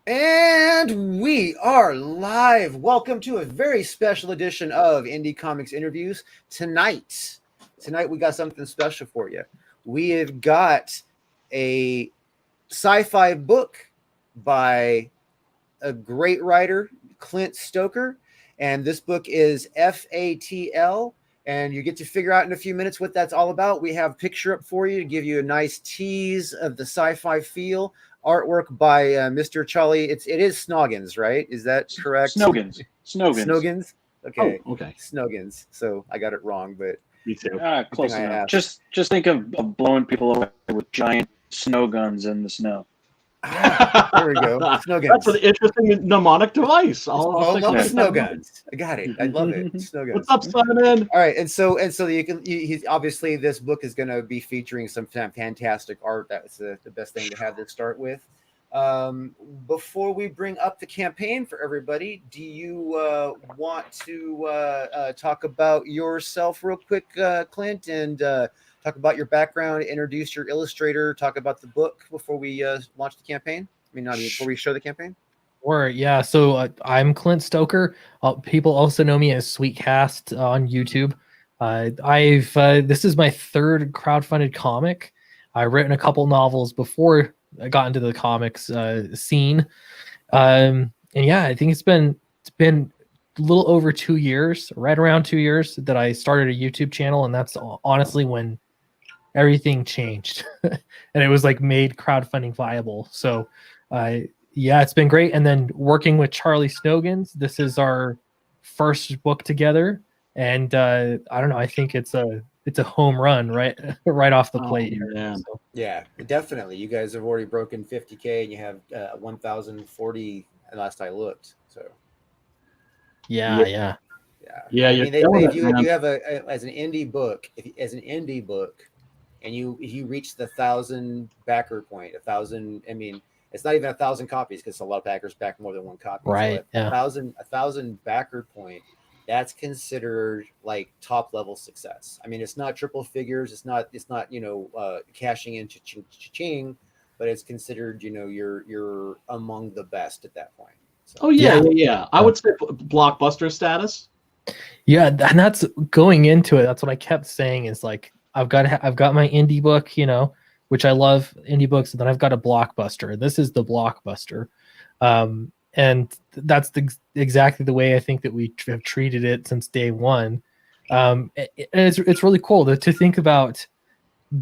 And we are live. Welcome to a very special edition of Indie Comics Interviews. Tonight we got something special for you. We have got a sci-fi book by a great writer, Clint Stoker, and this book is F.A.T.L. And you get to figure out in a few minutes what that's all about. We have a picture up for you to give you a nice tease of the sci-fi feel. Artwork by Mr. Charlie. It is Snoggins, right? Is that correct? Snoggins. Okay. Oh, okay. Snoggins. So I got it wrong, but me too. Close enough. Just think of blowing people away with giant snow guns in the snow. There we go. Snow guns. That's an interesting mnemonic device. Snow guns. I got it. I love it. Snow guns. What's up, Simon? All right, and so you can. He's obviously this book is going to be featuring some fantastic art. That's the best thing to have to start with. Before we bring up the campaign for everybody, do you want to talk about yourself real quick, Clint, and talk about your background, introduce your illustrator, talk about the book before we launch the campaign? Before we show the campaign? Or yeah, so I'm Clint Stoker. People also know me as Sweetcast on YouTube. This is my third crowdfunded comic. I've written a couple novels before I got into the comics scene. And yeah, I think it's been a little over 2 years, right around 2 years, that I started a YouTube channel, and that's honestly when everything changed and it was like made crowdfunding viable. So yeah, it's been great. And then working with Charlie Snoggins, this is our first book together, and I don't know, I think it's a home run right off the plate here. Yeah. So. Yeah, definitely. You guys have already broken 50K, and you have 1,040 last I looked. So yeah. I mean, they say if you have as an indie book, and you reach the 1,000 backer point, 1,000. I mean, it's not even 1,000 copies because a lot of backers back more than one copy. Right. So 1,000 backer point, that's considered like top level success. I mean, it's not triple figures. It's not cashing in cha-ching, but it's considered you're among the best at that point. So. Oh yeah. I would say blockbuster status. Yeah, and that's going into it. That's what I kept saying is like I've got my indie book, which I love indie books, and then I've got a blockbuster. This is the blockbuster. And that's exactly the way I think that we have treated it since day one. And it's really cool to think about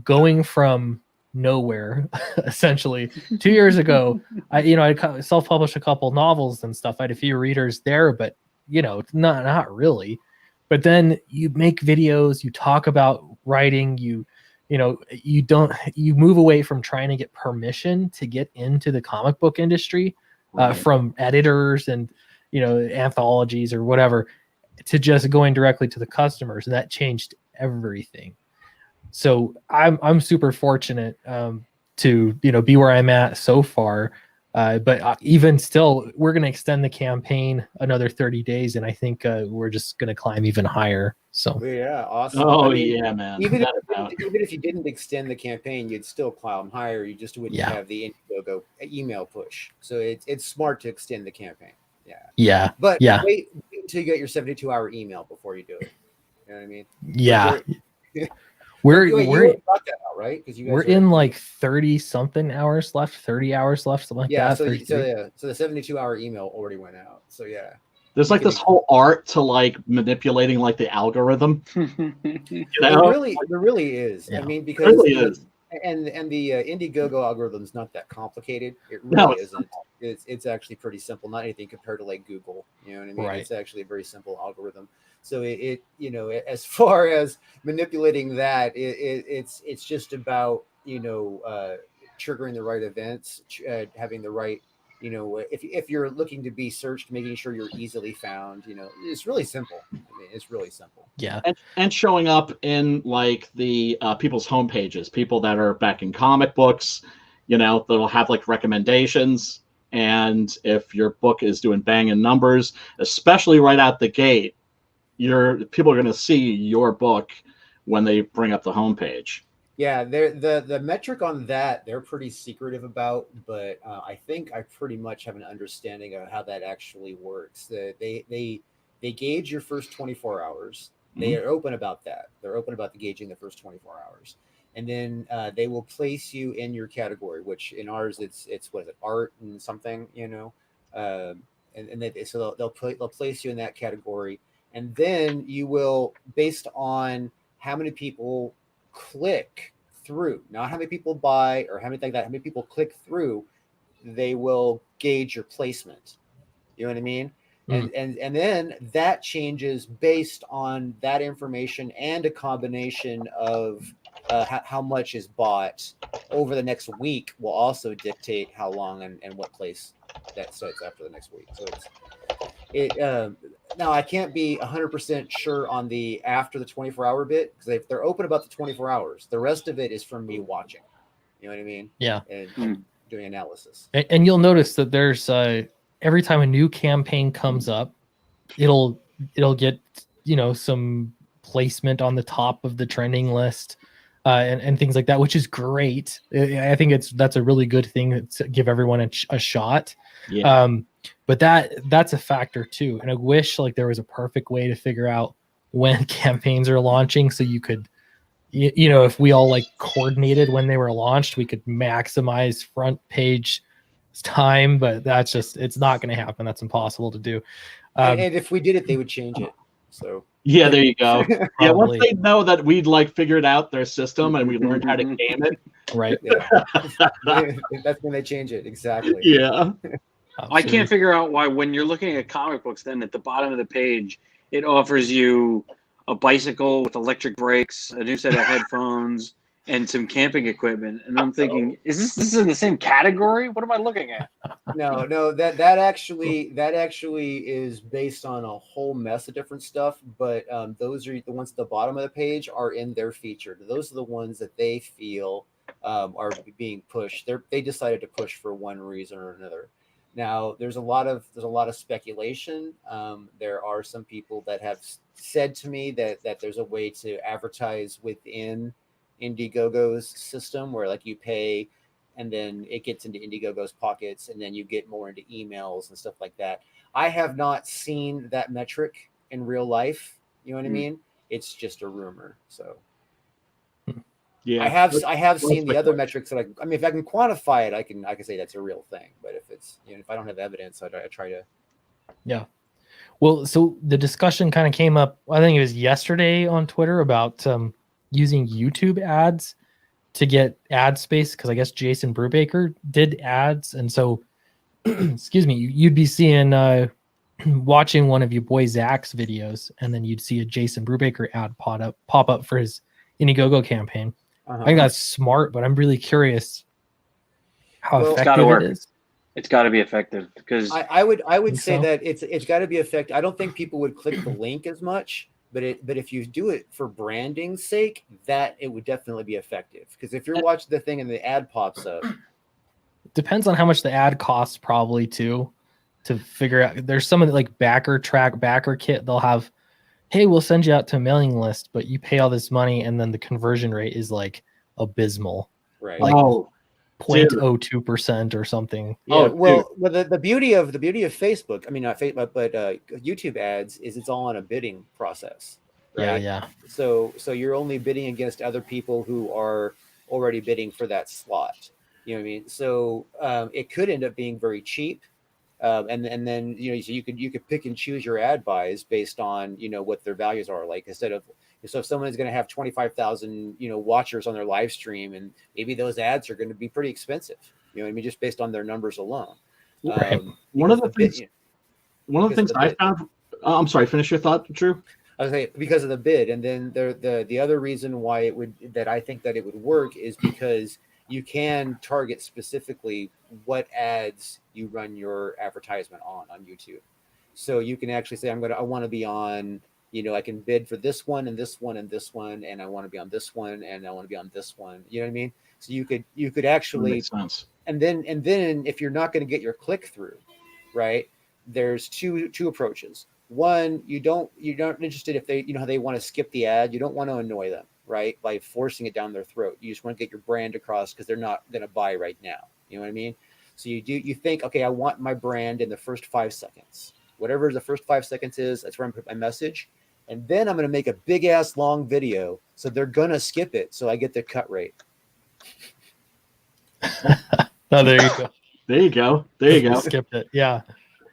going from nowhere, essentially. 2 years ago, I self-published a couple novels and stuff. I had a few readers there, but not really. But then you make videos, you talk about writing, you move away from trying to get permission to get into the comic book industry. From editors and anthologies or whatever, to just going directly to the customers, and that changed everything. So I'm super fortunate to be where I'm at so far. But even still, we're going to extend the campaign another 30 days, and I think we're just going to climb even higher. So yeah, awesome. Oh, yeah, man. Even if you didn't extend the campaign, you'd still climb higher. You just wouldn't have the Indiegogo email push. So it's smart to extend the campaign. Yeah. But wait until you get your 72-hour email before you do it. You know what I mean? Yeah. We're got that out, right? Because we're in like 30 something hours left, 30 hours left, something like that. So the 72-hour email already went out. So yeah. There's like this whole art to like manipulating like the algorithm. There really is. Yeah. I mean, because it really is. And the Indiegogo algorithm is not that complicated. It really isn't. It's actually pretty simple. Not anything compared to like Google. You know what I mean? Right. It's actually a very simple algorithm. So it as far as manipulating that, it's just about triggering the right events, having the right. If you're looking to be searched, making sure you're easily found, it's really simple. I mean, it's really simple. Yeah. And showing up in like the people's homepages, people that are back in comic books, that'll have like recommendations. And if your book is doing banging numbers, especially right out the gate, people are going to see your book when they bring up the homepage. Yeah, the metric on that they're pretty secretive about, but I think I pretty much have an understanding of how that actually works. They gauge your first 24 hours. They are open about that. They're open about the gauging the first 24 hours, and then they will place you in your category. Which in ours it's what is it, art and something, and so they'll place you in that category, and then you will, based on how many people click through, not how many people buy or how many like that, how many people click through, they will gauge your placement. You know what I mean? And then that changes based on that information and a combination of how much is bought over the next week will also dictate how long and what place that sets after the next week. So now I can't be 100% sure on the after the 24-hour bit, because if they're open about the 24 hours, the rest of it is from me watching. You know what I mean? Yeah. And doing analysis. And you'll notice that there's every time a new campaign comes up, it'll get some placement on the top of the trending list, and things like that, which is great. I think that's a really good thing to give everyone a shot. Yeah. But that's a factor too. And I wish like there was a perfect way to figure out when campaigns are launching, so you could, if we all like coordinated when they were launched, we could maximize front page time. But it's not going to happen. That's impossible to do. And if we did it, they would change it. So yeah, there you go. Yeah, once Probably. they know that we'd like figured out their system and we learned how to game it. Right. yeah, that's when they change it. Exactly. Yeah. I can't figure out why when you're looking at comic books, then at the bottom of the page, it offers you a bicycle with electric brakes, a new set of headphones, and some camping equipment. And I'm thinking, is this in the same category? What am I looking at? No, that actually is based on a whole mess of different stuff. But those are the ones at the bottom of the page are in their featured. Those are the ones that they feel are being pushed. They decided to push for one reason or another. Now there's a lot of speculation. There are some people that have said to me that there's a way to advertise within Indiegogo's system where like you pay and then it gets into Indiegogo's pockets and then you get more into emails and stuff like that. I have not seen that metric in real life. You know what I mean? It's just a rumor. So Yeah. I have seen the other metrics that I mean, if I can quantify it, I can say that's a real thing. But if it's, if I don't have evidence, I try to. Yeah. Well, so the discussion kind of came up, I think it was yesterday on Twitter, about using YouTube ads to get ad space, because I guess Jason Brubaker did ads. And so, excuse me, you'd be seeing, watching one of your boy Zach's videos, and then you'd see a Jason Brubaker ad pop up for his Indiegogo campaign. I think that's smart, but I'm really curious how effective it is. It's got to be effective, because I would say that it's got to be effective. I don't think people would click the link as much, but if you do it for branding's sake, that it would definitely be effective. Because if you're watching the thing and the ad pops up, depends on how much the ad costs, probably too, to figure out. There's some of the like backer kit. They'll have, hey, we'll send you out to a mailing list, but you pay all this money, and then the conversion rate is like abysmal, right? Like 0.02% or something. Yeah. Well, the beauty of Facebook, I mean not Facebook, but YouTube ads, is it's all on a bidding process. Right? Yeah. So you're only bidding against other people who are already bidding for that slot. You know what I mean? So it could end up being very cheap. And then so you could pick and choose your ad buys based on what their values are. Like so if someone is going to have 25,000 watchers on their live stream, and maybe those ads are going to be pretty expensive. You know what I mean? Just based on their numbers alone. Right. One of the things I found. I'm sorry. Finish your thought, Drew. I was saying because of the bid, and then the other reason why I think that it would work is because you can target specifically what ads you run your advertisement on YouTube. So you can actually say, I want to be on, I can bid for this one and this one and this one, and I want to be on this one and I want to be on this one. You know what I mean? So you could actually, makes sense. And then if you're not going to get your click through, right? There's two approaches. One, you're not interested if they, how they want to skip the ad. You don't want to annoy them. right? By forcing it down their throat. You just want to get your brand across because they're not going to buy right now. You know what I mean? So you think, okay, I want my brand in the first 5 seconds. Whatever the first 5 seconds is, that's where I'm put my message. And then I'm going to make a big ass long video. So they're going to skip it. So I get the cut rate. Oh, there you go. There you go. There you go. Skipped it. Yeah.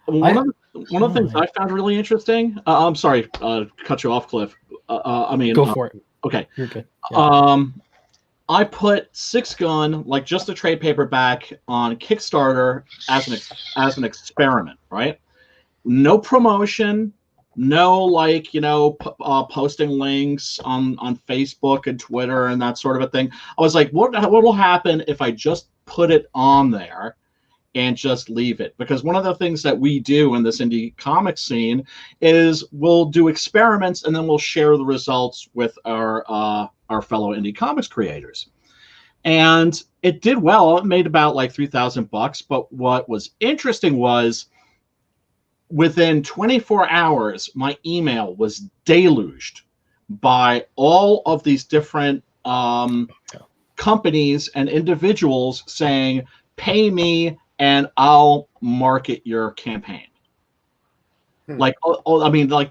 One of the things I found really interesting. I'm sorry, cut you off, Cliff. Go for it. Okay. You're good. Yeah. I put Six Gun, like just a trade paperback, on Kickstarter as an experiment, right? No promotion, no posting links on Facebook and Twitter and that sort of a thing. I was like, what will happen if I just put it on there and just leave it? Because one of the things that we do in this indie comic scene is we'll do experiments and then we'll share the results with our fellow indie comics creators. And it did well. It made about like $3,000. But what was interesting was within 24 hours, my email was deluged by all of these different companies and individuals saying, pay me and I'll market your campaign. Like,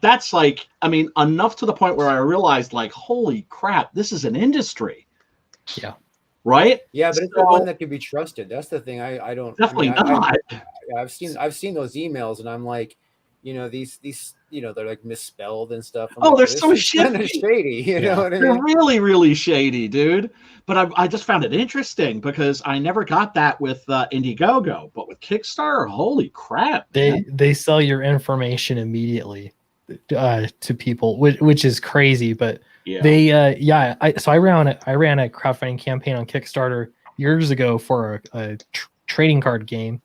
that's like, enough to the point where I realized, like, holy crap, this is an industry. Yeah. Right? Yeah, but it's the one that can be trusted. That's the thing. I don't definitely not. I've seen those emails and I'm like, these they're like misspelled and stuff. I'm they're like, so shady. Kind of shady. You know what I mean? They're really, really shady, dude. But I just found it interesting because I never got that with Indiegogo, but with Kickstarter, holy crap! They sell your information immediately to people, which is crazy. But I ran a crowdfunding campaign on Kickstarter years ago for a trading card game.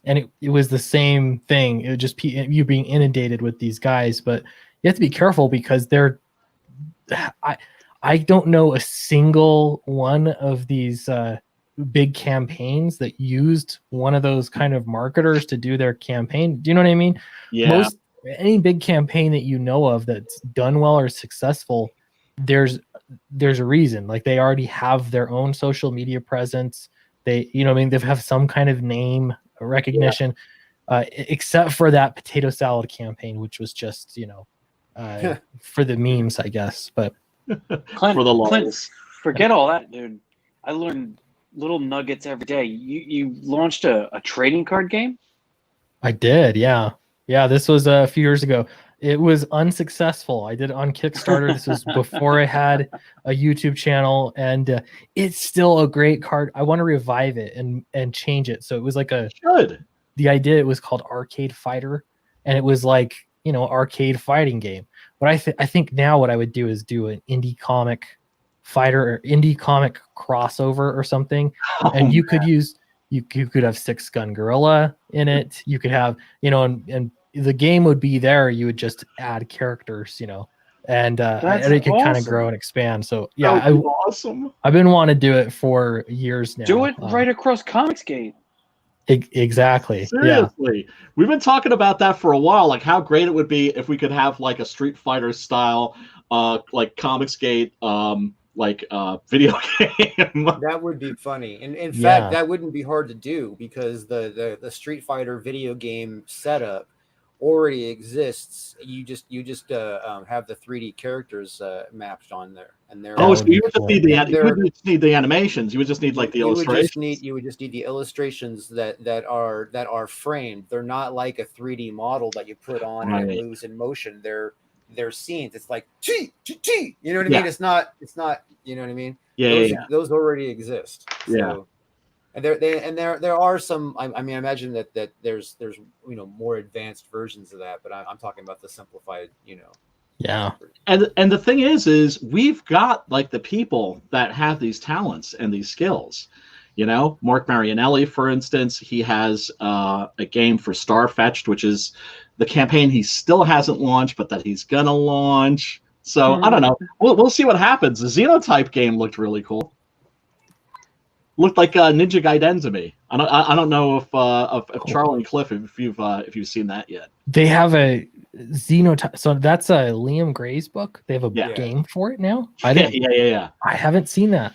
And it was the same thing. It would just be you being inundated with these guys, but you have to be careful because I don't know a single one of these big campaigns that used one of those kind of marketers to do their campaign. Do you know what I mean? Yeah. Any big campaign that you know of that's done well or successful, there's a reason. Like they already have their own social media presence. They have some kind of name recognition, except for that potato salad campaign, which was just for the memes, I guess. But Clint, forget all that, dude. I learned little nuggets every day. You launched a trading card game? I did, yeah. This was a few years ago. It was unsuccessful. I did it on Kickstarter. This was before I had a YouTube channel, and it's still a great card. I want to revive it and change it. So it was like the idea, it was called Arcade Fighter, and it was like, arcade fighting game. But I think now what I would do is do an indie comic fighter or indie comic crossover or something. And you could have Six Gun Gorilla in it. You could have, and the game would be there. You would just add characters, and it could kind of grow and expand. So awesome. I've been wanting to do it for years now. Do it right across Comicsgate. Exactly. Seriously, we've been talking about that for a while. Like how great it would be if we could have like a Street Fighter style, like Comicsgate, video game. That would be funny. And in fact, that wouldn't be hard to do because the Street Fighter video game setup already exists. You just have the 3D characters mapped on there, and they're so you would just need the animations. You would just need like the illustrations. You would just need the illustrations that are framed. They're not like a 3D model that you put on and it moves in motion. They're scenes. It's like you know what I mean? It's not you know what I mean? Those already exist. So, and there are some. I imagine that there's more advanced versions of that, but I'm talking about the simplified. Yeah. And the thing is we've got like the people that have these talents and these skills. Mark Marianelli, for instance, he has a game for Starfetched, which is the campaign he still hasn't launched, but that he's gonna launch. So I don't know. We'll see what happens. The Xenotype game looked really cool. Looked like Ninja Gaiden to me. I don't know if Charlie and Cliff if you've seen that yet. They have So that's a Liam Gray's book. They have a Yeah. game for it now. Yeah. I haven't seen that.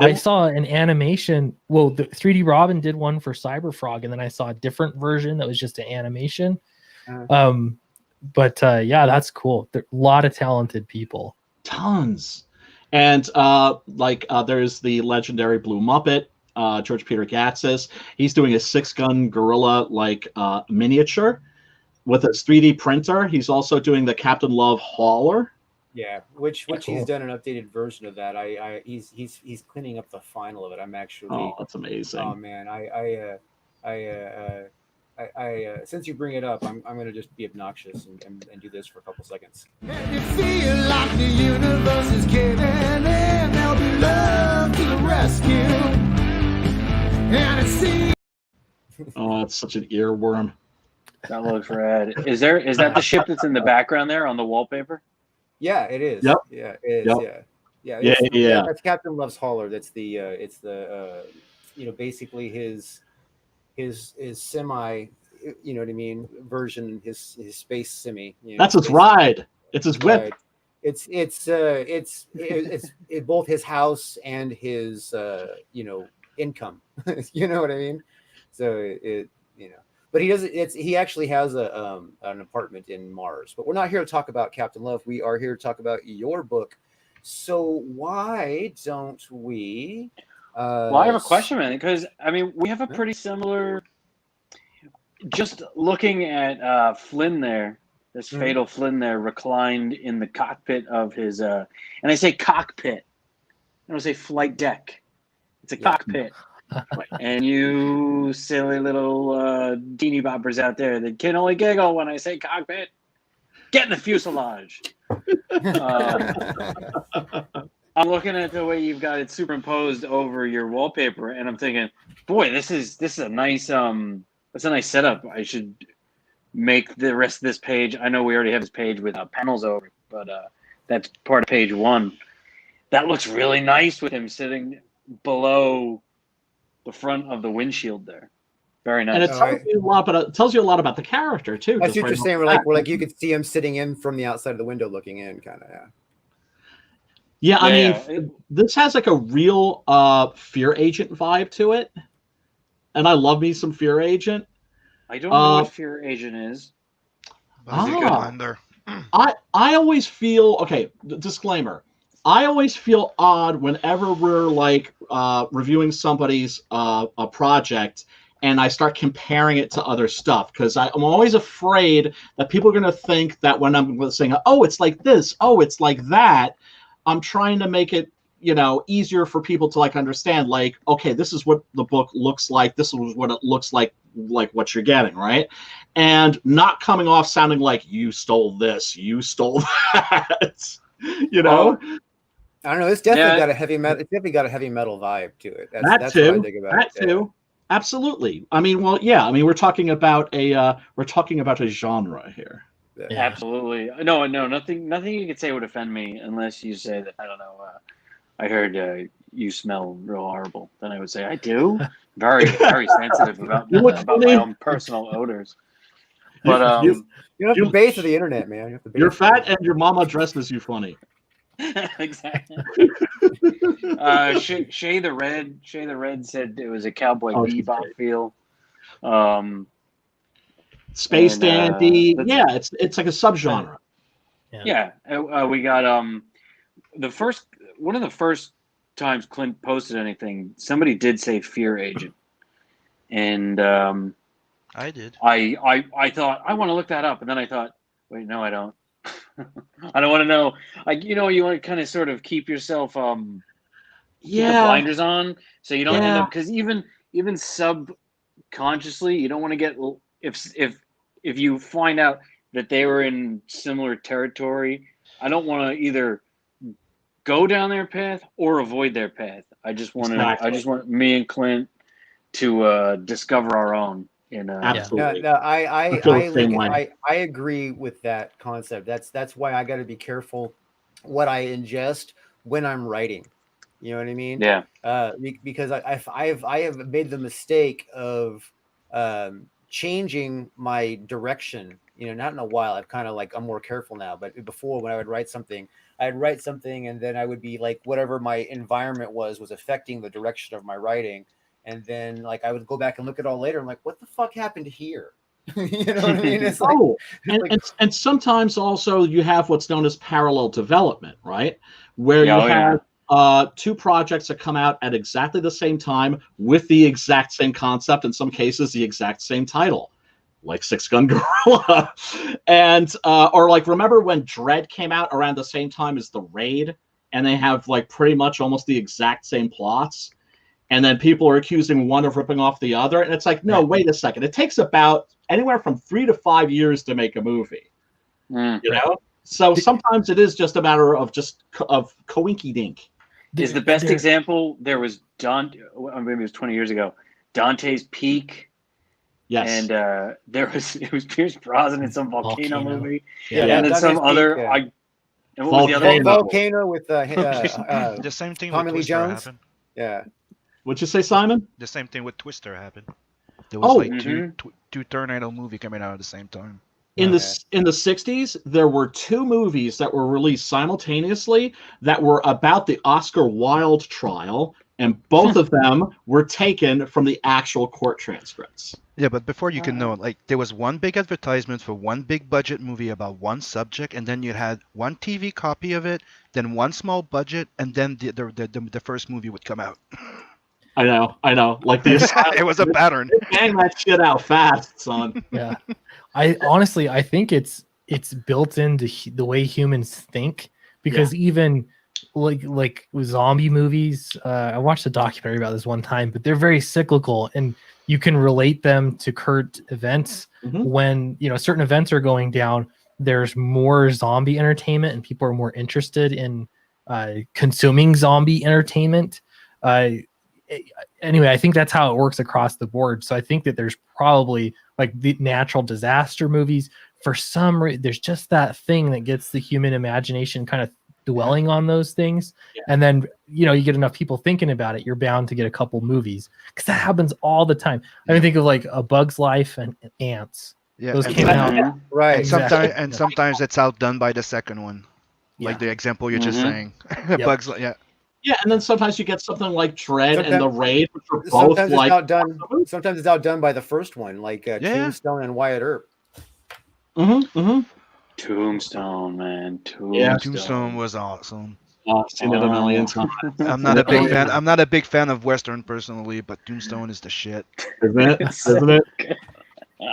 I saw an animation. Well, the 3D Robin did one for Cyberfrog, and then I saw a different version that was just an animation. But yeah, that's cool. There are a lot of talented people. Tons. And there's the legendary Blue Muppet, George Peter Gatsis. He's doing a 6-gun gorilla miniature with his 3D printer. He's also doing the Captain Love hauler. Yeah, which Cool. he's done an updated version of that. He's cleaning up the final of it. I'm actually. Oh, that's amazing. Oh man, I since you bring it up, I'm gonna just be obnoxious and do this for a couple seconds. And you feel like the universe is caving in, there'll be love to the rescue. And it seems. Oh, it's such an earworm. That looks rad. Is that the ship that's in the background there on the wallpaper? Yeah, it is. Yep. Yeah, it is. Yep. Yeah. That's Captain Love's hauler. That's the basically his semi, you know what I mean, version, his space semi. That's his ride. It's his whip. It's both his house and his income. You know what I mean? So but he actually has an apartment in Mars. But we're not here to talk about Captain Love. We are here to talk about your book. So why don't we? Well, I have a question, man, because I mean we have a pretty similar. Just looking at Flynn there, this fatal Flynn there, reclined in the cockpit of his, and I say cockpit, I don't say flight deck. It's a cockpit. And you silly little teeny boppers out there that can only giggle when I say cockpit, get in the fuselage. I'm looking at the way you've got it superimposed over your wallpaper, and I'm thinking, boy, this is a nice that's a nice setup. I should make the rest of this page. I know we already have this page with panels over it, but that's part of page 1. That looks really nice with him sitting below the front of the windshield there. Very nice. And it tells you a lot about the character too. That's what you're saying. We're like you could see him sitting in from the outside of the window, looking in, kind of. Yeah, I mean, this has like a real Fear Agent vibe to it, and I love me some Fear Agent. I don't know what Fear Agent is. That's a good one there. I always feel disclaimer. I always feel odd whenever we're like reviewing somebody's a project and I start comparing it to other stuff, because I'm always afraid that people are going to think that when I'm saying, oh, it's like this, oh, it's like that, I'm trying to make it, easier for people to like understand, like, okay, this is what the book looks like. This is what it looks like what you're getting, right? And not coming off sounding like you stole this, you stole that, I don't know. It's definitely got a heavy metal. It's definitely got a heavy metal vibe to it. That's too. what I think about that too. Absolutely. I mean, well, yeah. I mean, we're talking about a genre here. Yeah. Absolutely. No. Nothing you could say would offend me unless you say that. I don't know. I heard you smell real horrible. Then I would say I do. Very, very sensitive about my own personal odors. But you have the base of the internet, man. You're fat and your mama dresses you funny. Exactly. Shay the Red said it was a Cowboy Bebop feel. Space Dandy. Yeah, it's like a subgenre. Yeah. We got one of the first times Clint posted anything, somebody did say Fear Agent. And I did. I thought I want to look that up, and then I thought, wait, no, I don't. I don't want to know. Like, you want to kind of sort of keep yourself keep the blinders on, so you don't end up, because even subconsciously you don't want to get, if you find out that they were in similar territory, I don't want to either go down their path or avoid their path. I just want me and Clint to discover our own. Absolutely. No, I agree with that concept. That's why I got to be careful what I ingest when I'm writing. You know what I mean? Yeah. Because I have made the mistake of changing my direction not in a while. I've kind of like, I'm more careful now, but before when I would write something, I'd write something and then I would be like, whatever my environment was affecting the direction of my writing. And then like, I would go back and look at it all later. I'm like, what the fuck happened here? You know what I mean? It's like, and sometimes also you have what's known as parallel development, right? Where you have two projects that come out at exactly the same time with the exact same concept, in some cases the exact same title, like Six Gun Gorilla. And or like, remember when Dread came out around the same time as The Raid, and they have like pretty much almost the exact same plots, and then people are accusing one of ripping off the other, and it's like, no, wait a second, it takes about anywhere from 3 to 5 years to make a movie. You know, so sometimes it is just a matter of coinky dink. Is the best example, there was maybe it was 20 years ago, Dante's Peak. Yes. And it was Pierce Brosnan in some volcano movie. Yeah. And then Dante's some Peak, other and what was the other name? Volcano with the same thing Tommy with Lee Twister Jones. happened. Yeah. What'd you say, Simon? The same thing with Twister happened. There was like two tornado movie coming out at the same time. In the 60s, there were two movies that were released simultaneously that were about the Oscar Wilde trial, and both of them were taken from the actual court transcripts. Yeah, but before you can know it, like there was one big advertisement for one big budget movie about one subject, and then you had one TV copy of it, then one small budget, and then the first movie would come out. I know. Like this, it was a pattern. Bang that shit out fast, son. Yeah, I think it's built into the way humans think, because even like with zombie movies, I watched a documentary about this one time, but they're very cyclical, and you can relate them to current events. When certain events are going down, there's more zombie entertainment, and people are more interested in consuming zombie entertainment. Anyway, I think that's how it works across the board. So I think that there's probably like the natural disaster movies. For some reason, there's just that thing that gets the human imagination kind of dwelling on those things. And then, you get enough people thinking about it, you're bound to get a couple movies, because that happens all the time. I mean, think of like A Bug's Life and Ants. Yeah, those came out. Right. And sometimes it's outdone by the second one. Like the example you're just saying. Bugs, Yeah, and then sometimes you get something like Dread and The Raid, which are both sometimes like... Sometimes it's outdone by the first one, like Tombstone and Wyatt Earp. Tombstone, man. Tombstone was awesome. I've seen it a million times. I'm not a big fan. I'm not a big fan of Western personally, but Tombstone is the shit. Isn't it?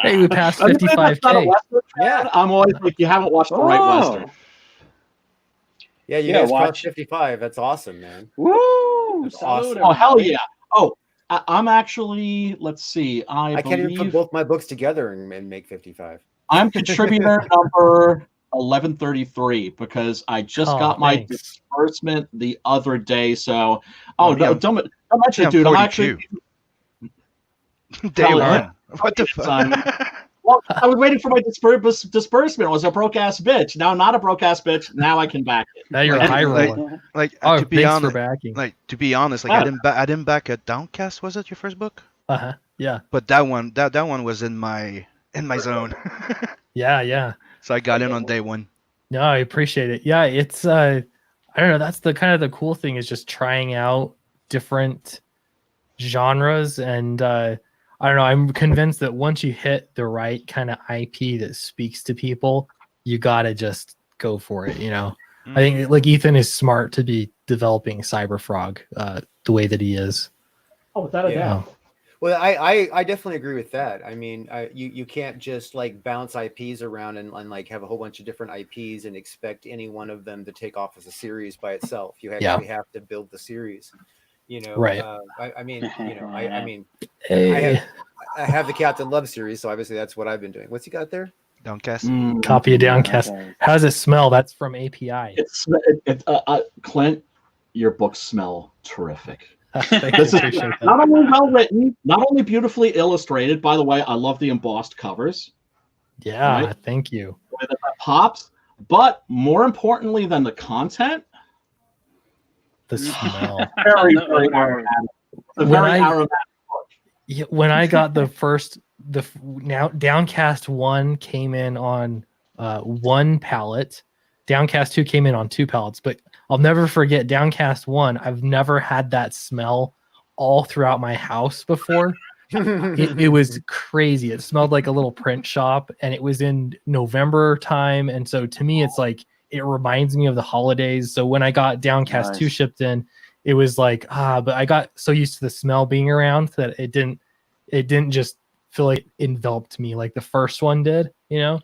Hey, we passed 55K. Yeah, I'm always like, you haven't watched the right Western. Yeah, you guys watch 55. That's awesome, man. Woo! That's awesome. Oh, hell yeah. Oh, I'm actually, let's see. I can't even put both my books together and make 55. I'm contributor number 1133 because I just got my disbursement the other day. So, don't mention it, dude. I'm actually... Day one. What the fuck? Well, I was waiting for my disbursement. I was a broke ass bitch. Now I'm not a broke ass bitch. Now I can back it. Now you're a high roller. To be honest, for backing. I didn't back a Downcast. Was it your first book? Yeah. But that one was in my zone. Yeah. So I got in on day one. No, I appreciate it. Yeah, it's I don't know. That's the kind of the cool thing, is just trying out different genres, and I don't know. I'm convinced that once you hit the right kind of IP that speaks to people, you gotta just go for it. I think like Ethan is smart to be developing Cyberfrog the way that he is. Oh, without a doubt. Well, I definitely agree with that. I mean, you can't just like bounce IPs around and like have a whole bunch of different IPs and expect any one of them to take off as a series by itself. You actually have to build the series. Right. I mean, Hey. I have the Captain Love series, so obviously that's what I've been doing. What's he got there? Downcast. Copy of Downcast. How does it smell? That's from API. Clint, your books smell terrific. This is not only well written, not only beautifully illustrated. By the way, I love the embossed covers. Yeah, thank you. The way that pops, but more importantly than the content, the smell. Very aromatic. Very aromatic book. When I got the first now Downcast 1 came in on one pallet. Downcast 2 came in on 2 pallets, but I'll never forget Downcast 1. I've never had that smell all throughout my house before. It was crazy. It smelled like a little print shop, and it was in November time. And so to me, it's like it reminds me of the holidays. So when I got Downcast 2 shipped in, it was like, but I got so used to the smell being around that it didn't just feel like it enveloped me like the first one did, you know.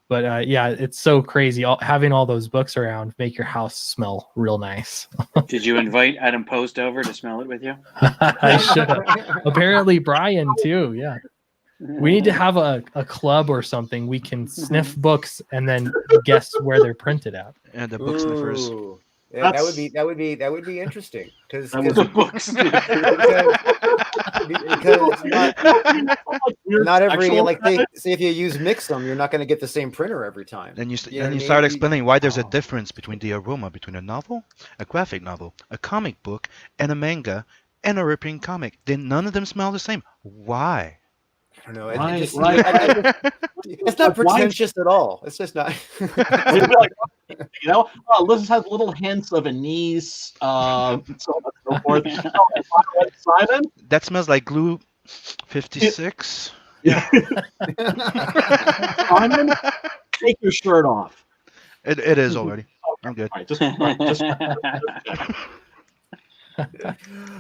But yeah, it's so crazy. Having all those books around make your house smell real nice. Did you invite Adam Post over to smell it with you? I should have. Apparently Brian too. Yeah. We need to have a club or something. We can sniff books and then guess where they're printed at. And the book sniffers. Ooh. Yeah, that would be interesting because Books. not every like say if you use Mixum, you're not going to get the same printer every time. And you know what I mean? start explaining why there's a difference between the aroma between a novel, a graphic novel, a comic book, and a manga, and a ripping comic. Then none of them smell the same. Why? I don't know. It's Right. not pretentious at all. It's just not. Liz has little hints of anise, so on and so forth. Simon? That smells like glue 56. Yeah. Simon, take your shirt off. It is already. I'm good. All right, just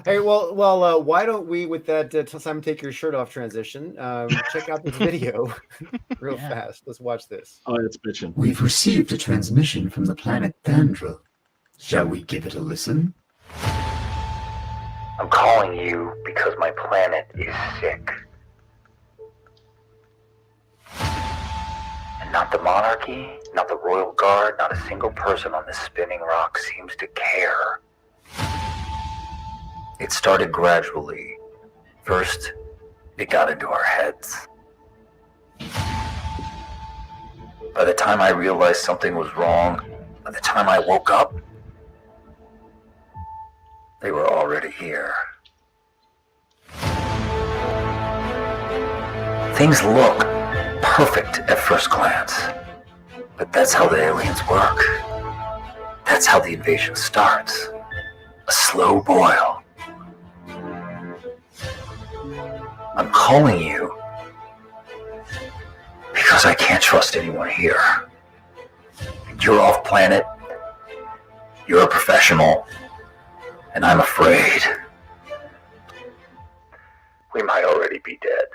Hey, well, why don't we, with that Simon take your shirt off transition, check out this video real fast. Let's watch this. Oh, it's bitching. We've received a transmission from the planet Thandril. Shall we give it a listen? I'm calling you because my planet is sick. And not the monarchy, not the royal guard, not a single person on this spinning rock seems to care. It started gradually. First, it got into our heads. By the time I realized something was wrong, by the time I woke up, they were already here. Things look perfect at first glance, but that's how the aliens work. That's how the invasion starts. A slow boil. I'm calling you because I can't trust anyone here. You're off planet. You're a professional. And I'm afraid we might already be dead.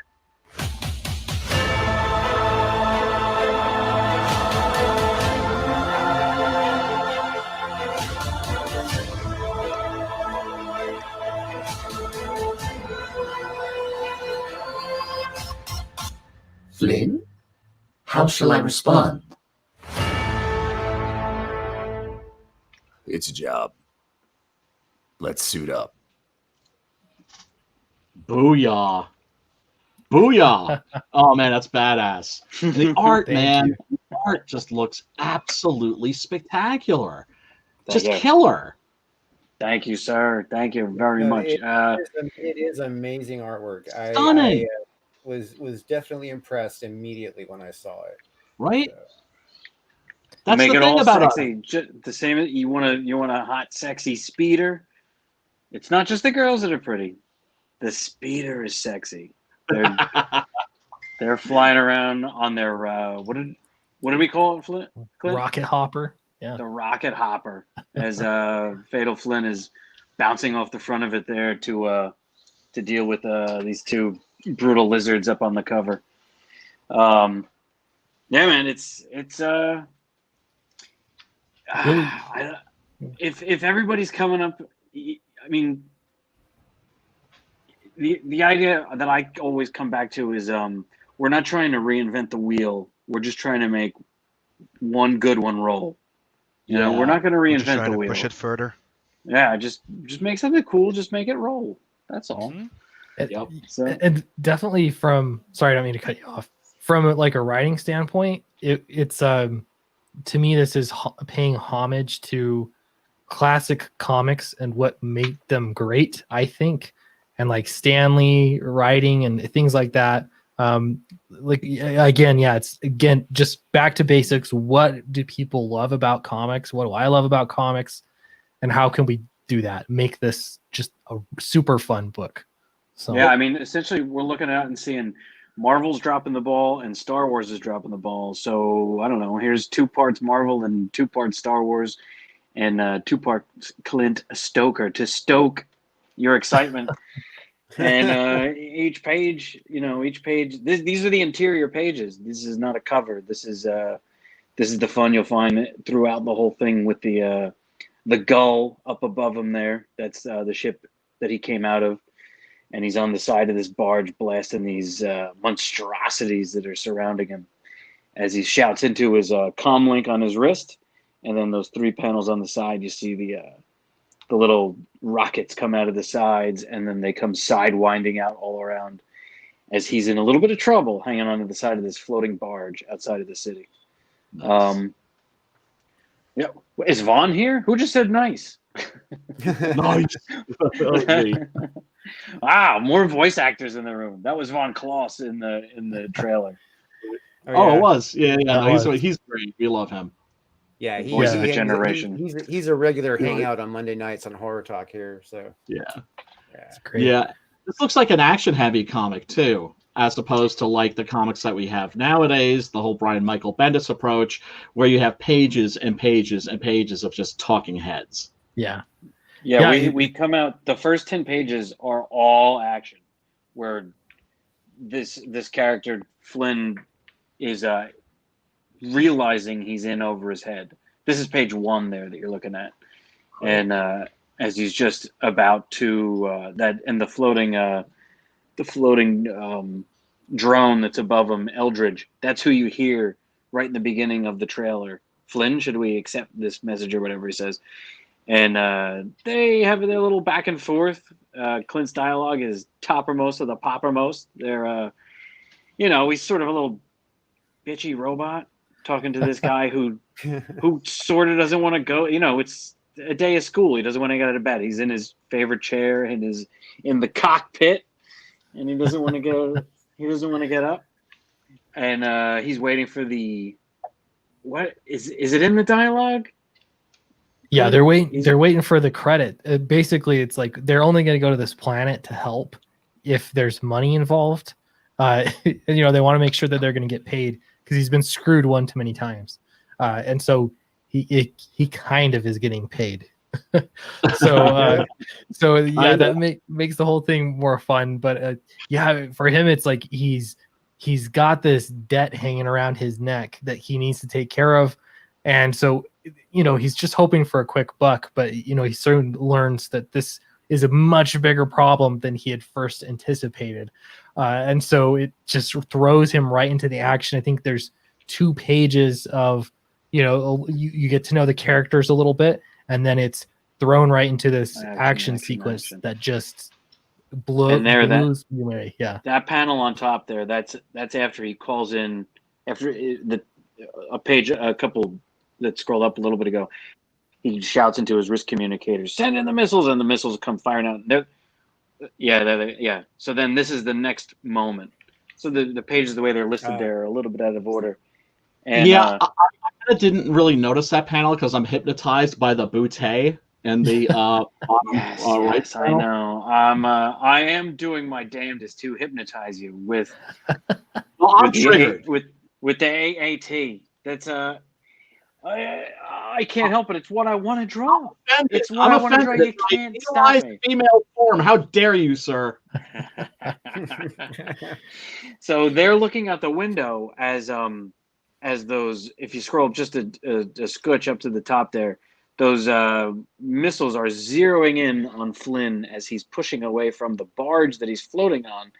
Flynn? How shall I respond? It's a job. Let's suit up. Booyah. Booyah. Oh, man, that's badass. The art, man, the art just looks absolutely spectacular. Just killer. Thank you, sir. Thank you very much. It is amazing artwork. Stunning. I was definitely impressed immediately when I saw it. Right? So. That's Make the it thing all about sexy. The same. You want a hot, sexy speeder. It's not just the girls that are pretty. The speeder is sexy. They're flying around on their what did we call it, Clint? Rocket hopper. Yeah. The rocket hopper, as Fatal Flynn is bouncing off the front of it there to deal with these two brutal lizards up on the cover. Yeah, man, it's if everybody's coming up, I mean, the idea that I always come back to is we're not trying to reinvent the wheel. We're just trying to make one good one roll. You know, we're not going to reinvent the wheel. Push it further. Yeah, just make something cool. Just make it roll. That's all. Yep. So. And definitely sorry, I don't mean to cut you off. From like a writing standpoint, it's to me, this is paying homage to classic comics and what made them great, I think. And like Stan Lee writing and things like that. Like again, yeah, it's again just back to basics. What do people love about comics? What do I love about comics? And how can we do that? Make this just a super fun book. So Yeah, I mean, essentially, we're looking at and seeing Marvel's dropping the ball and Star Wars is dropping the ball. So I don't know. Here's 2 parts Marvel and 2 parts Star Wars, and 2 parts Clint Stoker to stoke your excitement. And each page, these are the interior pages. This is not a cover. This is the fun you'll find throughout the whole thing with the gull up above him there. That's the ship that he came out of. And he's on the side of this barge blasting these monstrosities that are surrounding him as he shouts into his comm link on his wrist. And then those 3 panels on the side, you see the little rockets come out of the sides, and then they come sidewinding out all around as he's in a little bit of trouble hanging onto the side of this floating barge outside of the city. Nice. Yeah. Is Vaughn here? Who just said nice? Nice. Wow, more voice actors in the room. That was Von Kloss in the trailer. Oh, it was. Yeah. That No, was. he's great. We love him. Yeah, The voice of a generation. He's a regular Yeah. hangout on Monday nights on Horror Talk here. So Yeah. it's great. Yeah. This looks like an action-heavy comic too, as opposed to like the comics that we have nowadays, the whole Brian Michael Bendis approach, where you have pages and pages and pages of just talking heads. Yeah. Yeah, Yeah, we come out. The first 10 pages are all action, where this character Flynn is realizing he's in over his head. This is page 1 there that you're looking at, and as he's just about to the floating drone that's above him, Eldridge. That's who you hear right in the beginning of the trailer. Flynn, should we accept this message or whatever he says? And they have their little back and forth. Clint's dialogue is toppermost of the poppermost. They're, he's sort of a little bitchy robot talking to this guy who sort of doesn't want to go. It's a day of school. He doesn't want to get out of bed. He's in his favorite chair and is in the cockpit, and he doesn't want to get. He doesn't want to get up, and he's waiting for the. What is it in the dialogue? Yeah, they're waiting for the credit. Basically, it's like they're only going to go to this planet to help if there's money involved. They want to make sure that they're going to get paid because he's been screwed one too many times, and so he kind of is getting paid. So that makes the whole thing more fun. But for him, it's like he's got this debt hanging around his neck that he needs to take care of, and so. He's just hoping for a quick buck, but he soon learns that this is a much bigger problem than he had first anticipated. And so it just throws him right into the action. I think there's 2 pages of, you get to know the characters a little bit, and then it's thrown right into this action sequence that just blows you away. Yeah. That panel on top there, that's after he calls in, a couple that scrolled up a little bit ago, he shouts into his wrist communicator, "Send in the missiles," and the missiles come firing out. So then this is the next moment. So the pages, the way they're listed there, are a little bit out of order. And, I kind of didn't really notice that panel because I'm hypnotized by the bootay and the bottom right panel. I know. I am doing my damnedest to hypnotize you with I'm triggered. with the AAT. That's I can't help it. It's what I want to draw. It's what I want to draw. You can't stop me. Female form. How dare you, sir? So they're looking out the window as those. If you scroll just a scotch up to the top there, those missiles are zeroing in on Flynn as he's pushing away from the barge that he's floating on,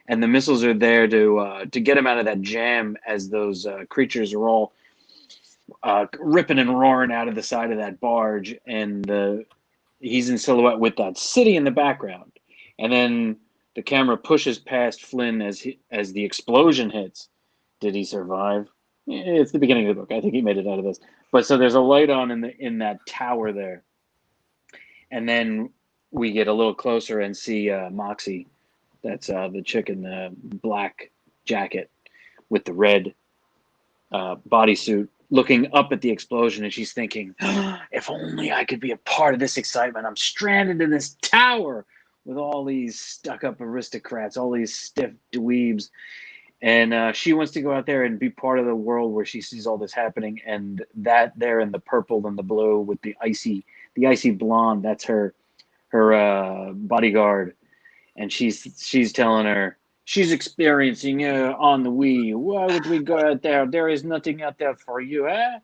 and the missiles are there to get him out of that jam as those creatures are all. Ripping and roaring out of the side of that barge, and he's in silhouette with that city in the background. And then the camera pushes past Flynn as the explosion hits. Did he survive? It's the beginning of the book. I think he made it out of this. But so there's a light on in that tower there, and then we get a little closer and see Moxie. That's the chick in the black jacket with the red bodysuit, looking up at the explosion, and she's thinking, if only I could be a part of this excitement. I'm stranded in this tower with all these stuck-up aristocrats, all these stiff dweebs. And she wants to go out there and be part of the world where she sees all this happening. And that there in the purple and the blue with the icy blonde, that's her bodyguard. And she's telling her, she's experiencing on the Wii. Why would we go out there? There is nothing out there for you, eh?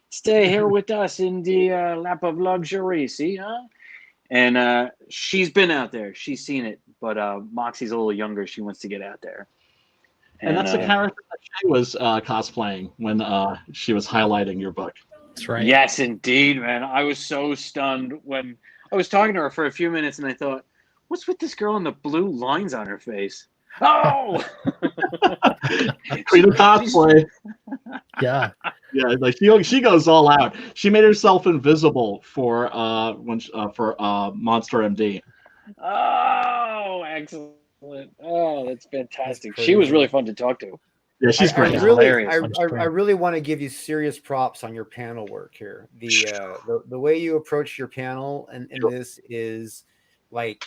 Stay here with us in the lap of luxury, see, huh? And she's been out there. She's seen it. But Moxie's a little younger. She wants to get out there. And that's the character that she was cosplaying when she was highlighting your book. That's right. Yes, indeed, man. I was so stunned when I was talking to her for a few minutes, and I thought, what's with this girl and the blue lines on her face? Oh! Queen of cosplay. Yeah. Yeah, like she goes all out. She made herself invisible for Monster MD. Oh, excellent. Oh, that's fantastic. She was really fun to talk to. Yeah, she's great. I really want to give you serious props on your panel work here. The way you approach your panel and this is like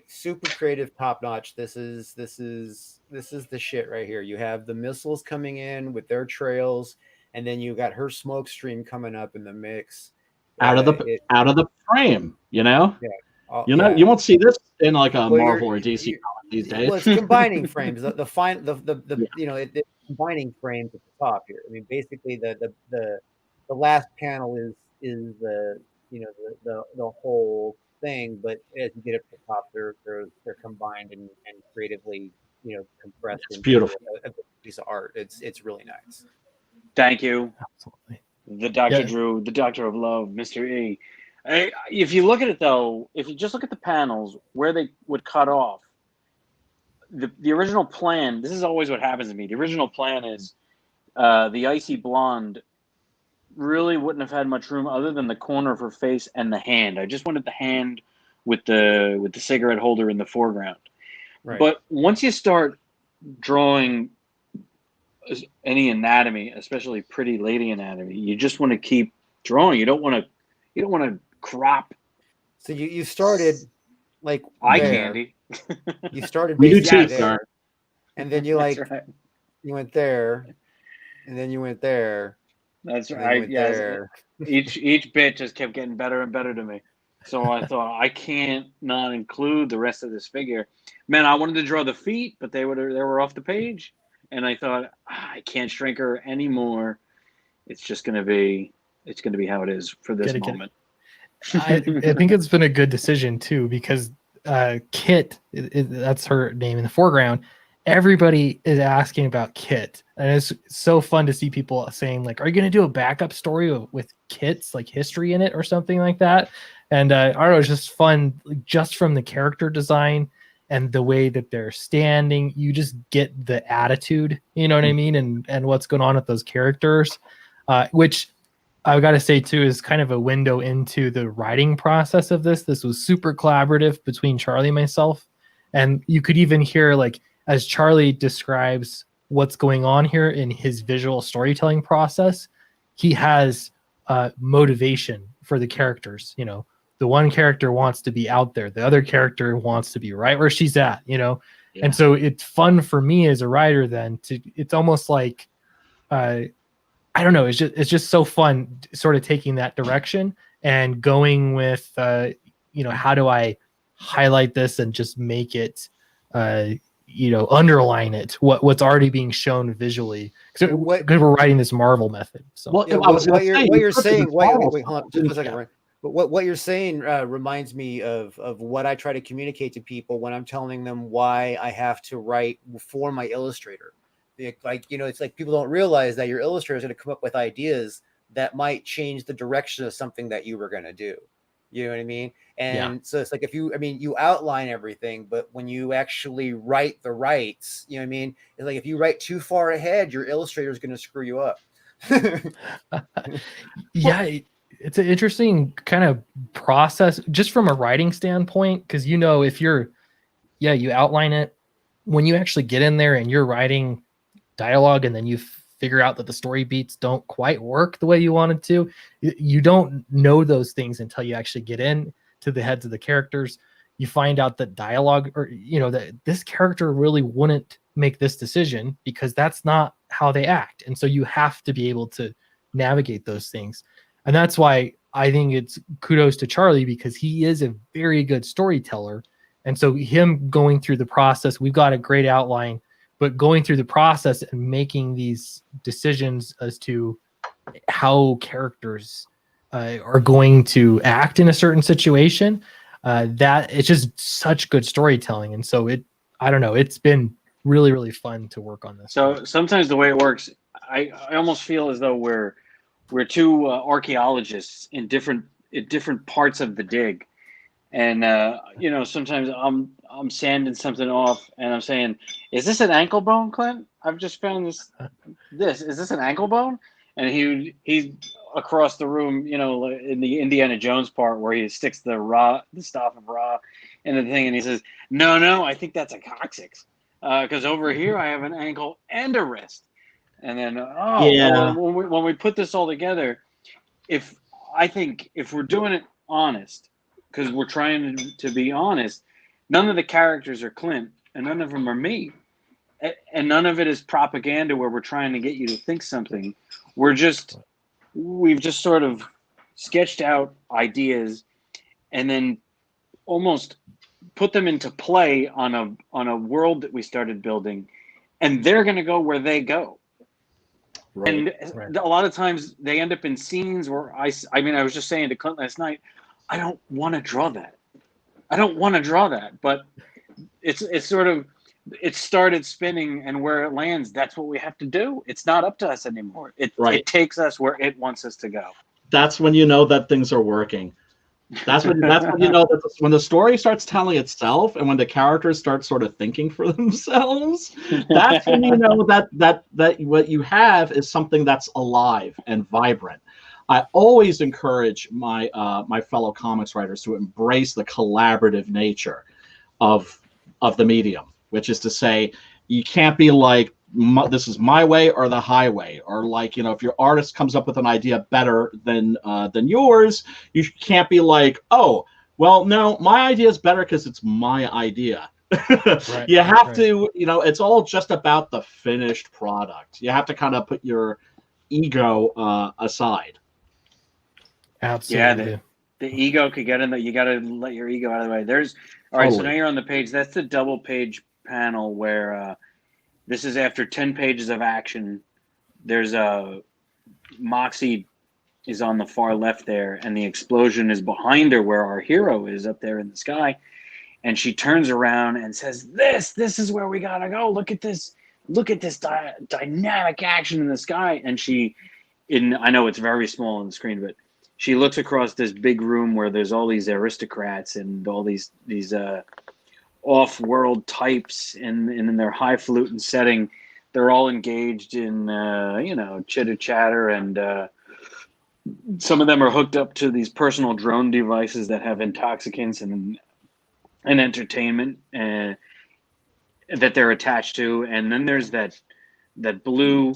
super creative, top notch. This is the shit right here. You have the missiles coming in with their trails, and then you got her smoke stream coming up in the mix. Out of the frame, you know? Yeah. You won't see this in like a Marvel or DC comic these days. Well, it's combining frames. The combining frames at the top here. I mean, basically the last panel is the whole thing, but as you get up to the top, they're combined and creatively compressed. It's beautiful. A piece of art. It's really nice. Thank you. Absolutely. The Dr. Drew, the Doctor of Love, Mr. E. If you look at it though, if you just look at the panels where they would cut off, the original plan, this is always what happens to me. The original plan is the icy blonde really wouldn't have had much room other than the corner of her face and the hand. I just wanted the hand with the cigarette holder in the foreground. Right. But once you start drawing any anatomy, especially pretty lady anatomy, you just want to keep drawing. You don't want to crop. So you started like eye candy. You started basically there, and then you you went there, and then you went there. That's right. Yes. Each bit just kept getting better and better to me. So I thought I can't not include the rest of this figure. Man, I wanted to draw the feet, but they were off the page, and I thought I can't shrink her anymore. It's just gonna be how it is for this moment. I think it's been a good decision too, because Kit, that's her name in the foreground. Everybody is asking about Kit, and it's so fun to see people saying like, "Are you going to do a backup story with Kit's like history in it or something like that?" And I don't know, it's just fun, just from the character design and the way that they're standing. You just get the attitude, you know what I mean, and what's going on with those characters, which I've got to say too is kind of a window into the writing process of this. This was super collaborative between Charlie and myself, and you could even hear like as Charlie describes what's going on here in his visual storytelling process, he has motivation for the characters. You know, the one character wants to be out there, the other character wants to be right where she's at. You know, and so it's fun for me as a writer. Then it's almost like. I don't know. It's just so fun, sort of taking that direction and going with, how do I highlight this and just make it, underline it what's already being shown visually because we're writing this Marvel method. So what you're saying. Wait, hold on, just a second, right? But what you're saying reminds me of what I try to communicate to people when I'm telling them why I have to write for my illustrator. It's like people don't realize that your illustrator is going to come up with ideas that might change the direction of something that you were going to do. You know what I mean? And so it's like you outline everything, but when you actually write the rights, you know what I mean? It's like if you write too far ahead, your illustrator is going to screw you up. It's an interesting kind of process just from a writing standpoint, because if you outline it, when you actually get in there and you're writing dialogue and then you figure out that the story beats don't quite work the way you wanted to, you don't know those things until you actually get in to the heads of the characters. You find out that dialogue, or that this character really wouldn't make this decision because that's not how they act. And so you have to be able to navigate those things. And that's why I think it's kudos to Charlie, because he is a very good storyteller. And so him going through the process, we've got a great outline, but going through the process and making these decisions as to how characters are going to act in a certain situation, that it's just such good storytelling. And so I don't know, it's been really, really fun to work on this. So sometimes the way it works, I almost feel as though we're two archaeologists in different parts of the dig. And sometimes I'm sanding something off, and I'm saying, "Is this an ankle bone, Clint? I've just found this. Is this an ankle bone?" And he's across the room, in the Indiana Jones part where he sticks the staff of Ra in the thing, and he says, "No, I think that's a coccyx, because over here I have an ankle and a wrist." And then, when we put this all together, I think if we're doing it honest, because we're trying to be honest, none of the characters are Clint, and none of them are me. And none of it is propaganda where we're trying to get you to think something. We've just sort of sketched out ideas and then almost put them into play on a world that we started building, and they're going to go where they go. Right. And a lot of times they end up in scenes where I was just saying to Clint last night, I don't want to draw that. But it's sort of, it started spinning, and where it lands, that's what we have to do. It's not up to us anymore. It takes us where it wants us to go. That's when you know that things are working. That's when you know that when the story starts telling itself, and when the characters start sort of thinking for themselves, that's when you know that what you have is something that's alive and vibrant. I always encourage my my fellow comics writers to embrace the collaborative nature of the medium, which is to say, you can't be like, this is my way or the highway, or like, if your artist comes up with an idea better than yours, you can't be like, oh, well, no, my idea is better because it's my idea. You have to, it's all just about the finished product. You have to kind of put your ego aside. Absolutely. Yeah, the ego could get in there. You got to let your ego out of the way. All right, so now you're on the page. That's the double page panel where this is after 10 pages of action. There's Moxie is on the far left there, and the explosion is behind her where our hero is up there in the sky. And she turns around and says, this is where we got to go. Look at this dynamic action in the sky. And I know it's very small on the screen, but she looks across this big room where there's all these aristocrats and all these off-world types, and in their highfalutin setting, they're all engaged in chitter-chatter, and some of them are hooked up to these personal drone devices that have intoxicants and entertainment that they're attached to. And then there's that blue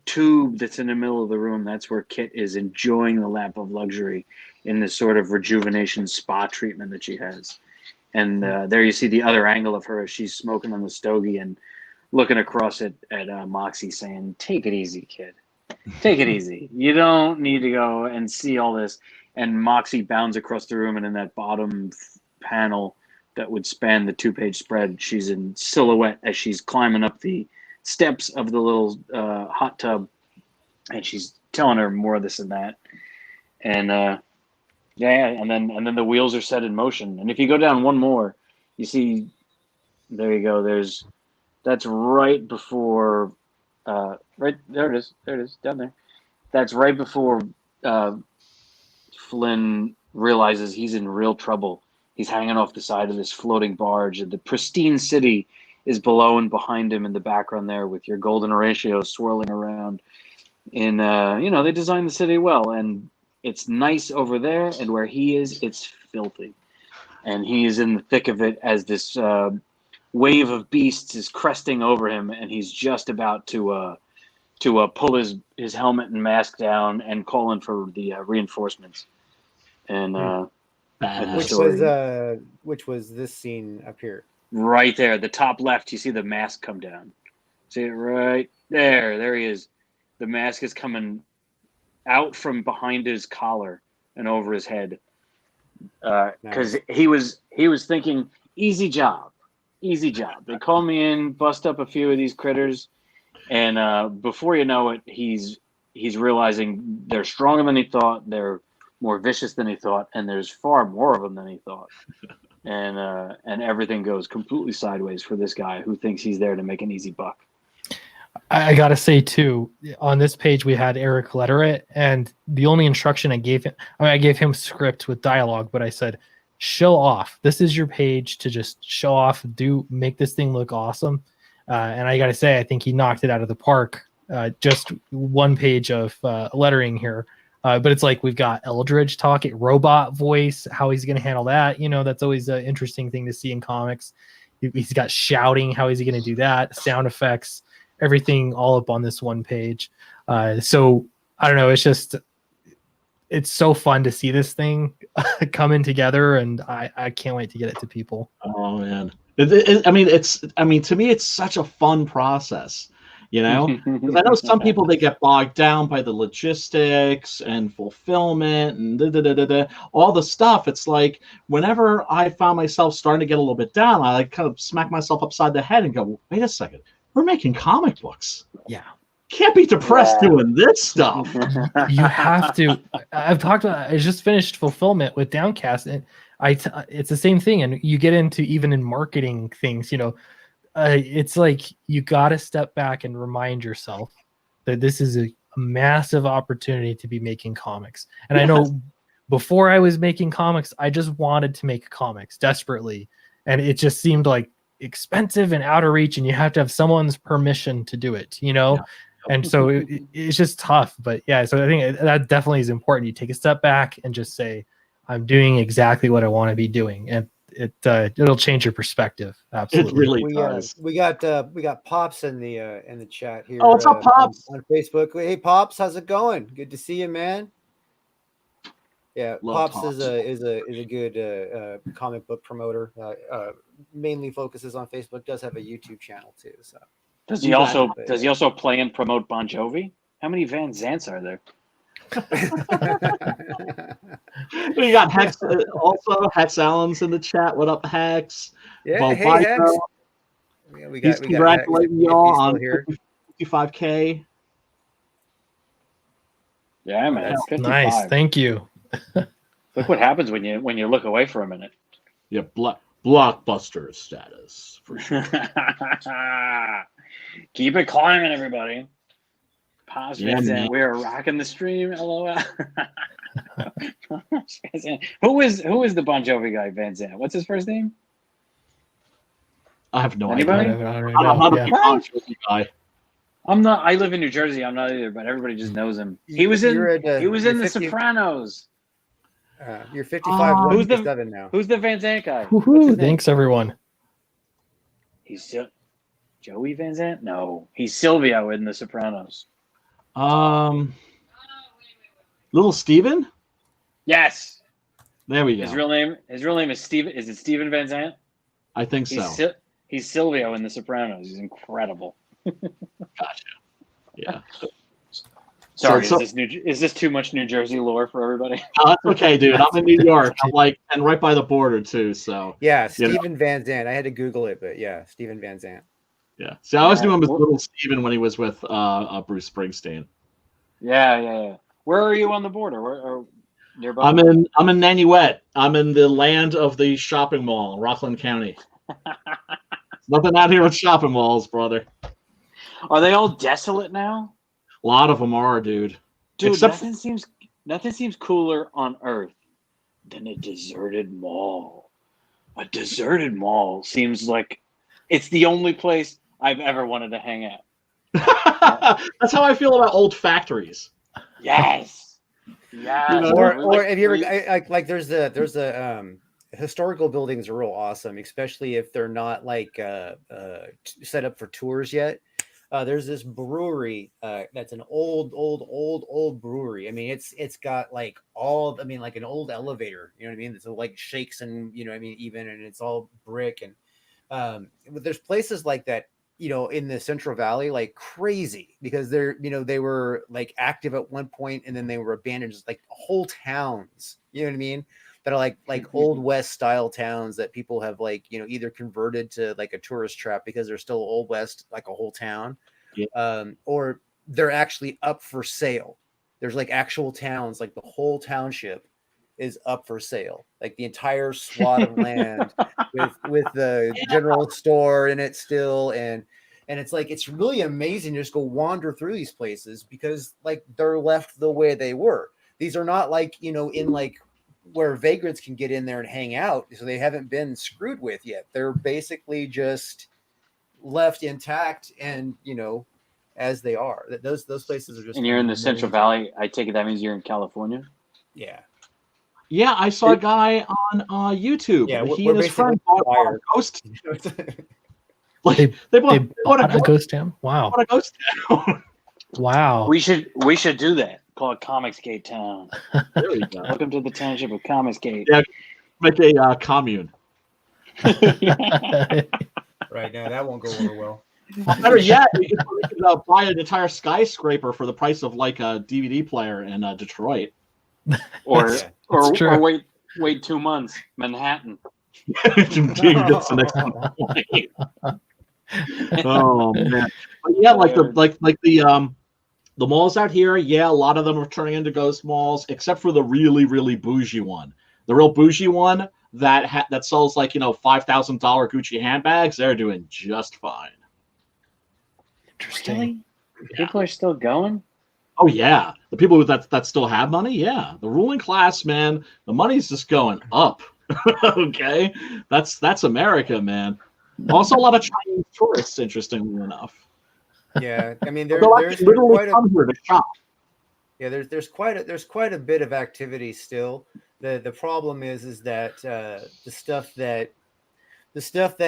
tube that's in the middle of the room. That's where Kit is enjoying the lap of luxury in this sort of rejuvenation spa treatment that she has. And there you see the other angle of her as she's smoking on the stogie and looking across at Moxie saying, take it easy, kid. Take it easy. You don't need to go and see all this. And Moxie bounds across the room, and in that bottom panel that would span the 2-page spread, she's in silhouette as she's climbing up the steps of the little hot tub, and she's telling her more of this and that. And and then the wheels are set in motion. And if you go down one more, you see, there you go. That's right before, right there it is down there. That's right before Flynn realizes he's in real trouble. He's hanging off the side of this floating barge, and the pristine city is below and behind him in the background there, with your golden ratio swirling around. And they designed the city well, and it's nice over there, and where he is, it's filthy. And he is in the thick of it as this wave of beasts is cresting over him, and he's just about to pull his helmet and mask down and call in for the reinforcements. And the story, which was this scene up here. right there, the top left, you see the mask come down. See it right there. There he is. The mask is coming out from behind his collar and over his head. Because he was thinking, easy job. They call me in, bust up a few of these critters, and before you know it, he's realizing they're stronger than he thought, they're more vicious than he thought, and there's far more of them than he thought. And everything goes completely sideways for this guy who thinks he's there to make an easy buck. I gotta say too, on this page we had Eric letter it, and the only instruction I gave him, I gave him script with dialogue, but I said, show off. This is your page to just show off, make this thing look awesome. And I gotta say, I think he knocked it out of the park. Just one page of lettering here. But it's like we've got Eldridge talking, robot voice, how he's going to handle that. That's always an interesting thing to see in comics. He's got shouting, how is he going to do that? Sound effects, everything all up on this one page. So I don't know. It's so fun to see this thing coming together, and I can't wait to get it to people. Oh man. To me, it's such a fun process. Because I know some people, they get bogged down by the logistics and fulfillment and all the stuff. It's like whenever I found myself starting to get a little bit down, I kind of smack myself upside the head and go, wait a second, we're making comic books. Yeah. Can't be depressed doing this stuff. You have to. I just finished fulfillment with Downcast, and it's the same thing. And you get into even in marketing things, it's like you got to step back and remind yourself that this is a massive opportunity to be making comics. And I know before I was making comics, I just wanted to make comics desperately. And it just seemed like expensive and out of reach, and you have to have someone's permission to do it, Yeah. And so it's just tough. But yeah, so I think that definitely is important. You take a step back and just say, I'm doing exactly what I want to be doing. And it'll change your perspective. Absolutely. It really does. We got Pops in the chat here. Oh, what's up, Pops? On Facebook. Hey, Pops, how's it going? Good to see you, man. Yeah, Pops is a good comic book promoter. Mainly focuses on Facebook. Does have a YouTube channel too. So does he also play and promote Bon Jovi? How many Van Zants are there? We got Hex also. Hex Allen's in the chat. What up, Hex? Yeah, hey, Hex. Yeah, He's congratulating y'all on 55K. Yeah, man. 55. Nice, thank you. Look what happens when you look away for a minute. Yeah, blockbuster status for sure. Keep it climbing, everybody. We're rocking the stream. LOL. Who is the Bon Jovi guy, Van Zandt? What's his first name? I have no idea. I'm not a Bon Jovi guy. I'm not. I live in New Jersey. I'm not either, but everybody just knows him. He was in The Sopranos. You're 55. Who's the 7 now? Who's the Van Zandt guy? Thanks, everyone. He's Joey Van Zandt? No, he's Silvio in The Sopranos. Little Steven? Yes. There we go. His real name is Steven. Is it Steven Van Zandt? I think so. He's Silvio in The Sopranos. He's incredible. Gotcha. Yeah. Sorry, is this too much New Jersey lore for everybody? Okay, dude. I'm in New York. I'm and right by the border too. So yeah, Steven Van Zandt. I had to Google it, but yeah, Steven Van Zandt. Yeah. See, I always knew him as Little Steven when he was with Bruce Springsteen. Yeah. Where are you on the border? Where nearby? I'm in Nanuet. I'm in the land of the shopping mall, Rockland County. Nothing out here with shopping malls, brother. Are they all desolate now? A lot of them are, dude. Nothing seems cooler on Earth than a deserted mall. A deserted mall seems like it's the only place I've ever wanted to hang out. That's how I feel about old factories. Yes. Or if you ever like there's a historical buildings are real awesome, especially if they're not like set up for tours yet. There's this brewery that's an old brewery. I mean, it's got like I mean, like an old elevator. You know what I mean? It's like shakes and you know what I mean, even, and it's all brick. And but there's places like that, you know, in the Central Valley, like crazy, because they're, you know, they were like active at one point and then they were abandoned, just like whole towns. You know what I mean? That are like old West style towns that people have, like, you know, either converted to like a tourist trap because they're still old West, like a whole town, or they're actually up for sale. There's like actual towns, like the whole township is up for sale, like the entire swath of land with the general store in it still. And it's like, it's really amazing to just go wander through these places because like they're left the way they were. These are not like, you know, in like where vagrants can get in there and hang out, so they haven't been screwed with yet. They're basically just left intact and, you know, as they are. Those places are just. And you're in the Central Valley. I take it that means you're in California. Yeah. Yeah, I saw a guy on YouTube. Yeah, he and his friend bought a ghost. They bought a ghost town. Wow. Bought a ghost town. Wow. We should do that. Call it Comicsgate Town. There we go. Welcome to the township of Comicsgate. Yeah, make a commune. Right now, that won't go over well. Better yet, we could buy an entire skyscraper for the price of like a DVD player in Detroit. Or wait 2 months, Manhattan. That's the next one. Oh man, but yeah, like the malls out here. Yeah, a lot of them are turning into ghost malls, except for the really, really bougie one. The real bougie one that sells like, you know, $5,000 Gucci handbags. They're doing just fine. Interesting. Really? People are still going? Oh yeah, the people that still have money. Yeah, the ruling class, man. The money's just going up. Okay, that's America, man. Also, a lot of Chinese tourists, interestingly enough. Yeah, I mean, They'll literally come here to shop. Yeah, there's quite a bit of activity still. The problem is that the stuff that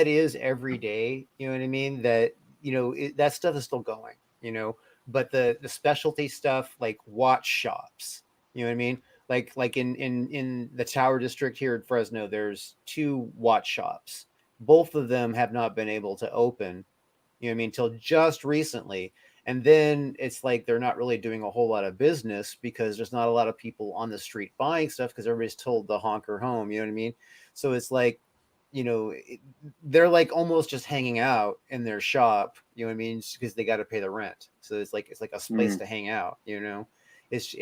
is every day, you know what I mean, that, you know, that stuff is still going, you know, but the specialty stuff, like watch shops, you know what I mean, like in the Tower District here in Fresno, there's 2 watch shops. Both of them have not been able to open, you know what I mean, until just recently. And then it's like they're not really doing a whole lot of business because there's not a lot of people on the street buying stuff because everybody's told to honker home, you know what I mean? So it's like, you know, they're like almost just hanging out in their shop, you know what I mean, because they got to pay the rent. So it's like a place to hang out, you know. It's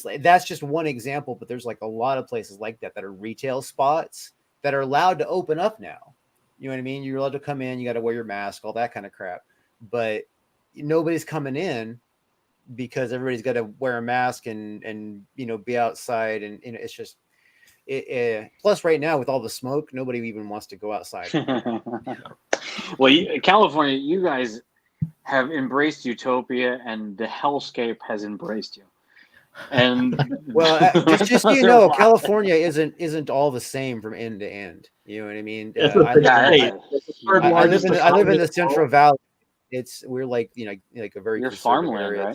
like, that's just one example, but there's like a lot of places like that are retail spots that are allowed to open up now. You know what I mean? You're allowed to come in, you got to wear your mask, all that kind of crap. But nobody's coming in because everybody's got to wear a mask and you know, be outside, and you know, it's just plus right now with all the smoke, nobody even wants to go outside. Well, California, you guys have embraced utopia, and the hellscape has embraced you. And well, just so you know, California isn't all the same from end to end. You know what I mean? I live in the Central Valley. We're like, you know, like a very farmland area.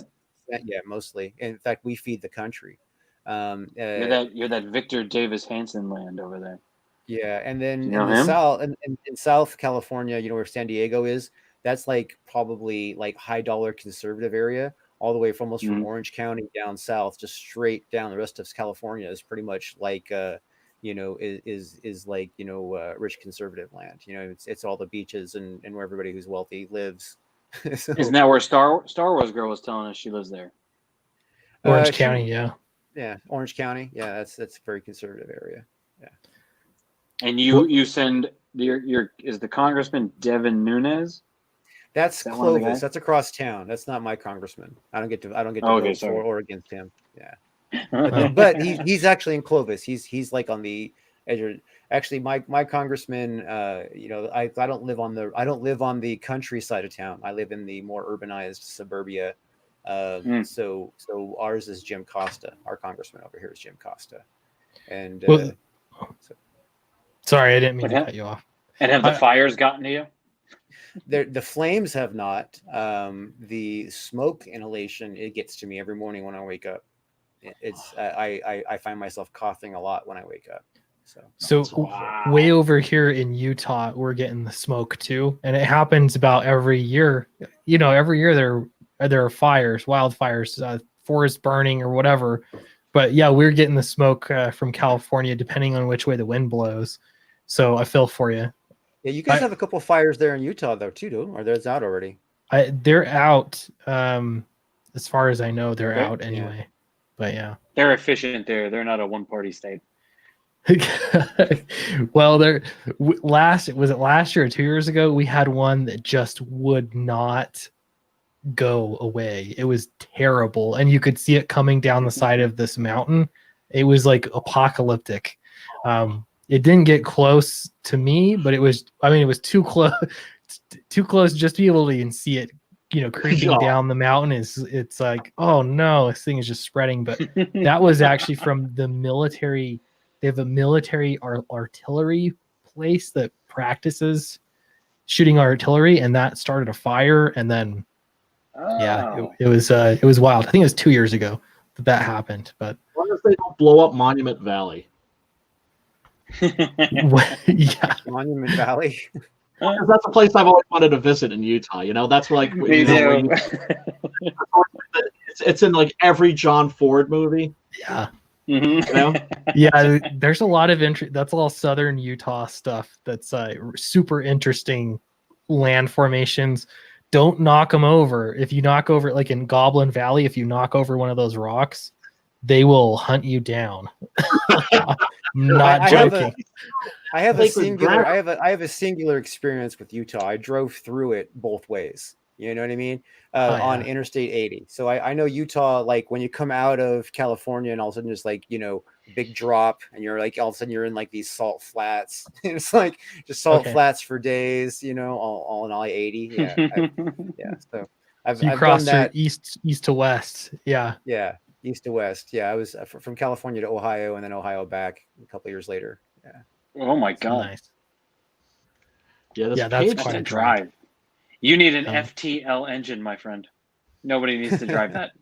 right? Yeah, mostly. In fact, we feed the country. You're that Victor Davis Hanson land over there. Yeah, and then you know in the South, in South California, you know where San Diego is. That's like probably like high dollar conservative area, all the way from almost from Orange County down south, just straight down. The rest of California is pretty much like you know, is like, you know, rich conservative land. You know, it's all the beaches and where everybody who's wealthy lives. So, isn't that where Star Wars girl was telling us she lives there? Orange County, yeah. Yeah, Orange County. Yeah, that's a very conservative area. Yeah. And you send is the Congressman Devin Nunes? That's Clovis. That's across town. That's not my congressman. I don't get to vote for or against him. Yeah. But he's actually in Clovis. He's like on the edge. Actually, my congressman, you know, I don't live on the countryside of town. I live in the more urbanized suburbia. So ours is Jim Costa. Our congressman over here is Jim Costa. And Sorry, I didn't mean What to cut you off. And have the fires gotten to you? The flames have not. The smoke inhalation, it gets to me every morning when I wake up. I find myself coughing a lot when I wake up. So Way over here in Utah, we're getting the smoke too, and it happens about every year. You know, every year there are fires, wildfires, forest burning or whatever. But yeah, we're getting the smoke from California, depending on which way the wind blows. So I feel for you. Yeah, you guys have a couple fires there in Utah though too, or there's out already? They're out. As far as I know, they're out anyway. Yeah. But yeah, they're efficient there. They're not a one-party state. Well, last year or 2 years ago, we had one that just would not go away. It was terrible, and you could see it coming down the side of this mountain. It was like apocalyptic. It didn't get close to me, but it was too close just to be able to even see it, creeping down the mountain. It's like, oh no, this thing is just spreading. But that was actually from the military. They have a military artillery place that practices shooting artillery, and that started a fire. And then, it was wild. I think it was 2 years ago that happened. But as long as they don't blow up Monument Valley. Yeah, Monument Valley. That's a place I've always wanted to visit in Utah. That's like it's in like every John Ford movie. Yeah. Mm-hmm. Yeah, there's a lot of that's all southern Utah stuff. That's super interesting land formations. Don't knock them over. If you knock over, like in Goblin Valley, if you knock over one of those rocks, they will hunt you down. Not joking. I have a singular experience with Utah. I drove through it both ways. You know what I mean? On Interstate 80. So I know Utah, like when you come out of California and all of a sudden just like, big drop and you're like, all of a sudden you're in like these salt flats. It's like just salt flats for days, all in I-80. Yeah. So I've crossed done that. east to west. Yeah. Yeah. East to west. Yeah. I was from California to Ohio and then Ohio back a couple of years later. Yeah. Oh my God. Nice. Yeah. That's quite a drive. You need an F.T.L engine, my friend. Nobody needs to drive that.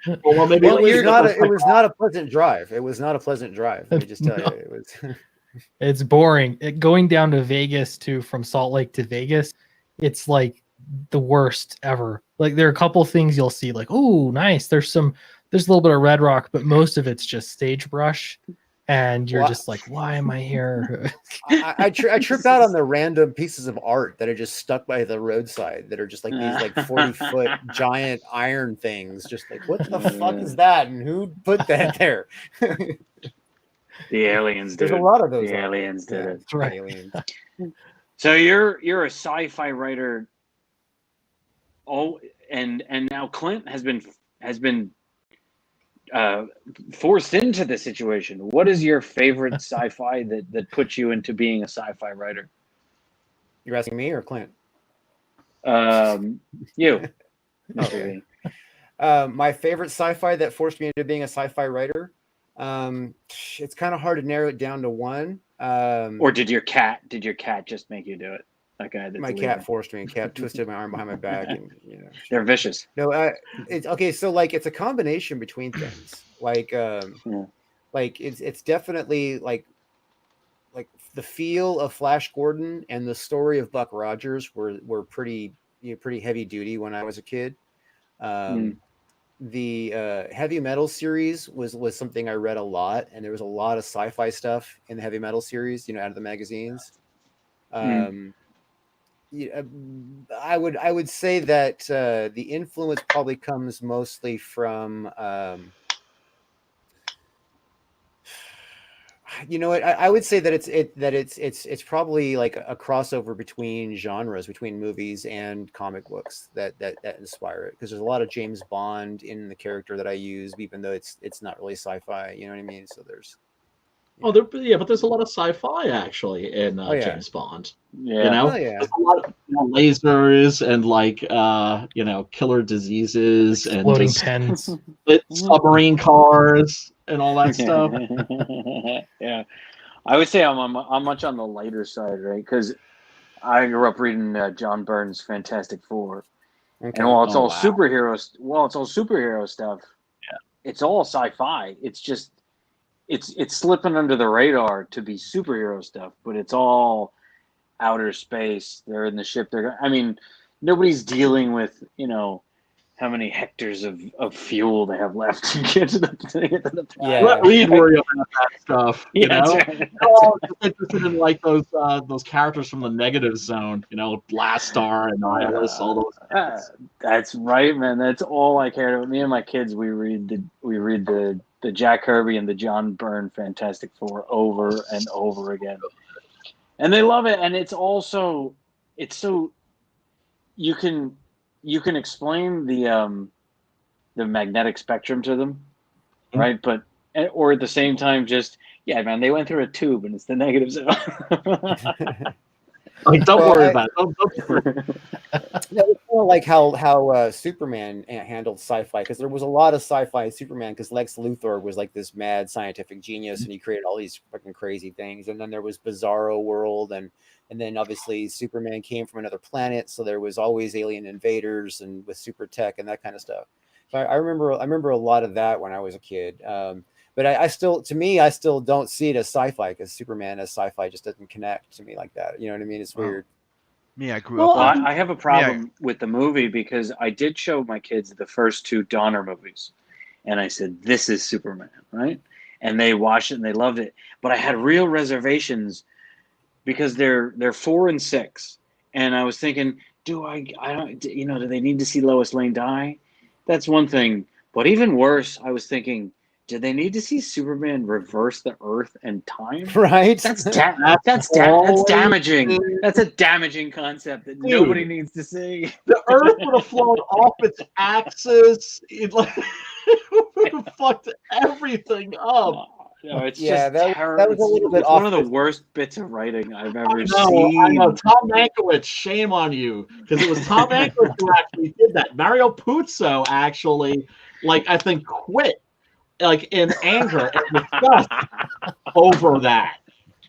It was not a pleasant drive. It was not a pleasant drive. Let me just tell you, it was. It's boring. Going down to Vegas from Salt Lake to Vegas, it's like the worst ever. Like there are a couple things you'll see, like, oh, nice. There's a little bit of red rock, but most of it's just sagebrush. And you're just like, why am I here? I trip out on the random pieces of art that are just stuck by the roadside that are just like these like 40-foot giant iron things. Just like, what the fuck is that? And who put that there? The aliens did. There's a lot of those. The aliens did it. Right. Aliens. So you're a sci-fi writer. Oh, and now Clint has been forced into the situation. What is your favorite sci-fi that puts you into being a sci-fi writer? You're asking me or Clint? You. Okay. My favorite sci-fi that forced me into being a sci-fi writer. It's kind of hard to narrow it down to one. Or did your cat just make you do it? That guy that's my leaving. Cat forced me. Cat twisted my arm behind my back, and they're vicious. No, it's okay. So like, it's a combination between things. Like, like it's definitely like the feel of Flash Gordon and the story of Buck Rogers were pretty heavy duty when I was a kid. The heavy metal series was something I read a lot, and there was a lot of sci-fi stuff in the heavy metal series, out of the magazines. I would say that the influence probably comes mostly from I would say that it's probably like a crossover between genres, between movies and comic books that inspire it, because there's a lot of James Bond in the character that I use, even though it's not really sci-fi, you know what I mean? So there's but there's a lot of sci-fi actually in James Bond. Yeah. There's a lot of lasers and like killer diseases and exploding pens, submarine cars and all that stuff. Yeah. Yeah, I would say I'm much on the lighter side, right? Because I grew up reading John Byrne's Fantastic Four, Okay. and while it's Oh, all wow. superhero stuff, it's all sci-fi. It's just it's slipping under the radar to be superhero stuff, but it's all outer space. They're in the ship. I mean, nobody's dealing with how many hectares of fuel they have left to get to the planet. Yeah. Let Reed worry about that stuff. You Yeah, know, that's right. they're all just interested in like those characters from the negative zone. You know, Blast Star and Nihilus, all those. That's right, man. That's all I cared about. Me and my kids, we read the Jack Kirby and the John Byrne Fantastic Four over and over again, and they love it. And it's so you can explain the magnetic spectrum to them, right? But or at the same time, just man, they went through a tube and it's the negative zone. Like, don't worry about it. Don't It's more like how Superman handled sci-fi, because there was a lot of sci-fi in Superman, because Lex Luthor was like this mad scientific genius and he created all these fucking crazy things. And then there was Bizarro World, and then obviously Superman came from another planet, so there was always alien invaders and with super tech and that kind of stuff. So I remember a lot of that when I was a kid. But I still don't see it as sci-fi, because Superman as sci-fi just doesn't connect to me like that. You know what I mean? It's weird. Me, I grew up. Well, I have a problem with the movie, because I did show my kids the first two Donner movies, and I said, "This is Superman," right? And they watched it and they loved it. But I had real reservations, because they're 4 and 6, and I was thinking, do they need to see Lois Lane die? That's one thing. But even worse, I was thinking, do they need to see Superman reverse the Earth and time? Right? That's damaging. That's a damaging concept that nobody needs to see. The Earth would have flown off its axis. It would have fucked everything up. No, it's Yeah, just terrible. that was a little bit It's off. one of the worst bits of writing I've ever I seen. know. Tom Mankiewicz, shame on you, because it was Tom Mankiewicz who actually did that. Mario Puzo actually, I think, quit, in anger and disgust over that,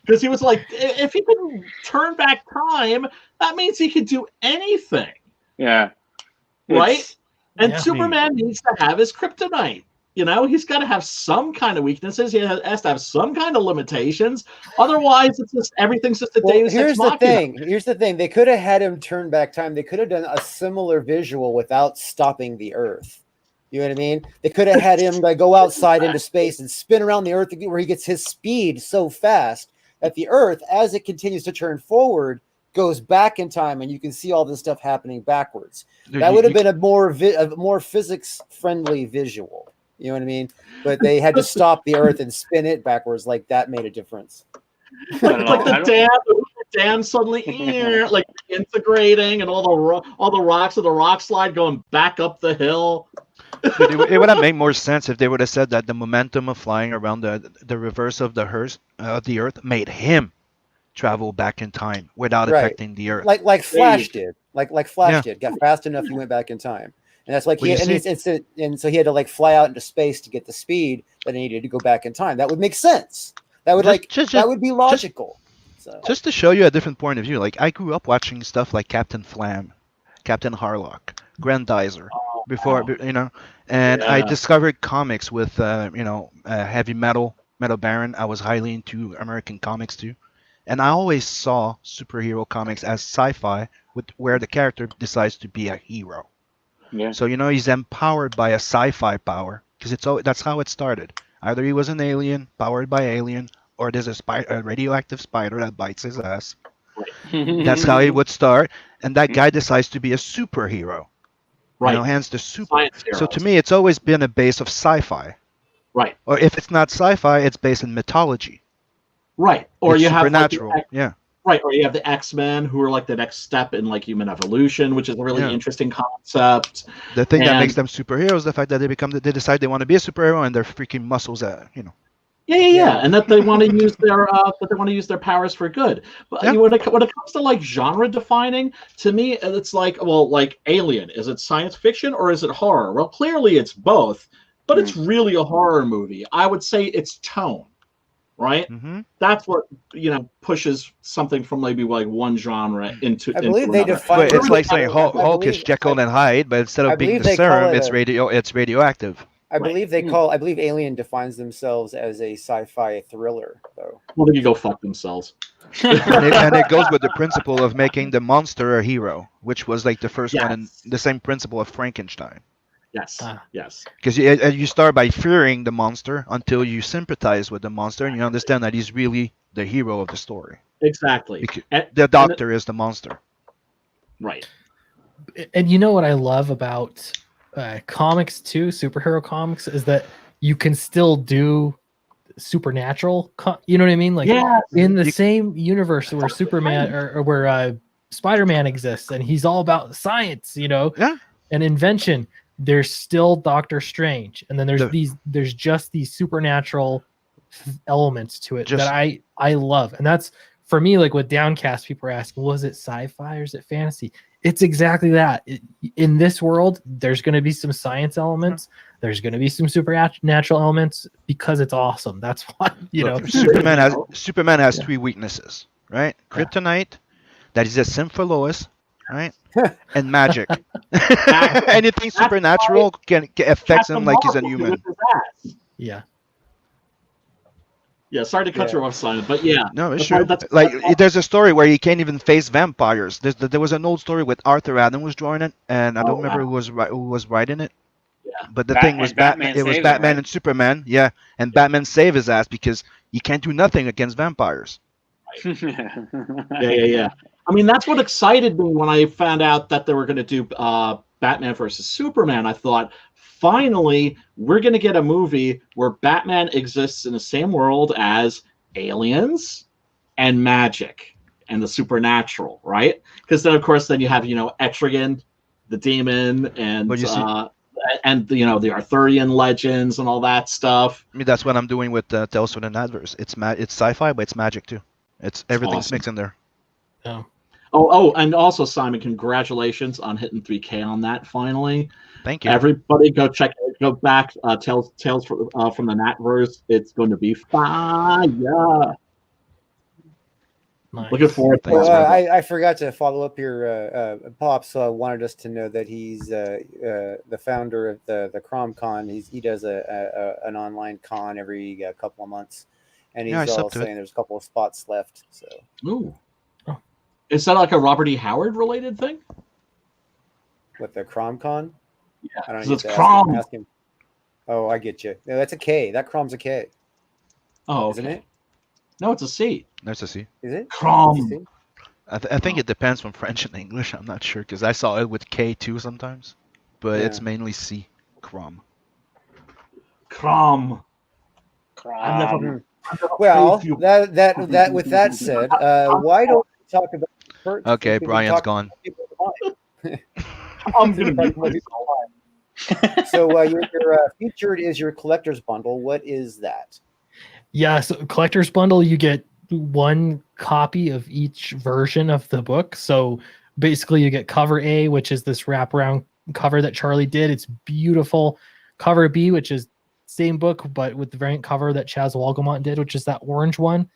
because he was like, if he can turn back time, that means he could do anything. Yeah. Right? And Superman needs to have his kryptonite. He's got to have some kind of weaknesses. He has to have some kind of limitations. Otherwise, it's just everything's just a Deus Ex Machina. Here's the thing. They could have had him turn back time. They could have done a similar visual without stopping the Earth. You know what I mean? They could have had him go outside into space and spin around the Earth, where he gets his speed so fast that the Earth, as it continues to turn forward, goes back in time, and you can see all this stuff happening backwards. That would have been a more physics-friendly visual. You know what I mean? But they had to stop the Earth and spin it backwards. That made a difference. The dam suddenly integrating, and all the rocks of the rock slide going back up the hill. Dude, it would have made more sense if they would have said that the momentum of flying around the reverse of the Earth made him travel back in time without affecting the Earth. Like Flash did. Like Flash did. Got fast enough, he went back in time. And that's so he had to fly out into space to get the speed that he needed to go back in time. That would make sense. That would that would be logical. Just to show you a different point of view, I grew up watching stuff like Captain Flam, Captain Harlock, Grandizer, and I discovered comics with Heavy Metal Baron. I was highly into American comics too, and I always saw superhero comics as sci-fi, where the character decides to be a hero. Yeah. So he's empowered by a sci-fi power, because that's how it started. Either he was an alien powered by alien, or there's a radioactive spider that bites his ass. That's how it would start, and that guy decides to be a superhero. Right. Hence the super. So to me, it's always been a base of sci-fi. Right. Or if it's not sci-fi, it's based in mythology. Right. Or it's you have supernatural. Right, or you have the X-Men, who are the next step in human evolution, which is a really interesting concept. The thing that makes them superheroes, the fact that they decide they want to be a superhero, and their freaking muscles, Yeah, and that they want to use their powers for good. But when it comes to genre defining, to me, it's Alien. Is it science fiction or is it horror? Well, clearly it's both, but it's really a horror movie. I would say it's tone. right? Mm-hmm. That's what pushes something from maybe like one genre into I believe they another. define But it's like I saying Hulk is believe Jekyll and Hyde, but instead I of being believe the they call serum, it it's radioactive. I believe I believe Alien defines themselves as a sci-fi thriller, though. Well, they can go fuck themselves. And it goes with the principle of making the monster a hero, which was like the first one, and Yes. the same principle of Frankenstein. Yes. Ah. Yes. Because you start by fearing the monster until you sympathize with the monster and you understand that he's really the hero of the story. Exactly. Because And- the doctor is the monster. right. And you know what I love about comics too, superhero comics, is that you can still do supernatural. You know what I mean? Like Yeah. in the same universe where Superman or where Spider-Man exists, and he's all about science, Yeah. and invention. There's still Doctor Strange, and then there's just these supernatural elements to it that I love, and that's for me. Like with Downcast, people are asking, was it sci-fi or is it fantasy? It's exactly that. In this world, there's going to be some science elements. There's going to be some supernatural elements because it's awesome. That's why Look, Superman has three weaknesses, right? Kryptonite, that is a sim for Lois, right? And magic. Anything supernatural can affect him like he's a human. Yeah. Yeah, sorry to cut you off, Simon, but yeah. No, it's true. There's a story where he can't even face vampires. There was an old story with Arthur Adams was drawing it, and I don't remember who was writing it. Yeah. But the thing was Batman. It was Batman and Superman. Yeah, and Batman saved his ass because you can't do nothing against vampires. Yeah. I mean, that's what excited me when I found out that they were going to do Batman versus Superman. I thought, finally, we're going to get a movie where Batman exists in the same world as aliens and magic and the supernatural, right? Because then, of course, you have, Etrigan, the demon, and the Arthurian legends and all that stuff. I mean, that's what I'm doing with Tales from the Adverse. It's sci-fi, but it's magic too. Everything's awesome. mixed in there. Oh. Oh, and also, Simon, congratulations on hitting 3K on that finally. Thank you. Everybody go back, Tales from the Natverse. It's going to be fire. Nice. Looking forward to Well, that. I forgot to follow up your Pops wanted us to know that he's the founder of the CromCon. He does an online con every couple of months, and he's all saying there's a couple of spots left. So, ooh, is that like a Robert E. Howard related thing? With the CromCon? Yeah, I don't know. it's Crom. Ask him. Oh, I get you. No, that's a K. That Crom's a K. Oh, isn't it? No, it's a C. There's a C. Is it? Crom. I think it depends from French and English. I'm not sure because I saw it with K too sometimes, but it's mainly C. Crom. Crom. Well, that with that said, why don't we talk about perks? Okay, Brian's gone. I'm gonna be So your featured is your collector's bundle. What is that? Yeah, so collector's bundle, you get one copy of each version of the book. So basically you get cover A, which is this wraparound cover that Charlie did. It's beautiful. Cover B, which is same book, but with the variant cover that Chaz Walgamont did, which is that orange one.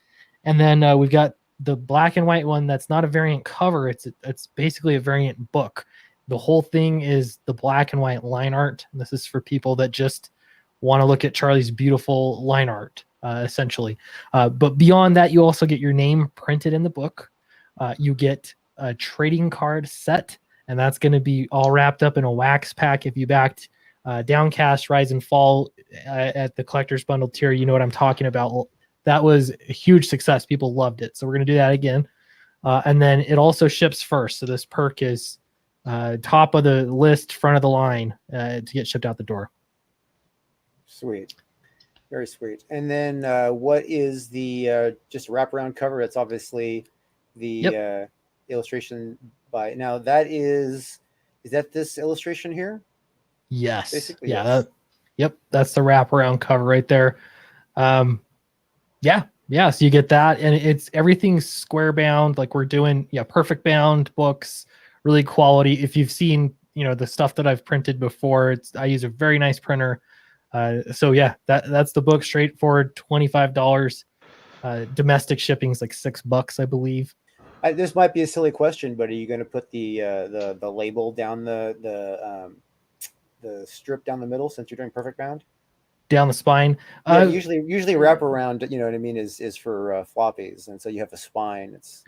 And then we've got the black and white one that's not a variant cover. It's basically a variant book. The whole thing is the black and white line art. And this is for people that just want to look at Charlie's beautiful line art, essentially. But beyond that, you also get your name printed in the book. You get a trading card set, and that's going to be all wrapped up in a wax pack. If you backed Downcast, Rise and Fall at the collector's bundle tier, you know what I'm talking about. That was a huge success. People loved it. So we're going to do that again. And then it also ships first. So this perk is top of the list, front of the line to get shipped out the door. Sweet. Very sweet. And then what is the just wraparound cover? It's obviously the illustration by now. That is that this illustration here? Yes. Basically, yeah. Yep. That's the wraparound cover right there. Yeah. So you get that, and it's everything's square bound. Like we're doing, perfect bound books, really quality. If you've seen, the stuff that I've printed before, I use a very nice printer. So yeah, that's the book, straightforward, $25. Domestic shipping is like $6, I believe. This might be a silly question, but are you going to put the label down the strip down the middle since you're doing perfect bound? Down the spine. Yeah, usually wrap around, you know what I mean, is for floppies, and so you have the spine. It's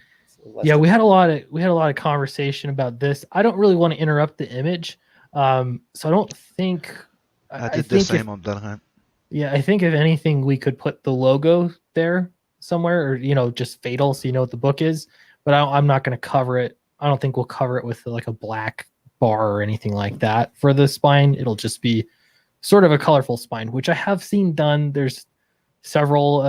yeah, we had a lot of conversation about this. I don't really want to interrupt the image, so I don't think I did the same on that hunt. Yeah, I think if anything, we could put the logo there somewhere, or just F.A.T.L, so you know what the book is. But I'm not going to cover it. I don't think we'll cover it with like a black bar or anything like that for the spine. It'll just be sort of a colorful spine, which I have seen done. There's several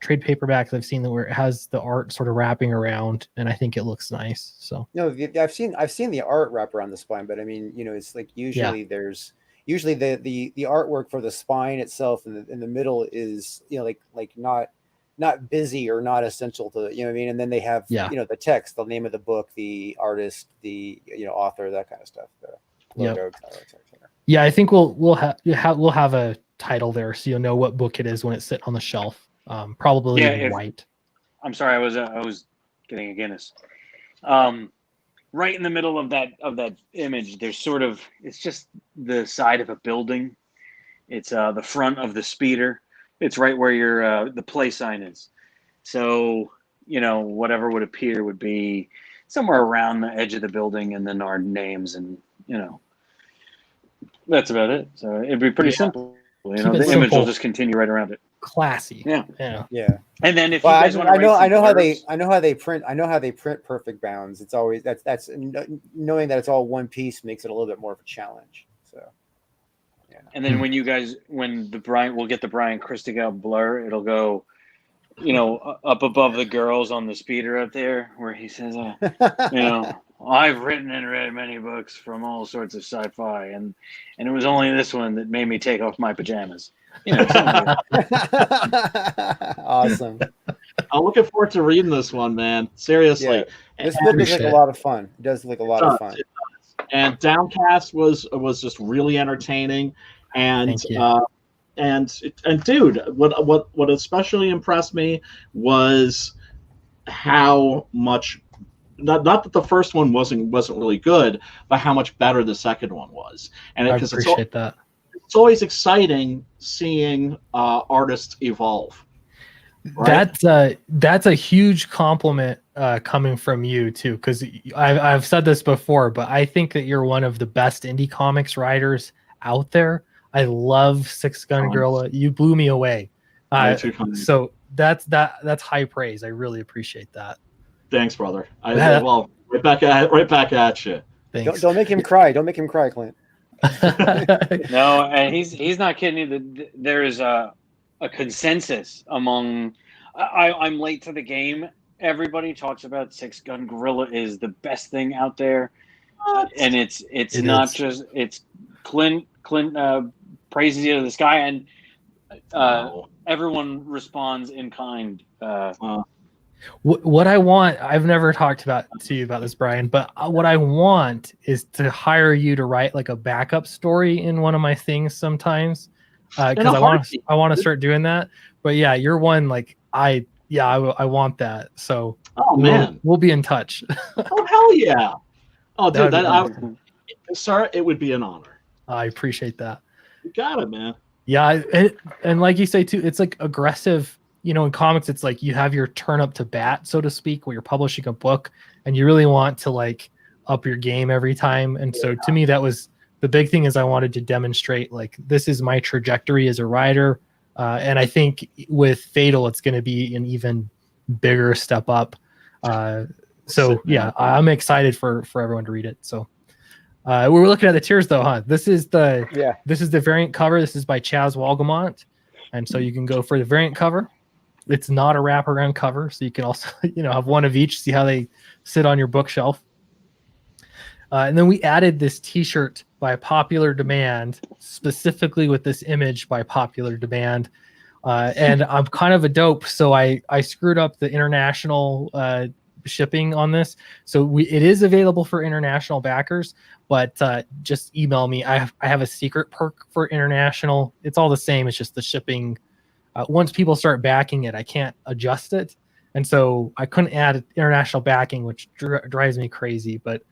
trade paperbacks I've seen where it has the art sort of wrapping around, and I think it looks nice. So no, I've seen the art wrap around the spine, but I mean, it's like usually there's the artwork for the spine itself in the middle is like not busy or not essential to what I mean, and then they have the text, the name of the book, the artist, the author, that kind of stuff, the logo, etc. Yeah, I think we'll have a title there, so you'll know what book it is when it's sitting on the shelf. Probably in white. I'm sorry, I was getting a Guinness. Right in the middle of that image, there's it's just the side of a building. It's the front of the speeder. It's right where your the play sign is. So, whatever would appear would be somewhere around the edge of the building, and then our names, and that's about it. So it'd be pretty simple. The image will just continue right around it. Classy. Yeah. And then if you guys want to, I know how they print perfect bounds. It's always that's knowing that it's all one piece makes it a little bit more of a challenge. So. Yeah. And then we'll get the Brian Christigal blur. It'll go, up above the girls on the speeder up there, where he says, I've written and read many books from all sorts of sci-fi, and it was only this one that made me take off my pajamas. Awesome. I'm looking forward to reading this one, man. Seriously, this book is like a lot of fun. It does look like a lot of fun. And Downcast was just really entertaining, and dude, what especially impressed me was how much, not that the first one wasn't really good, but how much better the second one was. And I appreciate that. It's always exciting seeing artists evolve. Right? That's a huge compliment coming from you too, because I've said this before, but I think that you're one of the best indie comics writers out there. I love Six Gun Gorilla. You blew me away. So that's high praise. I really appreciate that. Thanks, brother. Right back at you. Thanks. Don't make him cry. Don't make him cry, Clint. No, and he's not kidding you. There is a consensus among. I'm late to the game. Everybody talks about Six Gun Gorilla is the best thing out there, and it's not just it's Clint praises you to the sky, and everyone responds in kind. What I want, I've never talked to you about this, Brian, but what I want is to hire you to write like a backup story in one of my things sometimes, because I want to start doing that. But yeah, you're one like I want that. So we'll be in touch. Oh hell yeah! Oh dude, it would be an honor. I appreciate that. You got it, man. Yeah, and like you say too, it's like aggressive. In comics, it's like you have your turn up to bat, so to speak, where you're publishing a book and you really want to like up your game every time. And so to me, that was the big thing, is I wanted to demonstrate like this is my trajectory as a writer. And I think with F.A.T.L, it's going to be an even bigger step up. So yeah, I'm excited for everyone to read it. So we're looking at the tiers though, huh? This is the variant cover. This is by Chaz Walgamont. And so you can go for the variant cover. It's not a wraparound cover, so you can also, have one of each, see how they sit on your bookshelf. And then we added this T-shirt by popular demand, specifically with this image by popular demand. And I'm kind of a dope, so I screwed up the international shipping on this. So it is available for international backers, but just email me. I have a secret perk for international. It's all the same. It's just the shipping Once people start backing it, I can't adjust it, and so I couldn't add international backing, which drives me crazy. But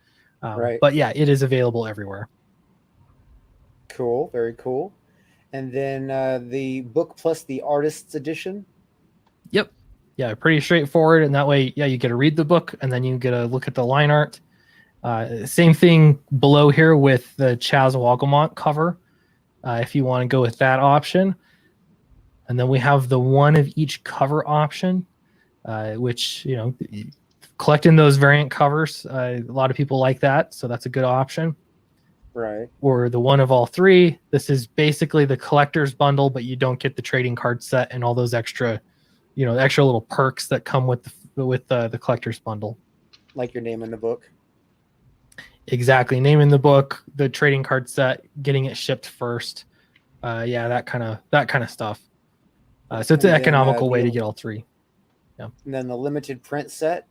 Right. but yeah, it is available everywhere. Cool. Very cool. And then the book plus the artist's edition. Yep. Yeah, pretty straightforward. And that way, yeah, you get to read the book and then you get to look at the line art. Same thing below here with the Chaz Wagamont cover, if you want to go with that option. And then we have the one of each cover option, which, you know, collecting those variant covers, a lot of people like that. So that's a good option. Right. Or the one of all three. This is basically the collector's bundle, but you don't get the trading card set and all those extra, you know, extra little perks that come with the collector's bundle. Like your name in the book. Exactly. Name in the book, the trading card set, getting it shipped first. Yeah, that kind of stuff. So it's an economical way to get all three. Yeah. And then the limited print set.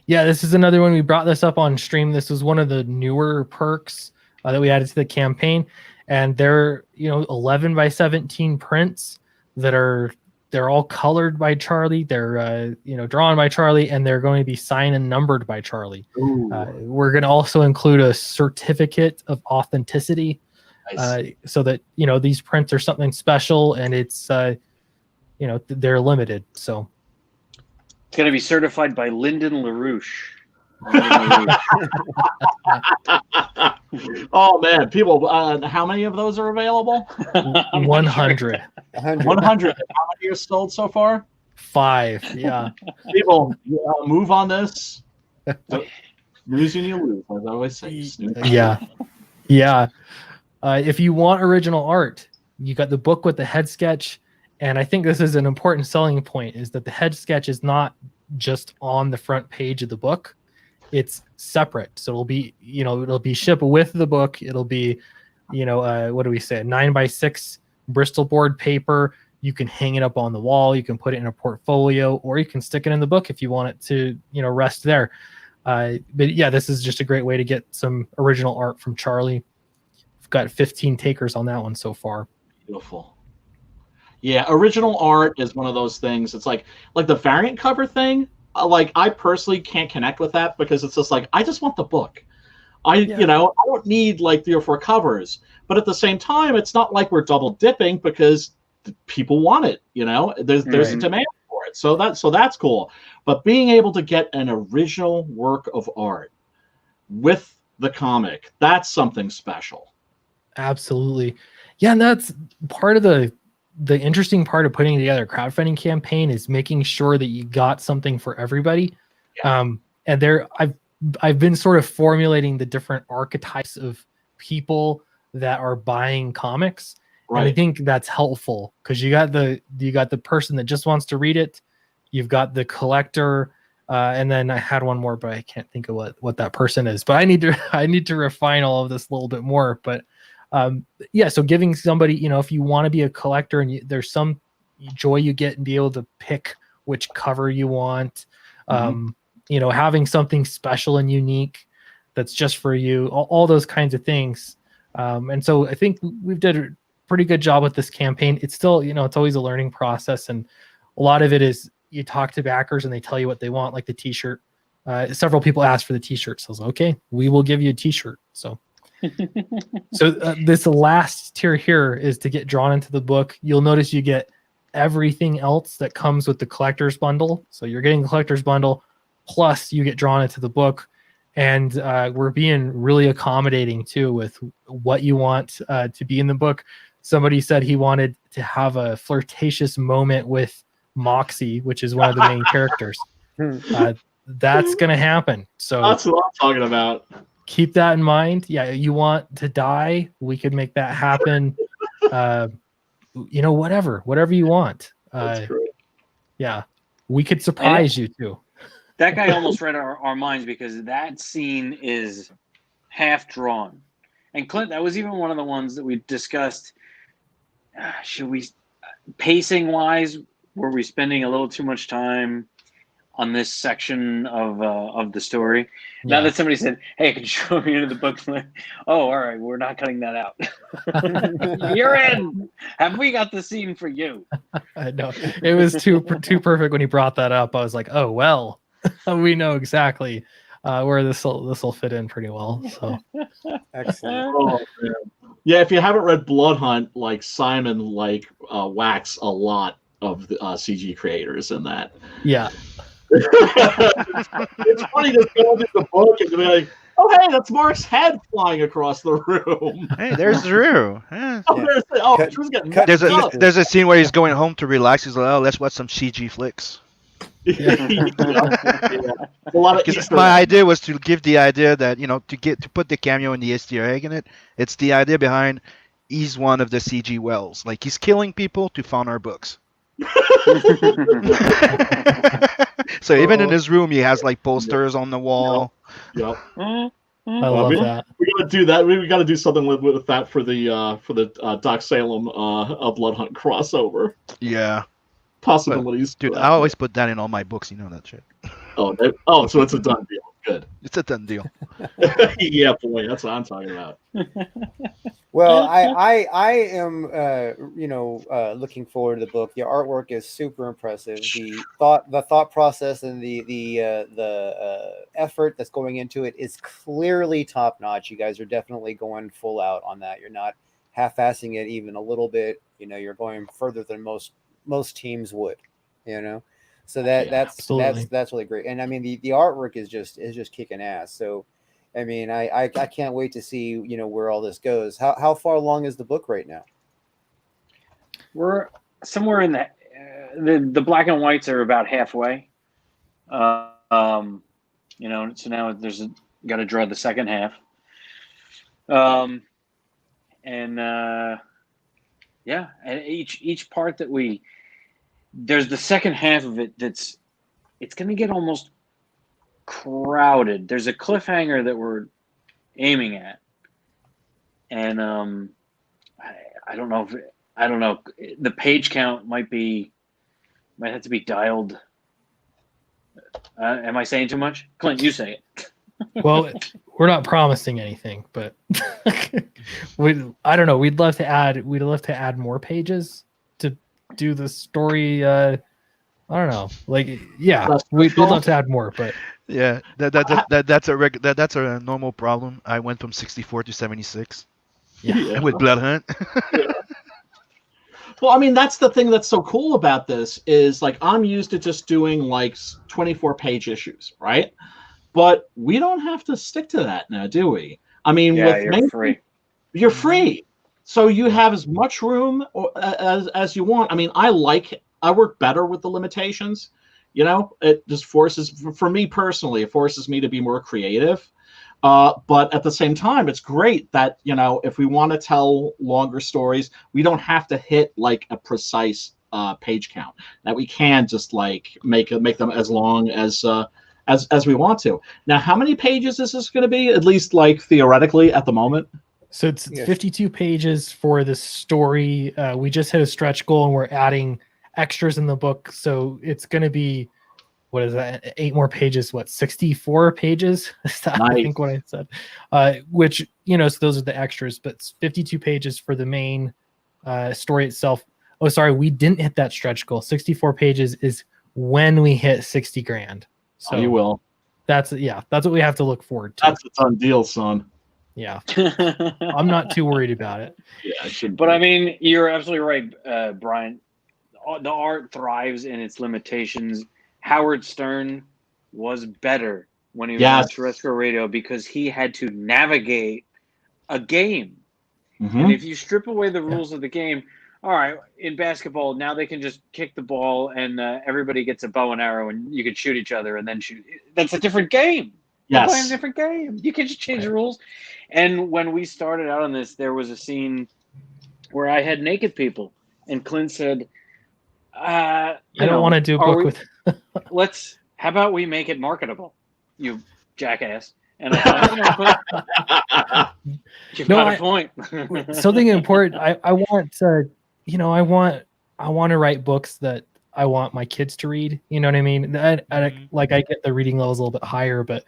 Yeah, this is another one. We brought this up on stream. This was one of the newer perks that we added to the campaign, and they're 11 by 17 prints that they're all colored by Charlie. They're drawn by Charlie, and they're going to be signed and numbered by Charlie. We're going to also include a certificate of authenticity, so that these prints are something special, and it's they're limited. So it's going to be certified by Lyndon LaRouche. Oh man, people! How many of those are available? 100. 100. How many are sold so far? 5. Yeah. People, move on this. Lose and you lose, as I always say. Yeah. If you want original art, you got the book with the head sketch, and I think this is an important selling point: is that the head sketch is not just on the front page of the book. It's separate, so it'll be shipped with the book. It'll be, what do we say, 9x6 Bristol board paper. You can hang it up on the wall. You can put it in a portfolio, or you can stick it in the book if you want it to, rest there. But yeah, this is just a great way to get some original art from Charlie. We've got 15 takers on that one so far. Beautiful. Yeah, original art is one of those things. It's like the variant cover thing. Like, I personally can't connect with that because it's just like, I just want the book. I don't need like 3 or 4 covers. But at the same time, it's not like we're double dipping because people want it. There's a demand for it. So that's cool. But being able to get an original work of art with the comic, that's something special. Absolutely. Yeah, and that's part of the interesting part of putting together a crowdfunding campaign is making sure that you got something for everybody. Yeah. And I've been sort of formulating the different archetypes of people that are buying comics. Right. And I think that's helpful because you got the person that just wants to read it. You've got the collector, and then I had one more, but I can't think of what that person is. But I need to refine all of this a little bit more. But so giving somebody, if you want to be a collector and there's some joy you get and be able to pick which cover you want, having something special and unique that's just for you, all those kinds of things. And so I think we've did a pretty good job with this campaign. It's still, it's always a learning process. And a lot of it is you talk to backers and they tell you what they want, like the t-shirt. Several people asked for the t-shirt. So I was like, okay, we will give you a t-shirt. So this last tier here is to get drawn into the book. You'll notice you get everything else that comes with the collector's bundle. So you're getting the collector's bundle, plus you get drawn into the book. And we're being really accommodating too with what you want to be in the book. Somebody said he wanted to have a flirtatious moment with Moxie, which is one of the main characters. That's going to happen. So that's what I'm talking about. Keep that in mind. Yeah, you want to die, we could make that happen. Whatever you want. That's great. Yeah, we could surprise you too. That guy almost read our minds because that scene is half drawn. And Clint, that was even one of the ones that we discussed. Should we, pacing wise, were we spending a little too much time on this section of the story. Now Yeah. that somebody said, "Hey, can you show me into the book?" I'm like, oh, all right, we're not cutting that out. You're in. Have we got the scene for you? I know it was too perfect when he brought that up. I was like, oh well, we know exactly where this will fit in pretty well. So Excellent. Oh, man. Yeah, if you haven't read Blood Hunt, like Simon, whacks a lot of the CG creators in that. yeah, It's funny to go into the book and be like, "Oh, hey, that's Mark's head flying across the room." Hey, there's Drew. Yeah. Oh, Cut- Drew's getting cut- There's messed a up. there's a scene where he's going home to relax. He's like, oh, let's watch some CG flicks. Yeah. A lot of Because Easter my eggs. idea was to give the idea that to put the cameo and the Easter egg in it. It's the idea behind he's one of the CG wells. Like he's killing people to fund our books. So even in his room, he has like posters on the wall. Yep. I love that. We gotta do that. We gotta do something with that for the Doc Salem Blood Hunt crossover Yeah, possibilities. dude, I always put that in all my books. You know that shit. So it's a done deal. Good. It's a done deal. Yeah, boy, that's what I'm talking about. Well, I am looking forward to the book. The artwork is super impressive. The thought process and the effort that's going into it is clearly top notch. You guys are definitely going full out on that. You're not half-assing it even a little bit. You're going further than most teams would. So that's really great. And I mean the artwork is just kicking ass. So I mean I can't wait to see where all this goes. How far along is the book right now? We're somewhere in the black and whites are about halfway. So now there's got to draw the second half. And each part that there's the second half of it it's going to get almost crowded. There's a cliffhanger that we're aiming at, and I don't know. The page count might have to be dialed. Am I saying too much? Clint, you say it. Well, we're not promising anything, but I don't know. We'd love to add more pages to do the story. I don't know. We'd love to add more, but Yeah, that's a normal problem. I went from 64 to 76 Yeah. with Blood Hunt. Well, I mean, that's the thing that's so cool about this is like I'm used to just doing like 24-page issues, right? But we don't have to stick to that now, do we? I mean, you're free. You're free, so you have as much room as you want. I mean, I work better with the limitations. It just for me personally, it forces me to be more creative. But at the same time, it's great that, if we want to tell longer stories, we don't have to hit like a precise page count, that we can just like make them as long as we want to. Now, how many pages is this going to be? At least like theoretically at the moment. So it's 52 pages for the story. We just hit a stretch goal and we're adding extras in the book. So it's going to be, what is that? 8 more pages. 64 pages? Is that, Nice. I think what I said. Which, so those are the extras, but it's 52 pages for the main story itself. Oh, sorry. We didn't hit that stretch goal. 64 pages is when we hit 60 grand. So you will. That's what we have to look forward to. That's a done deal, son. Yeah. I'm not too worried about it. Yeah, I should. But I mean, you're absolutely right, Brian. The art thrives in its limitations. Howard Stern was better when he was on terrestrial radio because he had to navigate a game. Mm-hmm. And if you strip away the rules of the game, all right, in basketball, now they can just kick the ball and everybody gets a bow and arrow and you can shoot each other and then shoot. That's a different game. You're playing a different game. You can just change the rules. And when we started out on this, there was a scene where I had naked people, and Clint said, "I don't want to do a book with." How about we make it marketable, you jackass?" And I thought, you've got a point. Something important. I want to write books that I want my kids to read. You know what I mean? I get the reading levels a little bit higher, but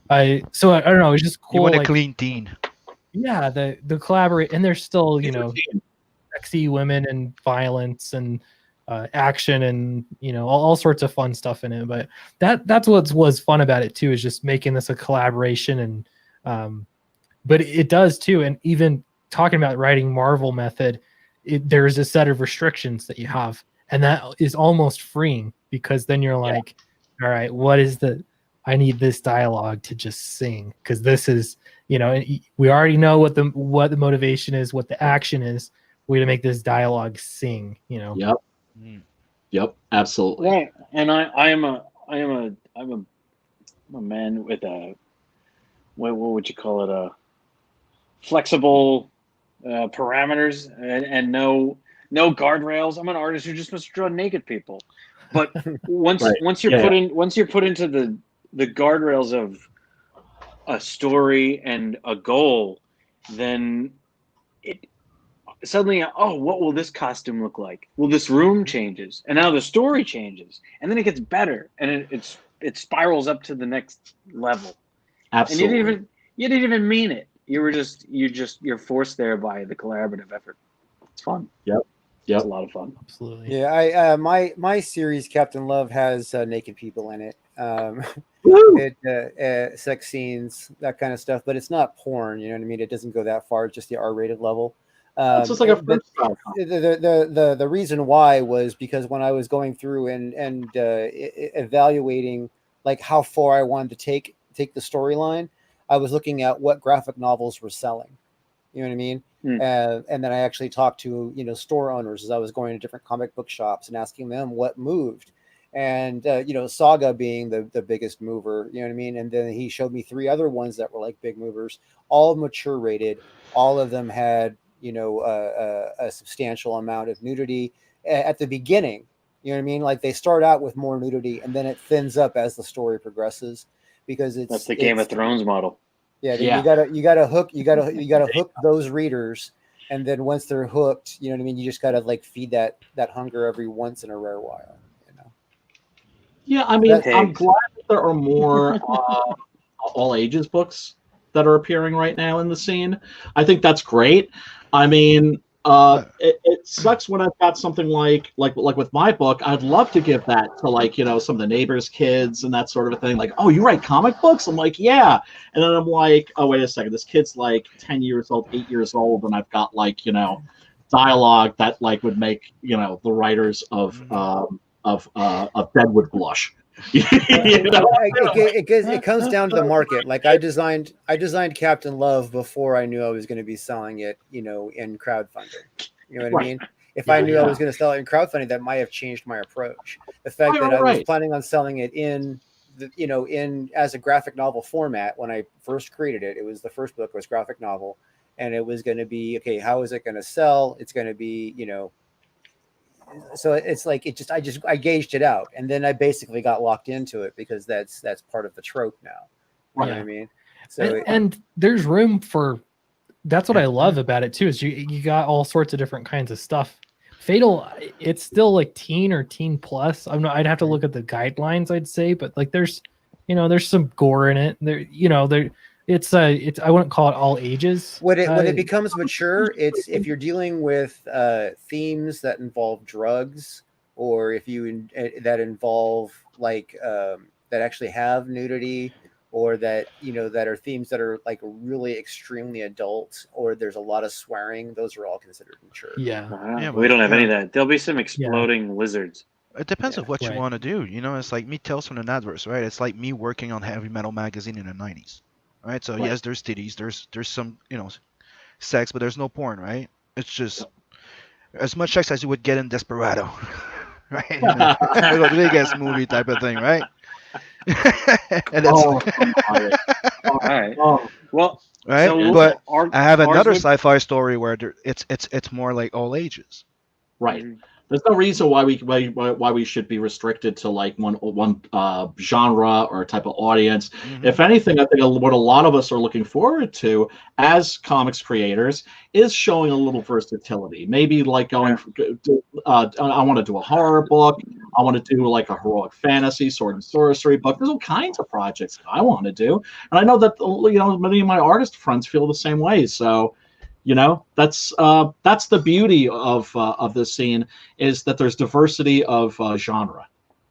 I don't know. It's just cool. You want a like, clean teen. yeah, the collaborate, and there's still Team. sexy women and violence and action and all sorts of fun stuff in it. But that's what was fun about it too, is just making this a collaboration. And but it does too. And even talking about writing Marvel method, there's a set of restrictions that you have, and that is almost freeing, because then you're like, all right, what is I need this dialogue to just sing, because this is we already know what the motivation is, what the action is. We're gonna make this dialogue sing. Yep. Yep. Absolutely. Yeah, and I'm a man with a what would you call it, a flexible parameters and no guardrails. I'm an artist who just wants to draw naked people. But once you're put into the guardrails of a story and a goal, then it suddenly, what will this costume look like? Well, this room changes, and now the story changes, and then it gets better, and it spirals up to the next level. Absolutely. And you didn't even mean it. You're forced there by the collaborative effort. It's fun. Yep. It's a lot of fun. Absolutely. Yeah, my series Captain Love has naked people in it. Sex scenes, that kind of stuff, but it's not porn. You know what I mean? It doesn't go that far. It's just the R-rated level. It's just like a French style. The reason why was because when I was going through and evaluating like how far I wanted to take the storyline, I was looking at what graphic novels were selling. You know what I mean? And then I actually talked to store owners as I was going to different comic book shops and asking them what moved. And Saga being the biggest mover, you know what I mean? And then he showed me 3 other ones that were like big movers, all mature rated. All of them had a substantial amount of nudity at the beginning. You know what I mean? Like they start out with more nudity, and then it thins up as the story progresses, because that's the Game of Thrones model. Yeah, you gotta hook those readers, and then once they're hooked, you know what I mean. You just gotta like feed that hunger every once in a rare while. Yeah, I mean, I'm glad that there are more all ages books that are appearing right now in the scene. I think that's great. I mean, it sucks when I've got something like with my book. I'd love to give that to some of the neighbors' kids and that sort of a thing. Like, oh, you write comic books? I'm like, yeah. And then I'm like, oh, wait a second. This kid's like 10 years old, 8 years old, and I've got dialogue that would make the writers of Deadwood blush. It comes down to the market. Like I designed Captain Love before I knew I was going to be selling it, in crowdfunding. You know what I mean? If I knew I was going to sell it in crowdfunding, that might have changed my approach. The fact that I was planning on selling it in as a graphic novel format when I first created it. It was the first book was graphic novel, and it was going to be how is it going to sell? It's going to be so it's like I gauged it out, and then I basically got locked into it because that's part of the trope now. You know what I mean? So and there's room for. That's what I love about it too. Is you got all sorts of different kinds of stuff. Fatal, it's still like teen or teen plus. I'd have to look at the guidelines. I'd say, but there's some gore in it. It's I wouldn't call it all ages. When it becomes mature, it's if you're dealing with themes that involve drugs, or if you that involve that actually have nudity, or that that are themes that are like really extremely adult, or there's a lot of swearing. Those are all considered mature. We don't have any of that. There'll be some exploding lizards. It depends on what you want to do. It's like me Tales from the Adverse, right? It's like me working on Heavy Metal magazine in the 90s. Right, so yes, there's titties, there's some sex, but there's no porn, right? It's just as much sex as you would get in Desperado, right? The biggest movie type of thing, right? And all right. Well, right. So but I have another sci-fi story where it's more like all ages. Right. There's no reason why we should be restricted to like one genre or type of audience. Mhm. If anything, I think what a lot of us are looking forward to as comics creators is showing a little versatility. Maybe like going, I want to do a horror book. I want to do like a heroic fantasy, sword and sorcery book. There's all kinds of projects that I want to do, and I know that many of my artist friends feel the same way. So. That's the beauty of this scene is that there's diversity of genre.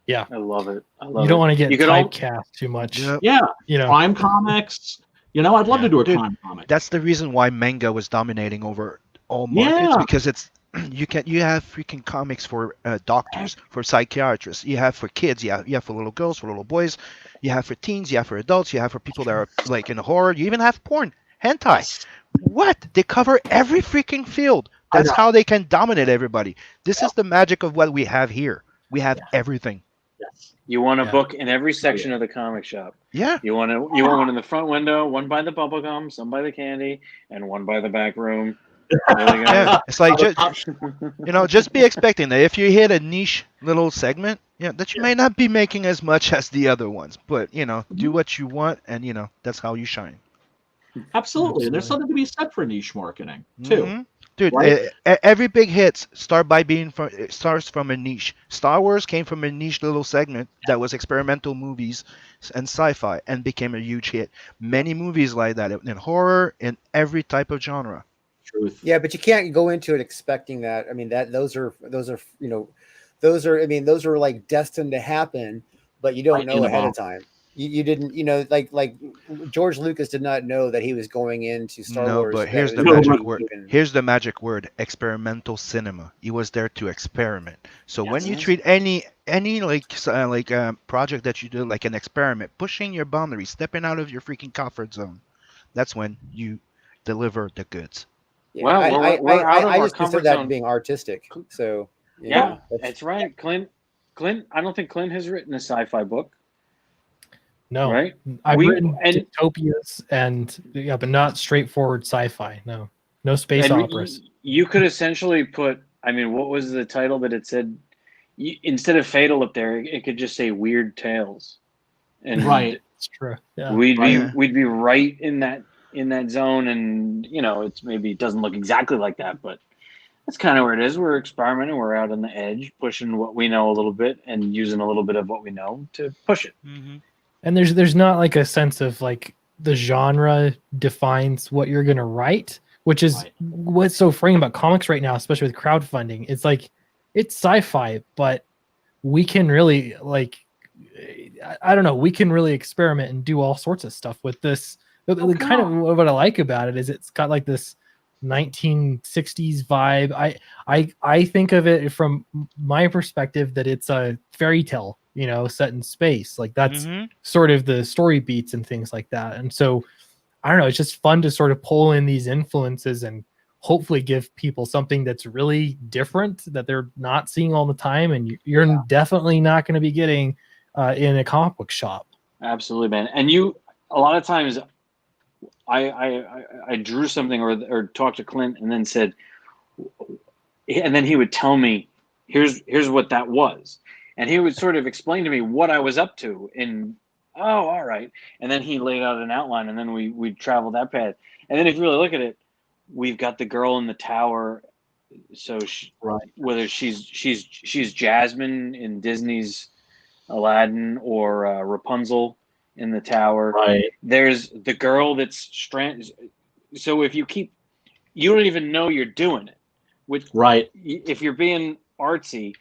Yeah, I love it. You don't want to get typecast too much. Yep. Yeah, crime comics. I'd love to do a crime comic. That's the reason why manga was dominating over all markets because it's you have freaking comics for doctors, for psychiatrists. You have for kids. You have for little girls, for little boys. You have for teens. You have for adults. You have for people that are like in horror. You even have porn, hentai. What? They cover every freaking field. That's how they can dominate everybody. This is the magic of what we have here. We have everything. Yes. You want a book in every section of the comic shop. Yeah. You want one in the front window, one by the bubblegum, some by the candy, and one by the back room. Yeah. It's like just be expecting that if you hit a niche little segment, that you may not be making as much as the other ones, but do what you want, and that's how you shine. Absolutely. And there's something to be said for niche marketing too. Mm-hmm. Dude, right? Every big hit starts from a niche. Star Wars came from a niche little segment that was experimental movies and sci-fi and became a huge hit. Many movies like that in horror, in every type of genre. Truth. Yeah, but you can't go into it expecting that. I mean, those are like destined to happen, but you don't know ahead of time. You didn't, like George Lucas did not know that he was going into Star Wars. No, but here's the magic word. Here's the magic word: experimental cinema. He was there to experiment. So when you treat any project that you do like an experiment, pushing your boundaries, stepping out of your freaking comfort zone, that's when you deliver the goods. Yeah, well, I just consider that being artistic. So that's right. Clint. I don't think Clint has written a sci-fi book. No, right? I've written dystopias but not straightforward sci-fi. No space operas. You could essentially put. I mean, what was the title that it said? Instead of F.A.T.L up there, it could just say Weird Tales. And it's true. Yeah. We'd be right in that zone, and it's maybe it doesn't look exactly like that, but that's kind of where it is. We're experimenting. We're out on the edge, pushing what we know a little bit, and using a little bit of what we know to push it. Mm-hmm. And there's not like a sense of like the genre defines what you're gonna write, which is what's so freeing about comics right now, especially with crowdfunding. It's like it's sci-fi, but we can really we can really experiment and do all sorts of stuff with this. Kind of what I like about it is it's got like this 1960s vibe. I think of it from my perspective that it's a fairy tale, set in space. Like that's sort of the story beats and things like that. And so I don't know, it's just fun to sort of pull in these influences and hopefully give people something that's really different that they're not seeing all the time, and you're definitely not going to be getting in a comic book shop. Absolutely, man. And a lot of times I drew something or talked to Clint and then said, and then he would tell me, here's what that was. And he would sort of explain to me what I was up to all right. And then he laid out an outline, and then we traveled that path. And then if you really look at it, we've got the girl in the tower. So whether she's Jasmine in Disney's Aladdin or Rapunzel in the tower. Right. There's the girl that's stranded. So if you don't even know you're doing it. If you're being artsy,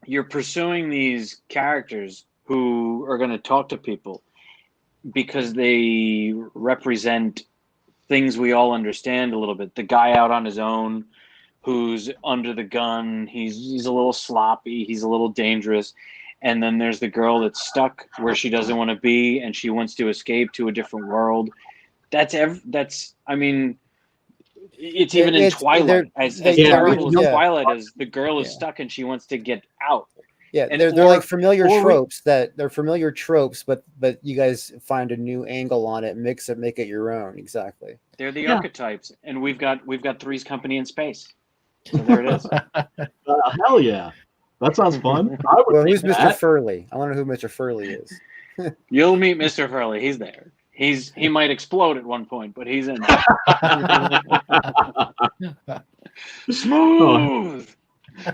you're pursuing these characters who are going to talk to people because they represent things we all understand a little bit. The guy out on his own who's under the gun, he's a little sloppy, he's a little dangerous. And then there's the girl that's stuck where she doesn't want to be and she wants to escape to a different world. I mean, it's even in Twilight. As terrible as Twilight is, the girl is stuck and she wants to get out. Yeah, and they're like familiar tropes but you guys find a new angle on it, mix it, make it your own. Exactly. They're the archetypes, and we've got Three's Company in space. So there it is. Hell yeah. That sounds fun. I would Well, read who's Mr. that. Furley? I wonder who Mr. Furley is. You'll meet Mr. Furley. He's there. He might explode at one point, but he's in there. Smooth.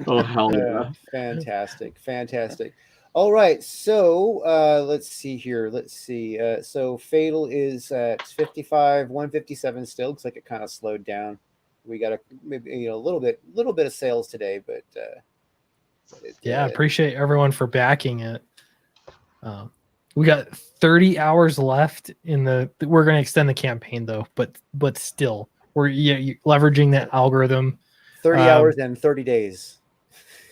Oh, hell yeah. Fantastic. All right, so let's see here. So Fatal is at 55, 157 still. Looks like it kind of slowed down. We got maybe a little bit of sales today, but yeah, appreciate everyone for backing it. We got 30 hours left in the. We're going to extend the campaign though, but still, we're leveraging that algorithm. 30 hours and 30 days.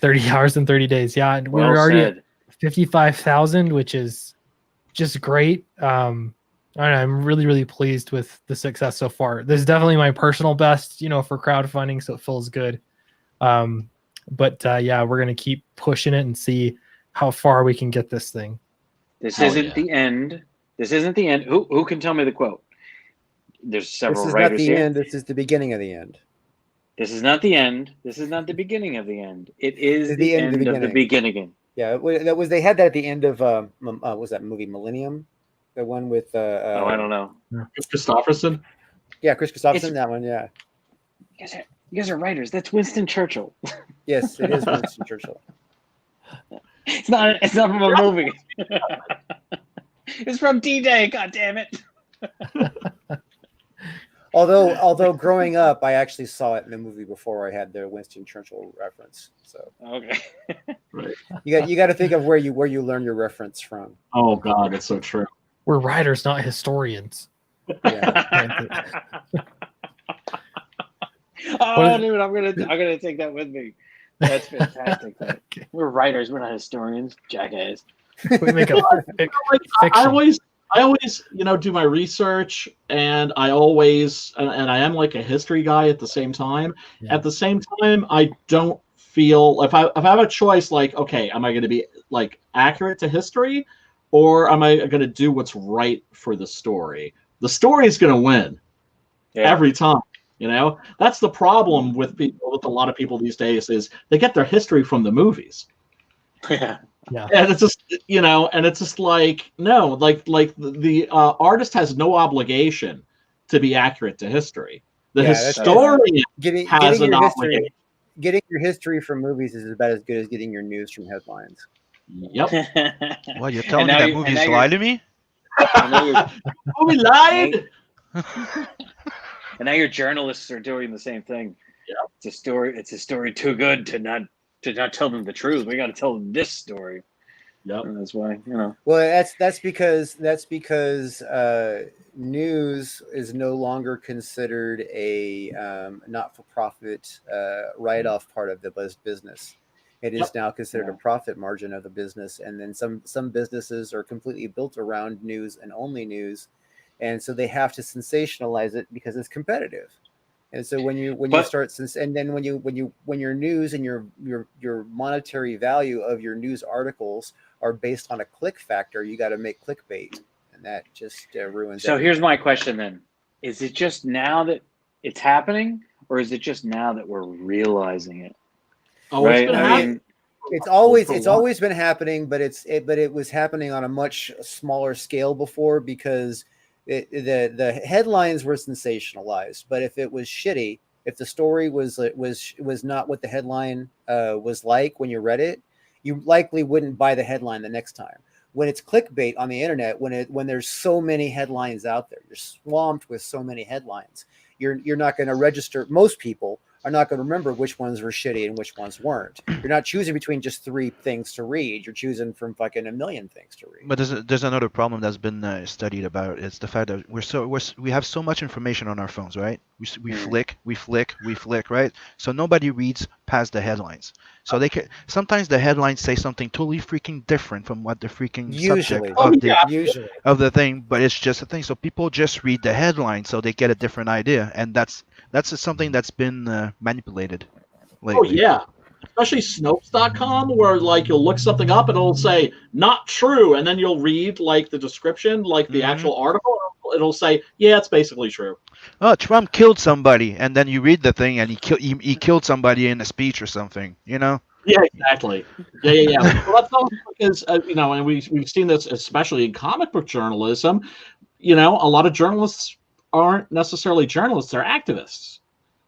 30 hours and 30 days. Yeah, and we're already at 55,000, which is just great. I'm really pleased with the success so far. This is definitely my personal best, for crowdfunding, so it feels good. But yeah, we're gonna keep pushing it and see how far we can get this thing. This isn't the end. This isn't the end. Who can tell me the quote? There's several writers here. This is not the end. This is the beginning of the end. This is not the end. This is not the beginning of the end. It is the end of the beginning. Yeah, that was. They had that at the end of was that movie Millennium? The one with I don't know. Chris Christopherson. Yeah, Chris Christopherson. That one. Yeah. You guys are writers. That's Winston Churchill. Yes, it is Winston Churchill. It's not from a movie. It's from D-Day. God damn it. Although growing up, I actually saw it in the movie before I had the Winston Churchill reference. So okay, right. You got to think of where you learn your reference from. Oh God, that's so true. We're writers, not historians. Yeah. Oh, dude, I'm gonna take that with me. That's fantastic. Okay. We're writers. We're not historians. Jackass. We make a I always do my research, and I always and I am like a history guy at the same time. Yeah. At the same time, I don't feel if I have a choice, like, okay, am I going to be like accurate to history, or am I going to do what's right for the story? The story is going to win every time. That's the problem with people. With a lot of people these days is they get their history from the movies. Yeah. Yeah. And it's just, and it's just like, no, like the artist has no obligation to be accurate to history. The historian has an obligation. Getting your history from movies is about as good as getting your news from headlines. Yep. What, you're telling me that movies lie to me? We lied. And now your journalists are doing the same thing. Yeah. It's a story too good to not tell them the truth. We got to tell them this story. Yep. And that's why, Well, that's because news is no longer considered a not-for-profit write-off part of the business. It is now considered a profit margin of the business, and then some businesses are completely built around news and only news, and so they have to sensationalize it because it's competitive. And so when your news and your monetary value of your news articles are based on a click factor, you got to make clickbait, and that just ruins. So here's my question then: is it just now that it's happening, or is it just now that we're realizing it? Oh, right? It's always been happening, but it was happening on a much smaller scale before because. The headlines were sensationalized, but if it was shitty, if the story was not what the headline was like when you read it, you likely wouldn't buy the headline the next time. When it's clickbait on the internet, when there's so many headlines out there, you're swamped with so many headlines. You're not going to register. Most people are not going to remember which ones were shitty and which ones weren't. You're not choosing between just 3 things to read. You're choosing from fucking a million things to read. But there's another problem that's been studied about. It's the fact that we have so much information on our phones, right? We flick, right? So nobody reads past the headlines. So sometimes the headlines say something totally freaking different from what the freaking subject of the thing, but it's just a thing. So people just read the headline so they get a different idea, and that's something that's been manipulated lately. Oh yeah, especially Snopes.com, where like you'll look something up and it'll say not true, and then you'll read like the description, like the actual article. it'll say, yeah, it's basically true. Oh, Trump killed somebody, and then you read the thing, and he killed somebody in a speech or something. You know. Yeah, exactly. Yeah. Well, that's all because and we've seen this especially in comic book journalism. A lot of journalists aren't necessarily journalists; they're activists.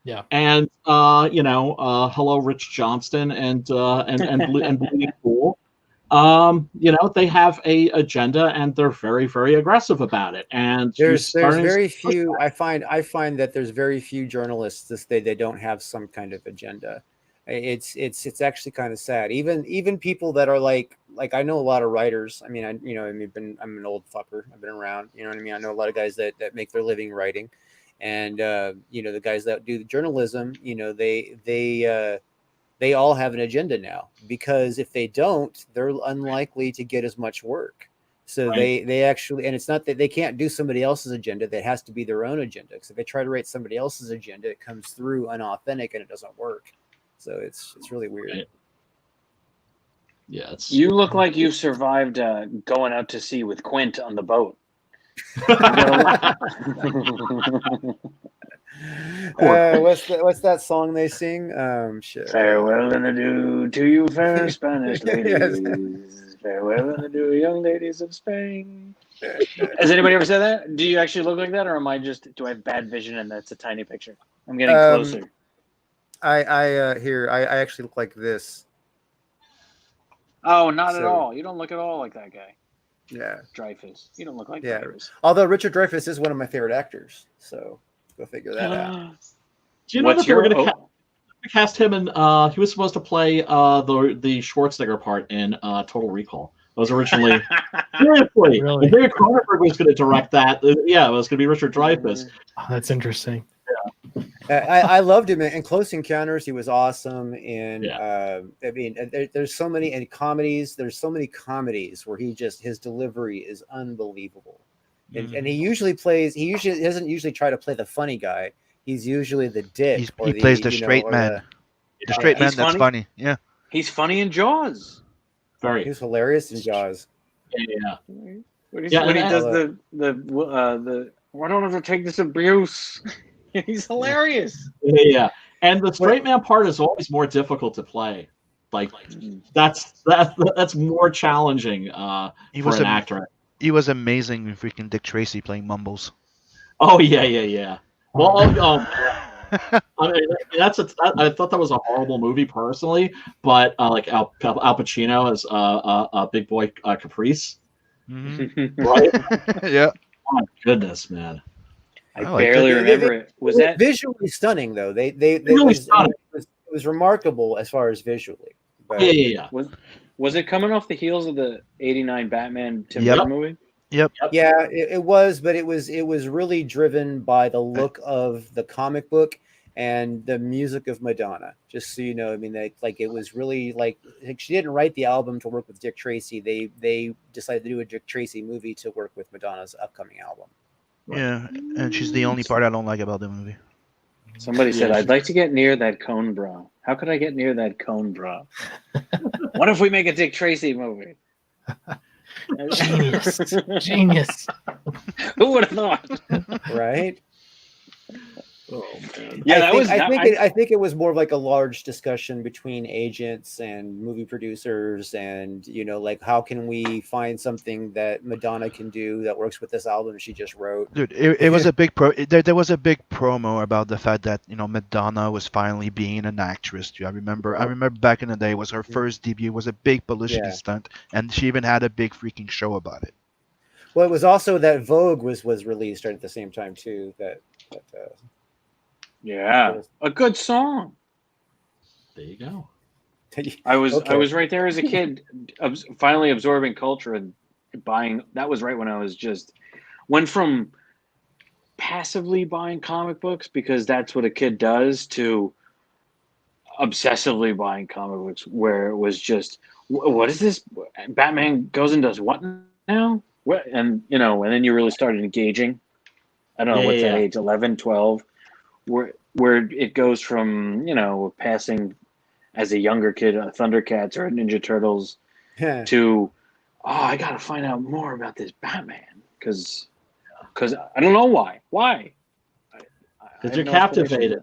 Yeah. And hello, Rich Johnston and Bleeding Cool. They have a agenda and they're very, very aggressive about it. And there's very few. I find that there's very few journalists that they don't have some kind of agenda. It's actually kind of sad. Even people that are like I know a lot of writers. I mean, I'm an old fucker. I've been around. You know what I mean? I know a lot of guys that make their living writing, and the guys that do the journalism. They all have an agenda now, because if they don't, they're unlikely to get as much work. So right. they actually, and it's not that they can't do somebody else's agenda. That has to be their own agenda. Because if they try to write somebody else's agenda, it comes through unauthentic and it doesn't work. So it's really weird. Right. Yeah, you look like you survived going out to sea with Quint on the boat. What's that song they sing? Shit. Farewell and adieu to you, fair Spanish ladies. Yes. Farewell and adieu, young ladies of Spain. Has anybody ever said that? Do you actually look like that, or do I have bad vision and that's a tiny picture? I'm getting closer. I actually look like this. Oh, not at all. You don't look at all like that guy. Yeah. Dreyfuss. You don't look like Dreyfuss. Although Richard Dreyfuss is one of my favorite actors, so go figure that out. Do you know that they were going to cast him in? He was supposed to play the Schwarzenegger part in Total Recall. It was originally seriously. Really? David Cronenberg was going to direct that. Yeah, it was going to be Richard Dreyfuss. Oh, that's interesting. I loved him in Close Encounters. He was awesome. And there's so many in comedies. There's so many comedies where his delivery is unbelievable. And he usually doesn't usually try to play the funny guy. He's usually the dick. He plays the straight man. The straight man that's funny. Yeah. He's funny in Jaws. Very. He's hilarious in Jaws. Yeah. When he does the I don't have to take this abuse. He's hilarious. Yeah. And the straight man part is always more difficult to play. Like that's more challenging for an actor. He was amazing in freaking Dick Tracy playing Mumbles. Oh yeah. Well, I mean, I thought that was a horrible movie personally, but like Al Pacino as Big Boy Caprice, right? Yeah. Oh my goodness, man! I barely remember it. Was that visually stunning though? It was remarkable as far as visually. But Yeah. Was it coming off the heels of the '89 Batman Tim Burton movie? Yep. Yeah, it was, but it was really driven by the look of the comic book and the music of Madonna. Just so you know, I mean, it was really like she didn't write the album to work with Dick Tracy. They decided to do a Dick Tracy movie to work with Madonna's upcoming album. Yeah, and she's the only part I don't like about the movie. Somebody said, "I'd like to get near that cone bra." How could I get near that cone bra? What if we make a Dick Tracy movie? Genius. Who would have thought? Right? Oh man. Yeah, I think it was more of like a large discussion between agents and movie producers, and like how can we find something that Madonna can do that works with this album she just wrote. Dude, it was a big there was a big promo about the fact that Madonna was finally being an actress. I remember back in the day, it was her first debut. It was a big publicity stunt, and she even had a big freaking show about it. Well, it was also that Vogue was released right at the same time too. Yeah, a good song. There you go. I was right there as a kid, finally absorbing culture and buying. That was right when I was went from passively buying comic books because that's what a kid does to obsessively buying comic books, where it was just, what is this? Batman goes and does what now? What? And and then you really started engaging. I don't know what's that age, 11, 12. Where it goes from passing as a younger kid Thundercats or Ninja Turtles to I gotta find out more about this Batman because because I don't know why. Why? Because you're captivated.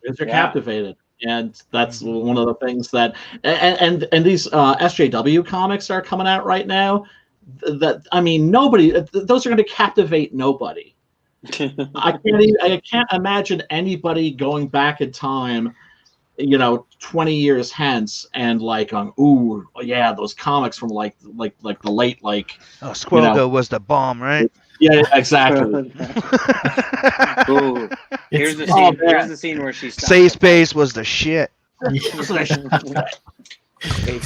Because you're captivated, and that's one of the things that and these SJW comics are coming out right now. That I mean, nobody. Those are going to captivate nobody. I can't imagine anybody going back in time, 20 years hence and like ooh yeah, those comics from like the late Squirrelville was the bomb, right? Yeah, exactly. Ooh. Here's the scene. Here's the scene where she stops. Safe Space was the shit.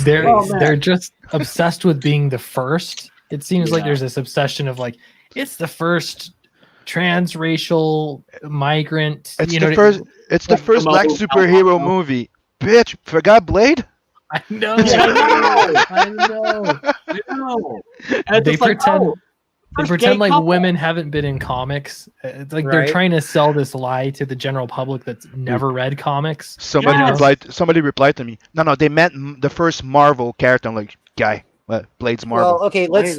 They're just obsessed with being the first. It seems like there's this obsession of like it's the first transracial migrant. It's the first black superhero movie. Bitch, forgot Blade? I know. I know. They pretend like women haven't been in comics. It's like they're trying to sell this lie to the general public that's never read comics. Somebody replied to me. No, they meant the first Marvel character. I'm like, guy, what? Blade's Marvel. Well, okay, let's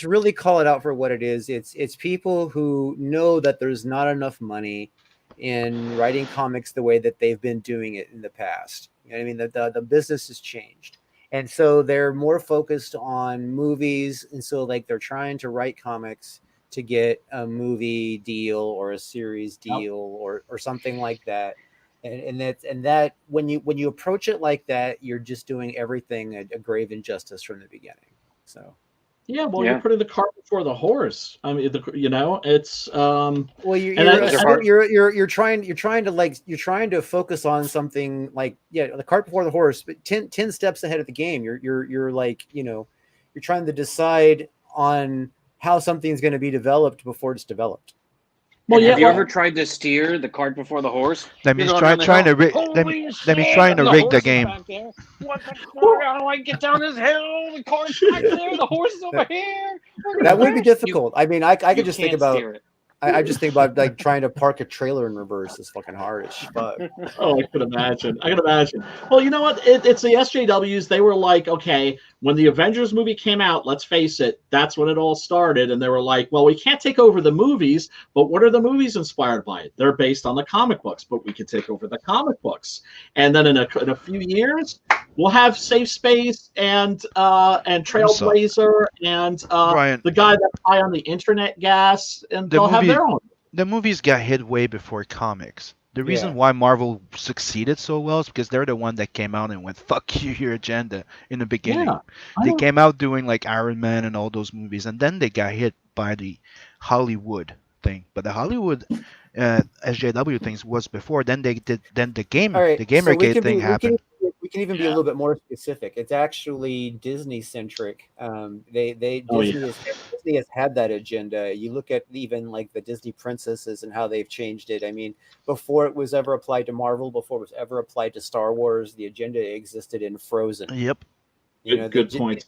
really call it out for what it is. It's people who know that there's not enough money in writing comics the way that they've been doing it in the past. You know what I mean? The business has changed. And so they're more focused on movies. And so like they're trying to write comics to get a movie deal or a series deal or something like that. And that when you approach it like that, you're just doing everything a grave injustice from the beginning. So you're putting the cart before the horse. I mean, it's you're trying to focus on something like the cart before the horse, but 10 steps ahead of the game. You're like you're trying to decide on how something's going to be developed before it's developed. Well, have you ever tried to steer the cart before the horse? That means trying to rig the game. What the fuck? How do I get down this hill? The cart's back there. The horse is over here. That would be difficult. I mean, I could just think about. I just think about like trying to park a trailer in reverse is fucking hard as fuck. Oh, I could imagine. Well, you know what? It's the SJWs. They were like, okay, when the Avengers movie came out, let's face it, that's when it all started. And they were like, well, we can't take over the movies, but what are the movies inspired by? They're based on the comic books, but we can take over the comic books. And then in a few years, we'll have Safe Space and Trailblazer and the guy that's high on the internet gas, and they'll have their own. The movies got hit way before comics. The reason why Marvel succeeded so well is because they're the one that came out and went, fuck you, your agenda in the beginning. Yeah, they came out doing like Iron Man and all those movies, and then they got hit by the Hollywood thing. But the Hollywood SJW things was before. Then the Gamergate thing happened. We can even be a little bit more specific. It's actually Disney centric. Disney has had that agenda. You look at even like the Disney princesses and how they've changed it. I mean, before it was ever applied to Marvel, before it was ever applied to Star Wars, the agenda existed in Frozen. Yep. Good point.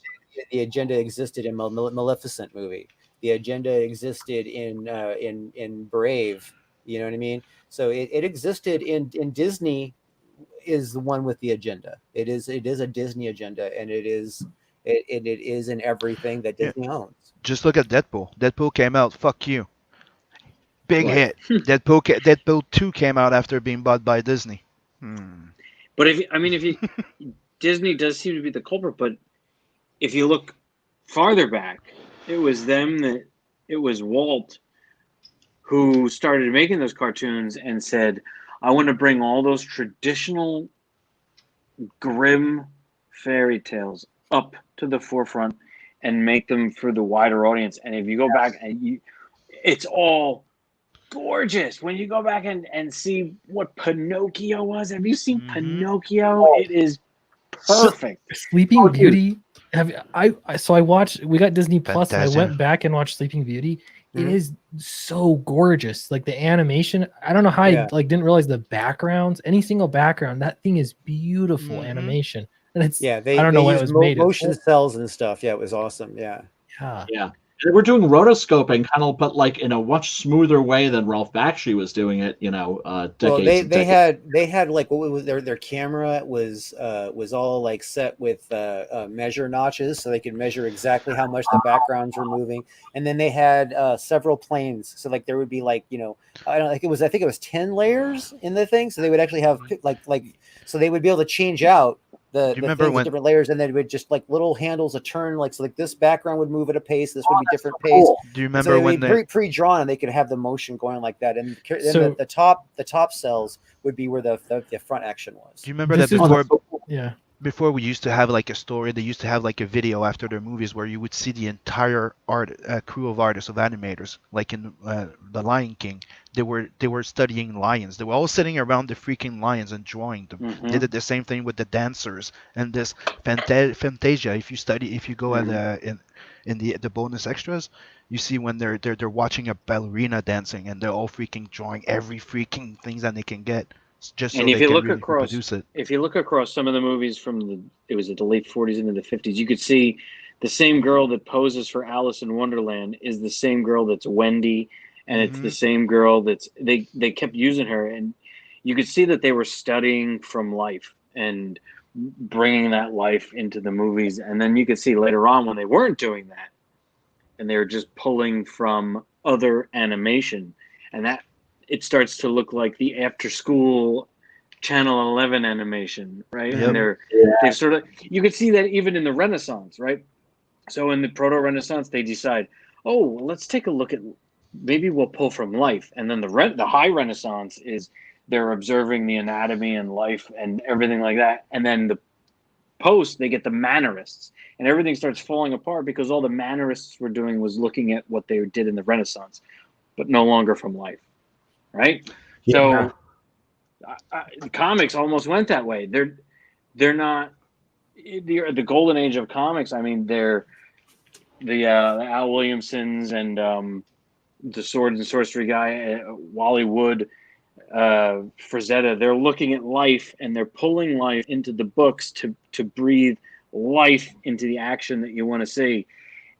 The agenda existed in Maleficent movie. The agenda existed in Brave. You know what I mean? So it existed in Disney. Is the one with the agenda. It is a Disney agenda, and it is in everything that Disney owns. Just look at Deadpool. Deadpool came out. Fuck you. Big hit. Deadpool 2 came out after being bought by Disney. But Disney does seem to be the culprit. But if you look farther back, it was Walt who started making those cartoons and said, I want to bring all those traditional grim fairy tales up to the forefront and make them for the wider audience. And if you go back and it's all gorgeous. When you go back and see what Pinocchio was, have you seen Pinocchio? It is perfect. Sleeping Beauty. I watched. We got Disney Plus, and I went back and watched Sleeping Beauty. It is so gorgeous. Like the animation, I don't know how I didn't realize the backgrounds. Any single background, that thing is beautiful animation. And it's I don't know what it was made motion cells and stuff. Yeah, it was awesome. Yeah. They were doing rotoscoping, kind of, but like in a much smoother way than Ralph Bakshi was doing it. Well, Decades. they had like what was their camera was all like set with measure notches, so they could measure exactly how much the backgrounds were moving. And then they had several planes, so like there would be like I think it was 10 layers in the thing, so they would actually have so they would be able to change out the remember things with when- different layers, and then it would just like little handles a turn, like so like this background would move at a pace, this would be different pace. Do you So remember they when would they? be pre-drawn, and they could have the motion going like that. And then So- the top cells would be where the front action was. Do you remember This that is- before? Yeah. Before we used to have like a story, they used to have like a video after their movies where you would see the entire crew of artists, of animators, like in The Lion King. They were studying lions. They were all sitting around the freaking lions and drawing them. They did the same thing with the dancers and this Fantasia. If you go at in the bonus extras, you see when they're watching a ballerina dancing and they're all freaking drawing every freaking thing that they can get. Just so And if they you can look really across, reproduce it. if you look across some of the movies from the late 40s into the 50s, you could see the same girl that poses for Alice in Wonderland is the same girl that's Wendy, and it's the same girl that's they kept using her, and you could see that they were studying from life and bringing that life into the movies. And then you could see later on when they weren't doing that, and they were just pulling from other animation, and that it starts to look like the after school Channel 11 animation, right? Yep. And they've sort of, you could see that even in the Renaissance, right? So in the proto-Renaissance, they decide, oh, well, let's take a look at, maybe we'll pull from life. And then the high Renaissance is they're observing the anatomy and life and everything like that. And then the post, they get the Mannerists, and everything starts falling apart because all the Mannerists were doing was looking at what they did in the Renaissance, but no longer from life. Right, so the comics almost went that way. They're not the golden age of comics. I mean, they're the Al Williamsons and the sword and sorcery guy, Wally Wood, Frazetta. They're looking at life and they're pulling life into the books to breathe life into the action that you want to see,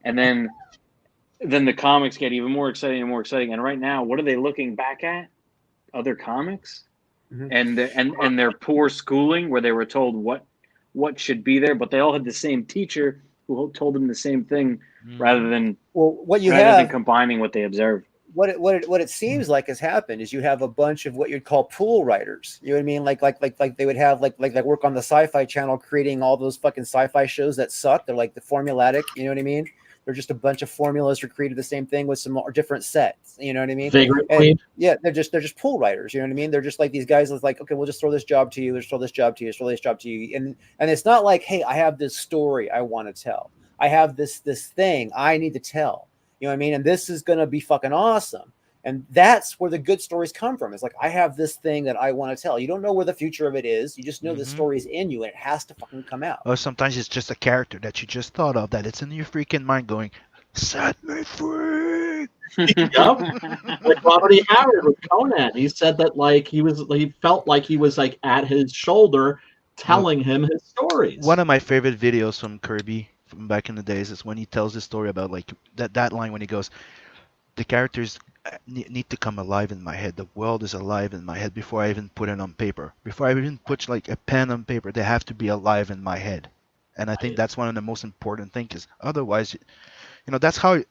and then the comics get even more exciting and more exciting. And right now, what are they looking back at? Other comics, and their poor schooling, where they were told what should be there, but they all had the same teacher who told them the same thing, rather than combining what they observed. What it seems like has happened is you have a bunch of what you'd call pool writers. You know what I mean? Like they would have like work on the Sci-Fi Channel, creating all those fucking sci-fi shows that suck. They're like the formulatic. You know what I mean? They're just a bunch of formulas recreated the same thing with some more different sets. You know what I mean? Yeah, they're just pool writers. You know what I mean? They're just like these guys that's like, okay, we'll just throw this job to you. Let's throw this job to you. Let's throw this job to you. And it's not like, hey, I have this story I want to tell. I have this thing I need to tell. You know what I mean? And this is gonna be fucking awesome. And that's where the good stories come from. It's like, I have this thing that I want to tell. You don't know where the future of it is. You just know the story is in you and it has to fucking come out. Or sometimes it's just a character that you just thought of, that it's in your freaking mind going, set me free. Yep. Like Robert E. Howard with Conan. He said that like he felt like he was like at his shoulder telling him his stories. One of my favorite videos from Kirby from back in the days is when he tells the story about like that line when he goes, the characters need to come alive in my head. The world is alive in my head before I even put it on paper. Before I even put like a pen on paper, they have to be alive in my head. And I think that's one of the most important things. Is otherwise, that's how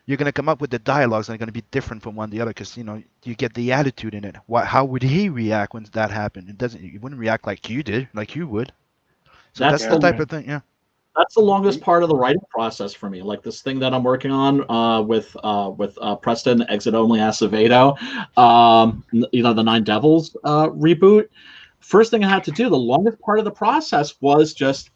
you're gonna come up with the dialogues that are gonna be different from one to the other. Because you get the attitude in it. How would he react when that happened? He wouldn't react like you did, like you would. So that's the type of thing. Yeah. That's the longest part of the writing process for me. Like this thing that I'm working on with Preston, Exit Only Acevedo, the Nine Devils reboot. First thing I had to do, the longest part of the process was just,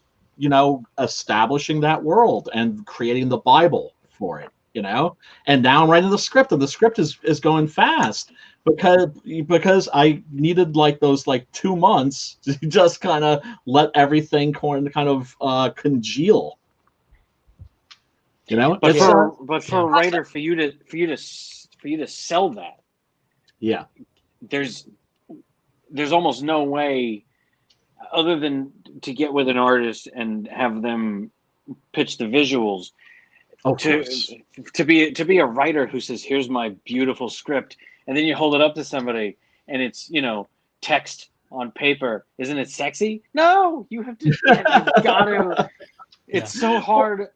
establishing that world and creating the Bible for it, And now I'm writing the script, and the script is going fast because I needed like those 2 months to just kind of let everything kind of congeal. But for a writer, for you to sell that, yeah, there's almost no way other than to get with an artist and have them pitch the visuals. Of to course. to be a writer who says, "Here's my beautiful script," and then you hold it up to somebody and it's text on paper. Isn't it sexy? No, you've got to. It's so hard.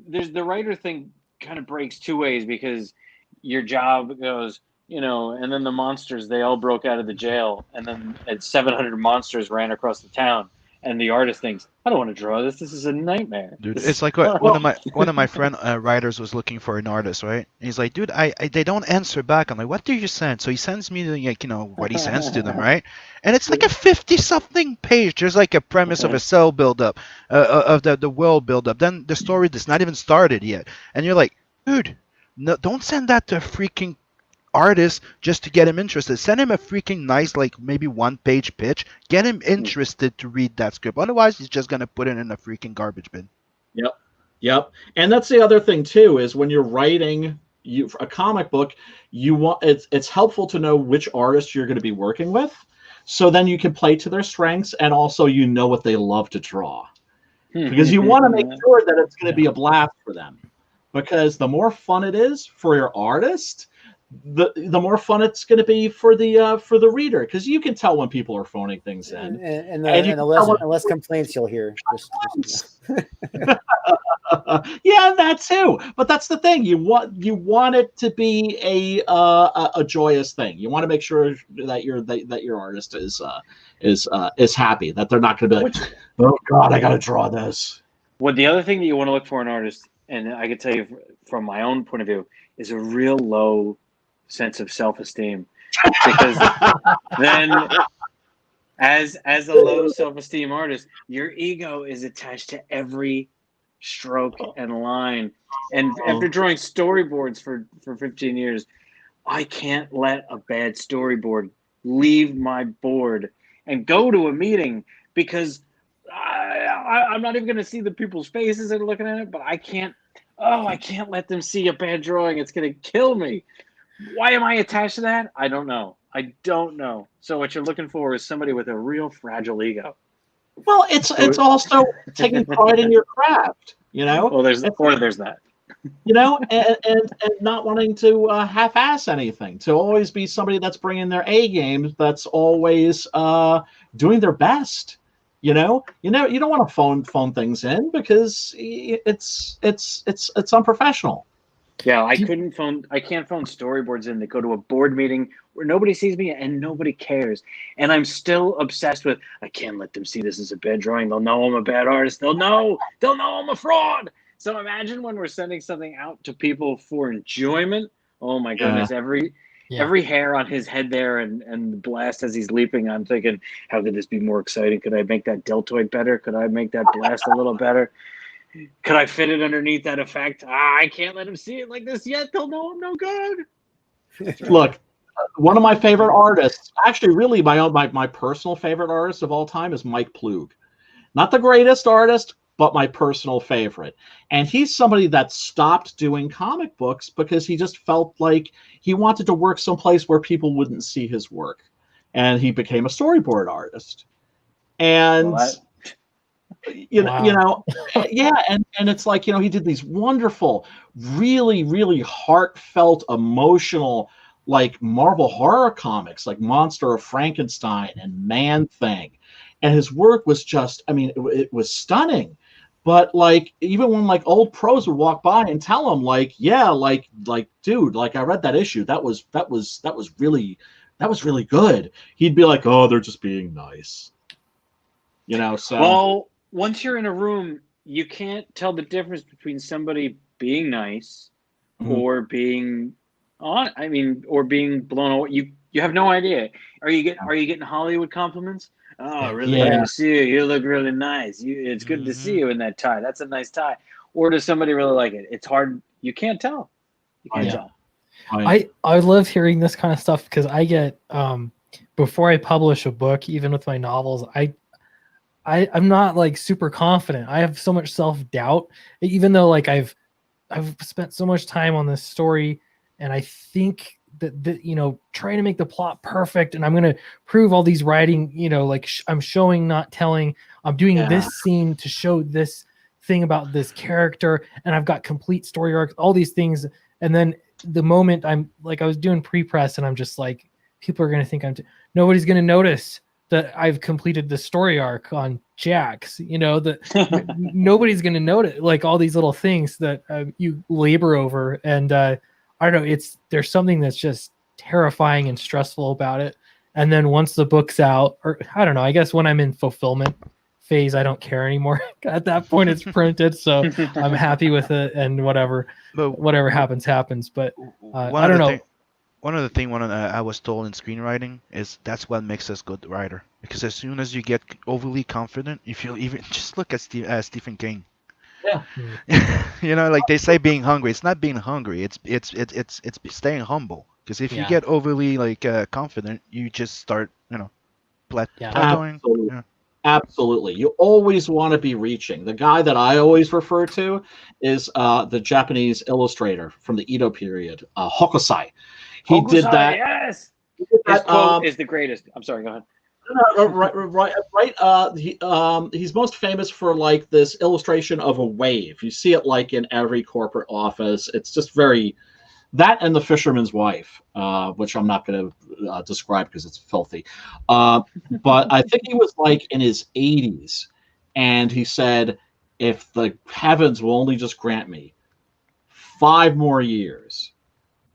There's the writer thing kind of breaks two ways because your job goes, and then the monsters, they all broke out of the jail, and then 700 monsters ran across the town, and the artist thinks, I don't want to draw this. This is a nightmare. Dude, it's like what one of my friend writers was looking for an artist, right? And he's like, dude, I they don't answer back. I'm like, what do you send? So he sends me like what he sends to them, right? And it's like a 50-something page. There's like a premise of a cell buildup, of the world buildup. Then the story that's not even started yet, and you're like, dude, no, don't send that to a freaking artist just to get him interested. Send him a freaking nice, like maybe 1-page pitch. Get him interested to read that script. Otherwise, he's just gonna put it in a freaking garbage bin. Yep. And that's the other thing too, is when you're writing a comic book, it's helpful to know which artist you're going to be working with, so then you can play to their strengths, and also what they love to draw, because you want to make sure that it's going to be a blast for them. Because the more fun it is for your artist, the more fun it's going to be for the reader, because you can tell when people are phoning things in, and the less complaints you'll hear. Yeah, that too. But that's the thing. You want it to be a joyous thing. You want to make sure that your artist is happy, that they're not going to be like, oh God, I got to draw this. Well, the other thing that you want to look for in an artist, and I can tell you from my own point of view, is a real low sense of self-esteem, because then as a low self-esteem artist, your ego is attached to every stroke and line. And after drawing storyboards for 15 years, I can't let a bad storyboard leave my board and go to a meeting, because I'm not even going to see the people's faces that are looking at it, but I can't let them see a bad drawing. It's going to kill me. Why am I attached to that? I don't know. So what you're looking for is somebody with a real fragile ego. Well, it's also taking pride in your craft, Well, there's that. And not wanting to half-ass anything. To always be somebody that's bringing their A game. That's always doing their best. You don't want to phone things in, because it's unprofessional. Yeah, I can't phone storyboards in that go to a board meeting where nobody sees me and nobody cares. And I'm still obsessed with, I can't let them see this as a bad drawing. They'll know I'm a bad artist. They'll know I'm a fraud. So imagine when we're sending something out to people for enjoyment. Oh my goodness, every hair on his head there and the blast as he's leaping, I'm thinking, how could this be more exciting? Could I make that deltoid better? Could I make that blast a little better? Could I fit it underneath that effect? I can't let him see it like this yet. They'll know I'm no good. Look, one of my favorite artists, actually really my personal favorite artist of all time, is Mike Ploog. Not the greatest artist, but my personal favorite. And he's somebody that stopped doing comic books because he just felt like he wanted to work someplace where people wouldn't see his work. And he became a storyboard artist. And and it's like, he did these wonderful, really, really heartfelt, emotional, like Marvel horror comics, like Monster of Frankenstein and Man-Thing. And his work was just, it was stunning. But like, even when like old pros would walk by and tell him like, yeah, like dude, like I read that issue, that was really good, he'd be like, oh, they're just being nice. So well, once you're in a room, you can't tell the difference between somebody being nice or being or being blown away. You have no idea. Are you getting Hollywood compliments? Oh, really good to see you. You look really nice. It's good to see you in that tie. That's a nice tie. Or does somebody really like it? It's hard. You can't tell. Tell. I love hearing this kind of stuff, because I get before I publish a book, even with my novels, I'm not like super confident. I have so much self-doubt, even though like I've spent so much time on this story, and I think that trying to make the plot perfect, and I'm going to prove all these writing, like I'm showing, not telling. I'm doing this scene to show this thing about this character, and I've got complete story arcs, all these things. And then the moment I was doing pre-press, and I'm just like, people are going to think nobody's going to notice that I've completed the story arc on Jax, that nobody's going to notice, like all these little things that you labor over. And I don't know, there's something that's just terrifying and stressful about it. And then once the book's out, or I don't know, I guess when I'm in fulfillment phase, I don't care anymore. At that point it's printed, so I'm happy with it, and whatever happens. But I don't know. One of the things I was told in screenwriting is that's what makes us good writer. Because as soon as you get overly confident, you feel even. Just look at Stephen King. Yeah. Like they say, being hungry. It's not being hungry. It's staying humble. Because if you get overly confident, you just start plateauing. Absolutely. Yeah. Absolutely. You always want to be reaching. The guy that I always refer to is the Japanese illustrator from the Edo period, Hokusai. He did that. Yes. His quote is the greatest. I'm sorry, go ahead. Right. He's most famous for like this illustration of a wave. You see it like in every corporate office. It's just very that and The Fisherman's Wife, which I'm not going to describe because it's filthy. But I think he was like in his 80s, and he said, "If the heavens will only just grant me 5 more years,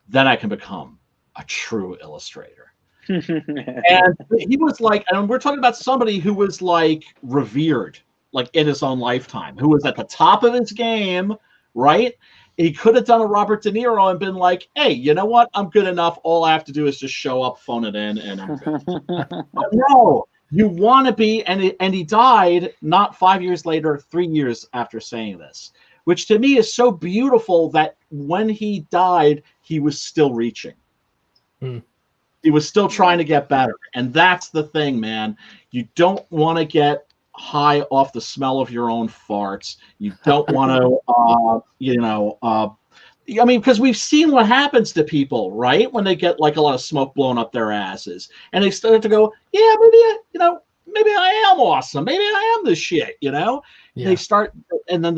then I can become a true illustrator." And he was like, and we're talking about somebody who was like revered, like in his own lifetime, who was at the top of his game, right? He could have done a Robert De Niro and been like, "Hey, you know what? I'm good enough. All I have to do is just show up, phone it in, and I'm good." But no, you want to be, and he died not 5 years later, 3 years after saying this, which to me is so beautiful that when he died, he was still reaching. He was still trying to get better. And that's the thing, man. You don't want to get high off the smell of your own farts. You don't want to, because we've seen what happens to people, right? When they get like a lot of smoke blown up their asses, and they start to go, yeah, maybe I am awesome. Maybe I am the shit, Yeah. They start, and then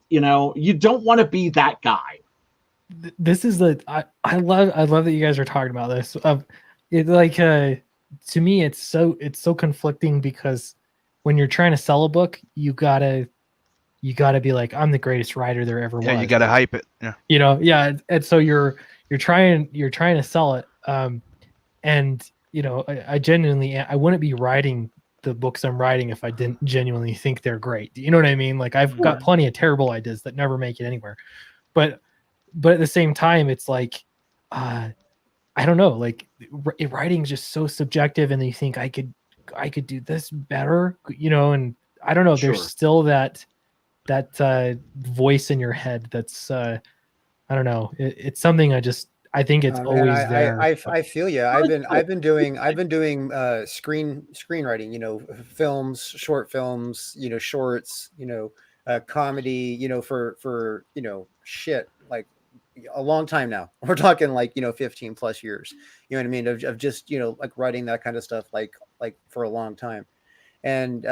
you don't want to be that guy. This is I love that you guys are talking about this. To me, it's so conflicting, because when you're trying to sell a book, you gotta be like, I'm the greatest writer there ever was. Yeah, you gotta hype it. Yeah. And so you're trying to sell it. And I genuinely, I wouldn't be writing the books I'm writing if I didn't genuinely think they're great. You know what I mean? Like, I've got plenty of terrible ideas that never make it anywhere, but at the same time, it's like, I don't know, like writing is just so subjective, and you think I could do this better, and I don't know, there's still that voice in your head that's I don't know, it's something I think it's always there. I feel you. I've been doing screenwriting, films, short films, shorts, comedy, for shit, like a long time now. We're talking like 15 plus years, you know what I mean, of just like writing that kind of stuff like for a long time. And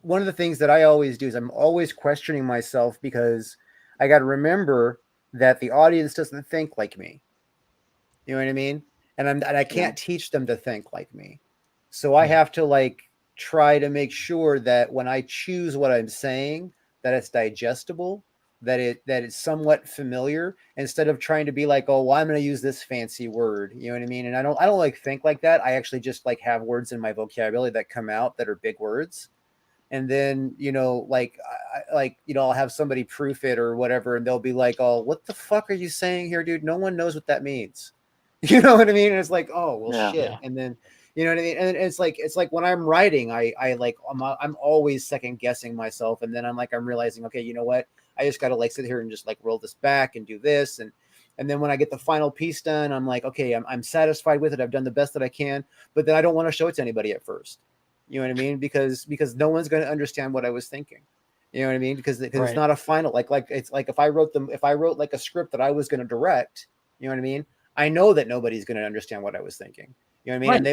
one of the things that I always do is I'm always questioning myself, because I got to remember that the audience doesn't think like me, you know what I mean, and I can't teach them to think like me, so I have to like try to make sure that when I choose what I'm saying, that it's digestible, that it's somewhat familiar, instead of trying to be like, oh, well, I'm going to use this fancy word, you know what I mean? And I don't like think like that. I actually just like have words in my vocabulary that come out that are big words. And then, I'll have somebody proof it or whatever, and they'll be like, oh, what the fuck are you saying here, dude? No one knows what that means. You know what I mean? And it's like, oh, well, shit. Yeah. And then, you know what I mean? And it's like when I'm writing, I'm always second guessing myself. And then I'm realizing, okay, you know what? I just got to like sit here and just like roll this back and do this. And then when I get the final piece done, I'm like, okay, I'm satisfied with it. I've done the best that I can, but then I don't want to show it to anybody at first. You know what I mean? Because no one's going to understand what I was thinking. You know what I mean? Because right. It's not a final, like it's like if I wrote like a script that I was going to direct, you know what I mean? I know that nobody's going to understand what I was thinking. You know what I mean? Right, and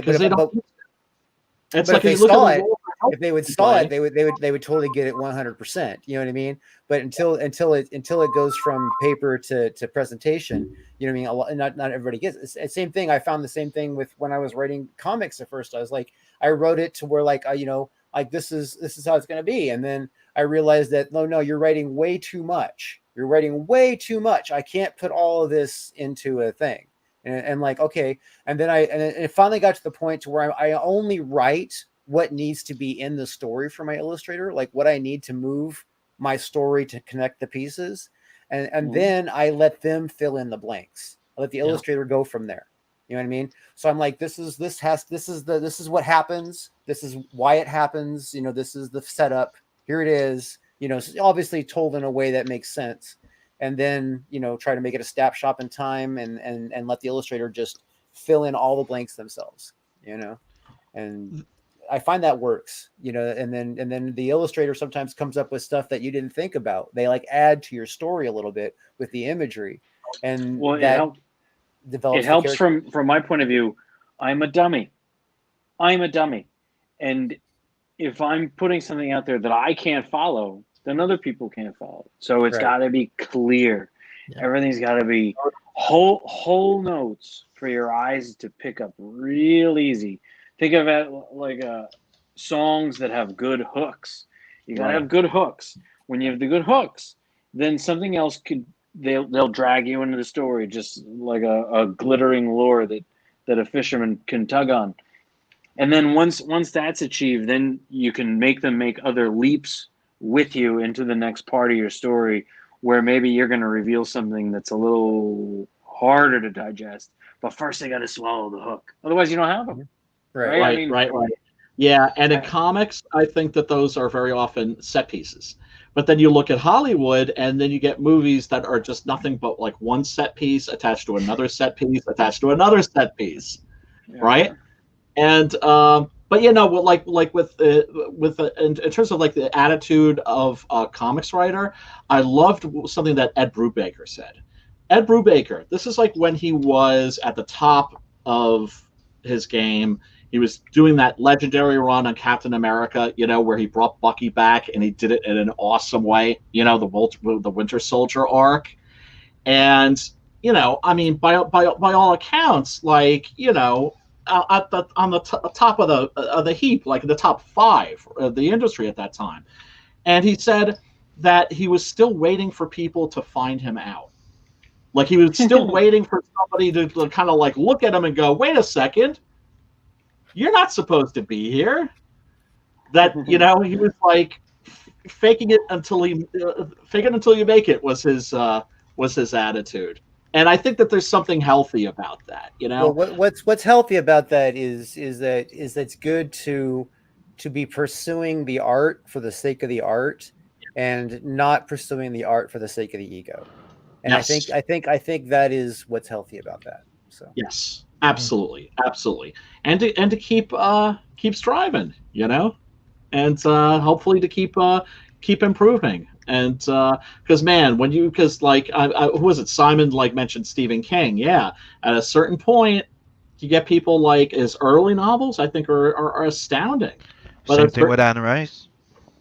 it's like if you look at the role if they would saw it, they would totally get it 100%. You know what I mean? But until it goes from paper to presentation, you know what I mean? A lot, not everybody gets it. It's the same thing. I found the same thing with when I was writing comics at first. I was like, I wrote it to where like like this is how it's going to be, and then I realized that no, you're writing way too much. You're writing way too much. I can't put all of this into a thing. And like, okay. And then it finally got to the point to where I only write what needs to be in the story for my illustrator, like what I need to move my story to connect the pieces. And then I let them fill in the blanks. I let the illustrator go from there. You know what I mean? So I'm like, this is what happens. This is why it happens. This is the setup. Here it is. Obviously told in a way that makes sense. And then, try to make it a snapshot in time and let the illustrator just fill in all the blanks themselves, and I find that works, and then the illustrator sometimes comes up with stuff that you didn't think about. They like add to your story a little bit with the imagery, and that develops. It helps from my point of view. I'm a dummy. And if I'm putting something out there that I can't follow, then other people can't follow. So it's got to be clear. Yeah. Everything's got to be whole notes for your eyes to pick up real easy. Think of it like songs that have good hooks. You got to have good hooks. When you have the good hooks, then something else they'll drag you into the story, just like a glittering lure that a fisherman can tug on. And then once that's achieved, then you can make them make other leaps with you into the next part of your story, where maybe you're going to reveal something that's a little harder to digest, but first they got to swallow the hook. Otherwise you don't have them. Right. Yeah. And in comics, I think that those are very often set pieces, but then you look at Hollywood and then you get movies that are just nothing but like one set piece attached to another set piece, attached to another set piece. Yeah. Right. And, but like in terms of like the attitude of a comics writer, I loved something that Ed Brubaker said. Ed Brubaker, this is like when he was at the top of his game. He was doing that legendary run on Captain America, where he brought Bucky back and he did it in an awesome way. The Winter Soldier arc, and I mean, by all accounts, like on the top of the heap, like the top 5 of the industry at that time. And he said that he was still waiting for people to find him out. Like he was still waiting for somebody to kind of like look at him and go, wait a second, you're not supposed to be here. That, he was like faking it until you make it was his attitude. And I think that there's something healthy about that, Well, what's healthy about that is that it's good to be pursuing the art for the sake of the art, and not pursuing the art for the sake of the ego. And yes. I think that is what's healthy about that. So yes, absolutely, and to keep striving, and hopefully to keep improving. And because who was it? Simon mentioned Stephen King. Yeah, at a certain point, you get people like his early novels. I think are astounding. But same thing with Anne Rice.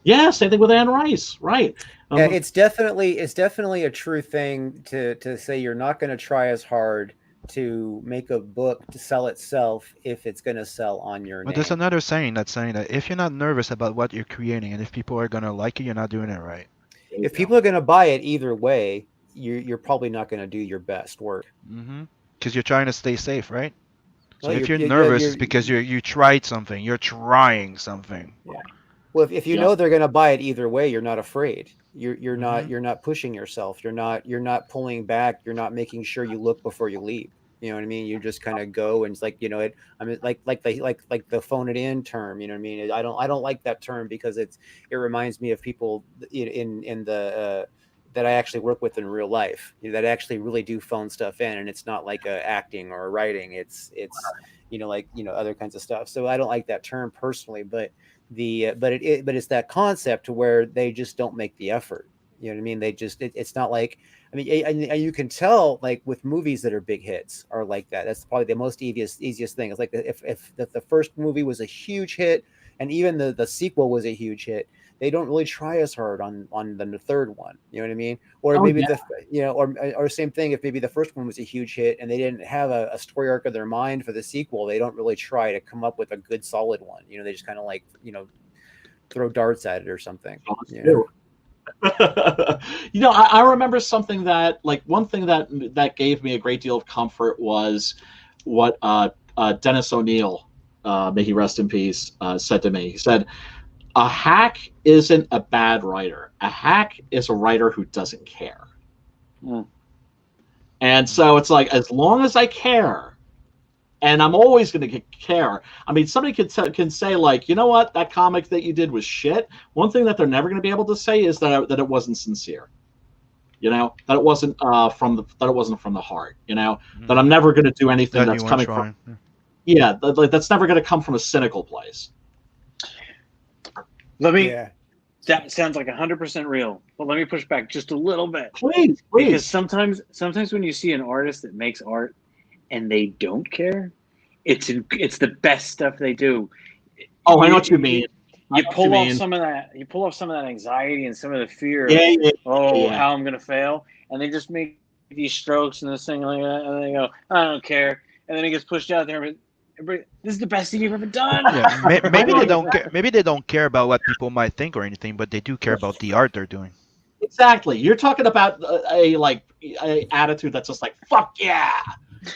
Yeah, same thing with Anne Rice. Right. Yeah, it's definitely a true thing to say you're not going to try as hard to make a book to sell itself if it's going to sell on your name. But there's another saying that's saying that if you're not nervous about what you're creating and if people are going to like it, you're not doing it right. If people are going to buy it either way, you're probably not going to do your best work. Because you're trying to stay safe, right? So if you're nervous, it's because you tried something. You're trying something. Yeah. Well, if you know they're going to buy it either way, you're not afraid. You're not pushing yourself. You're not pulling back. You're not making sure you look before you leave. You know what I mean? You just kind of go, and it's like, I mean, like the phone it in term. You know what I mean? I don't like that term because it reminds me of people in the that I actually work with in real life, that actually really do phone stuff in, and it's not like acting or writing. It's other kinds of stuff. So I don't like that term personally, but it's that concept to where they just don't make the effort. You know what I mean? They just it's not like, I mean, and you can tell like with movies that are big hits are like that. That's probably the most easiest thing. It's like if the first movie was a huge hit, and even the sequel was a huge hit, they don't really try as hard on the third one. You know what I mean? Or maybe or same thing, if maybe the first one was a huge hit and they didn't have a story arc of their mind for the sequel, they don't really try to come up with a good solid one. You know, they just kind of like, you know, throw darts at it or something. You know? You know, I remember something that, like, one thing that gave me a great deal of comfort was what Dennis O'Neil, may he rest in peace, said to me. He said, "A hack isn't a bad writer. A hack is a writer who doesn't care." And so it's like, as long as I care, and I'm always going to care. I mean, somebody can say, like, you know what, that comic that you did was shit. One thing that they're never going to be able to say is that it wasn't sincere. You know, that it wasn't from the heart. You know, that I'm never going to do anything that's coming from. Yeah, that's never going to come from a cynical place. That sounds like 100% real. But let me push back just a little bit. Please. Because sometimes when you see an artist that makes art and they don't care, it's the best stuff they do. Oh, I know what you mean. You pull off some of that anxiety and some of the fear. How I'm gonna fail, and they just make these strokes and this thing like that, and they go, I don't care, and then it gets pushed out there. This is the best thing you've ever done. Yeah, maybe they don't care. Maybe they don't care about what people might think or anything, but they do care about the art they're doing. Exactly. You're talking about a attitude that's just like, fuck yeah.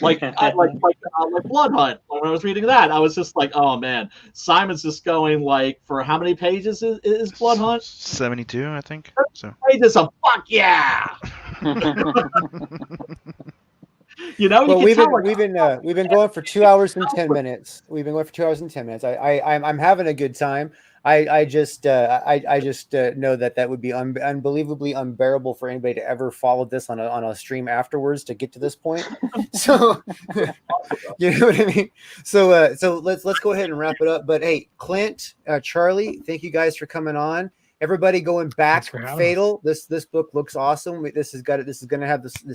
Like Blood Hunt. When I was reading that, I was just like, oh man, Simon's just going like, for how many pages is Blood Hunt? 72, I think. So pages of fuck yeah. You know, well, we've been going for 2 hours and 10 minutes. We've been going for 2 hours and 10 minutes. I'm having a good time. I just know that would be unbelievably unbearable for anybody to ever follow this on a stream afterwards to get to this point. So you know what I mean. So let's go ahead and wrap it up. But hey, Clint, Charlie, thank you guys for coming on. Everybody going back. F.A.T.L. This book looks awesome. This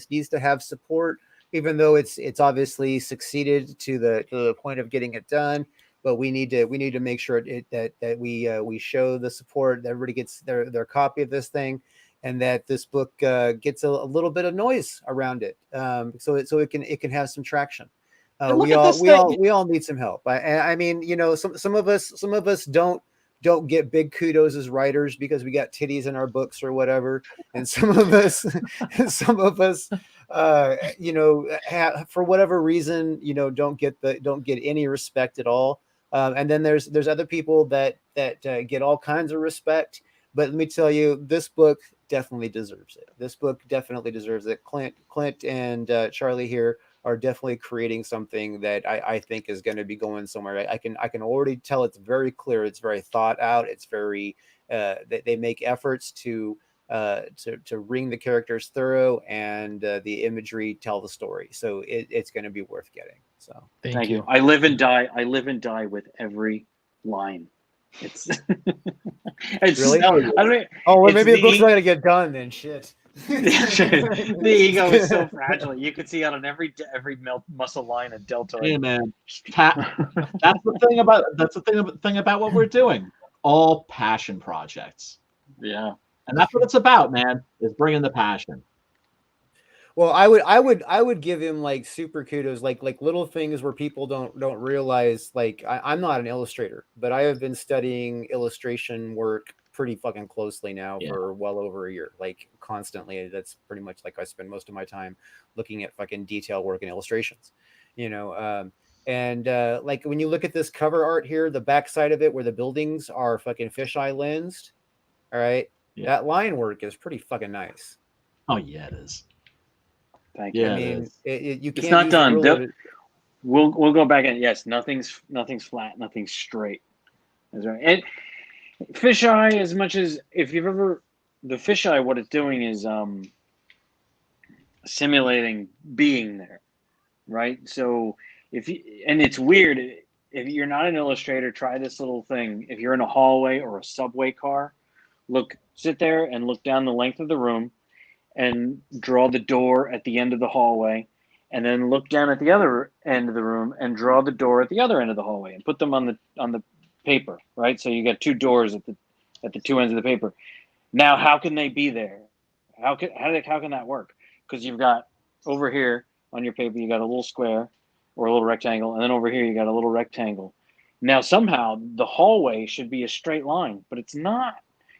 needs to have support, even though it's obviously succeeded to the point of getting it done. But we need to make sure that we show the support, that everybody gets their copy of this thing, and that this book gets a little bit of noise around it, so it can have some traction. We all need some help. I mean, you know, some of us don't get big kudos as writers because we got titties in our books or whatever, and some of us you know, for whatever reason, you know, don't get any respect at all. And then there's other people that get all kinds of respect. But let me tell you, this book definitely deserves it. This book definitely deserves it. Clint and Charlie here are definitely creating something that I think is going to be going somewhere. I can already tell it's very clear. It's very thought out. It's very they make efforts to wring the characters thorough, and the imagery tell the story. So it's going to be worth getting. So thank you. I live and die with every line. It's really. I mean, well, maybe the book's not going to get done then. Shit. The ego is so fragile. You can see out on every muscle line and deltoid. Yeah, man. That's the thing about what we're doing. All passion projects. Yeah. And that's what it's about, man, is bringing the passion. Well, I would give him like super kudos, like little things where people don't realize. Like I'm not an illustrator, but I have been studying illustration work pretty fucking closely now for well over a year, like constantly. That's pretty much like I spend most of my time looking at fucking detail work and illustrations, you know. And like when you look at this cover art here, the back side of it where the buildings are fucking fisheye lensed, all right. That line work is pretty fucking nice. Oh yeah, it is. Thank you. I mean, you can't. It's not done. We'll go back and yes, nothing's flat, nothing's straight. That's right. And fisheye, as much as if you've ever the fisheye, what it's doing is simulating being there, right? So and it's weird if you're not an illustrator, try this little thing. If you're in a hallway or a subway car, sit there and look down the length of the room and draw the door at the end of the hallway, and then look down at the other end of the room and draw the door at the other end of the hallway, and put them on the paper, right? So you got two doors at the two ends of the paper. Now, how can they be there? How can that work? Because you've got over here on your paper, you got a little square or a little rectangle, and then over here you got a little rectangle. Now, somehow the hallway should be a straight line, but it's not,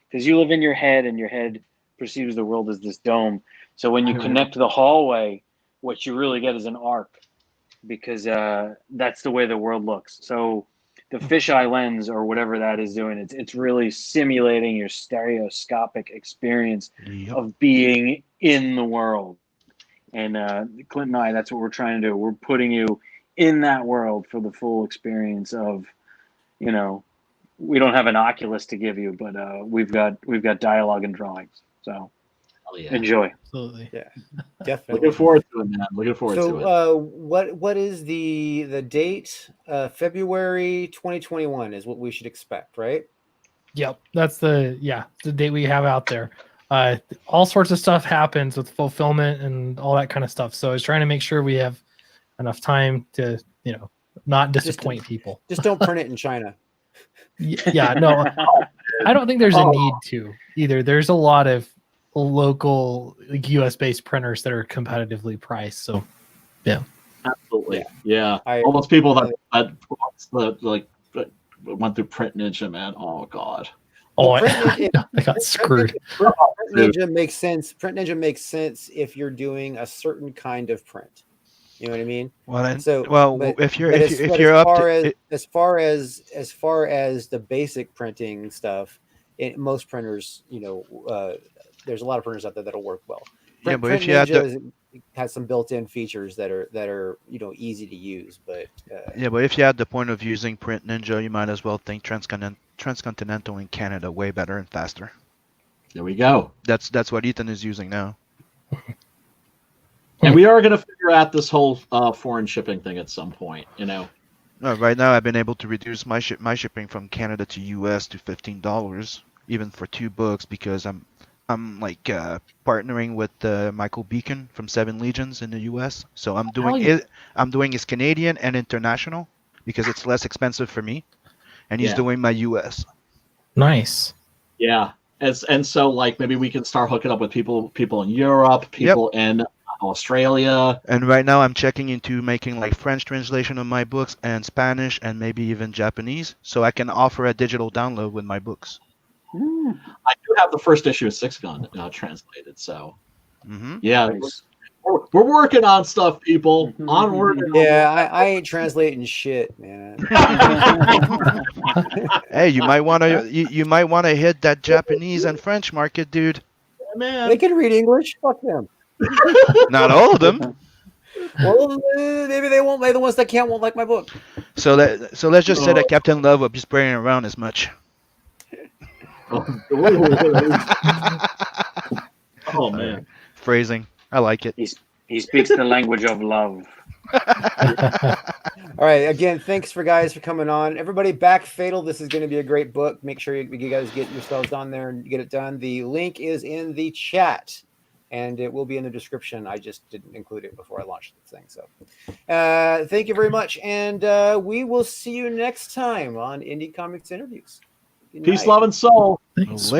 because you live in your head, and your head perceives the world as this dome. So when you connect the hallway, what you really get is an arc, because that's the way the world looks. So the fisheye lens, or whatever that is doing, it's really simulating your stereoscopic experience of being in the world. And Clint and I, that's what we're trying to do. We're putting you in that world for the full experience of, we don't have an Oculus to give you, but we've got dialogue and drawings. So enjoy. Absolutely. Yeah, definitely. Looking forward to it, man. Looking forward to it. So, what is the date? February 2021 is what we should expect, right? Yep, that's the date we have out there. All sorts of stuff happens with fulfillment and all that kind of stuff. So I was trying to make sure we have enough time to, not disappoint people. Just don't print it in China. Yeah, no, I don't think there's a need to either. There's a lot of local US based printers that are competitively priced. So yeah. Absolutely. Yeah. All those people that went through Print Ninja, man. Oh God. Oh, I got screwed. Print Ninja makes sense. Print Ninja makes sense if you're doing a certain kind of print. You know what I mean? As far as the basic printing stuff, most printers, there's a lot of printers out there that'll work well. Print Ninja has some built-in features that are easy to use, but but if you had the point of using Print Ninja, you might as well think Transcontinental in Canada way better and faster. There we go. That's what Ethan is using now. And we are going to figure out this whole foreign shipping thing at some point, No, right now I've been able to reduce my shipping from Canada to US to $15, even for 2 books, because I'm like partnering with Michael Beacon from Seven Legions in the US. So I'm doing his Canadian and international because it's less expensive for me, and he's doing my US. Nice. Yeah, and so like maybe we can start hooking up with people in Europe, people in Australia. And right now I'm checking into making like French translation of my books and Spanish and maybe even Japanese, so I can offer a digital download with my books. I do have the first issue of Six Gun translated, so nice. We're working on stuff, people. Onward. I ain't translating shit, man. Hey, you might want to hit that Japanese and French market, dude. Yeah, man. They can read English. Fuck them. Not all of them. Well, maybe they won't. Maybe the ones that won't like my book. So let's just say that Captain Love will be spraying around as much. Oh man, phrasing. I like it. He speaks the language of love. All right. Again, thanks for coming on. Everybody, back F.A.T.L. This is going to be a great book. Make sure you guys get yourselves on there and get it done. The link is in the chat, and it will be in the description. I just didn't include it before I launched the thing. So thank you very much, and we will see you next time on Indie Comics Interviews. Peace, love, and soul. Thanks.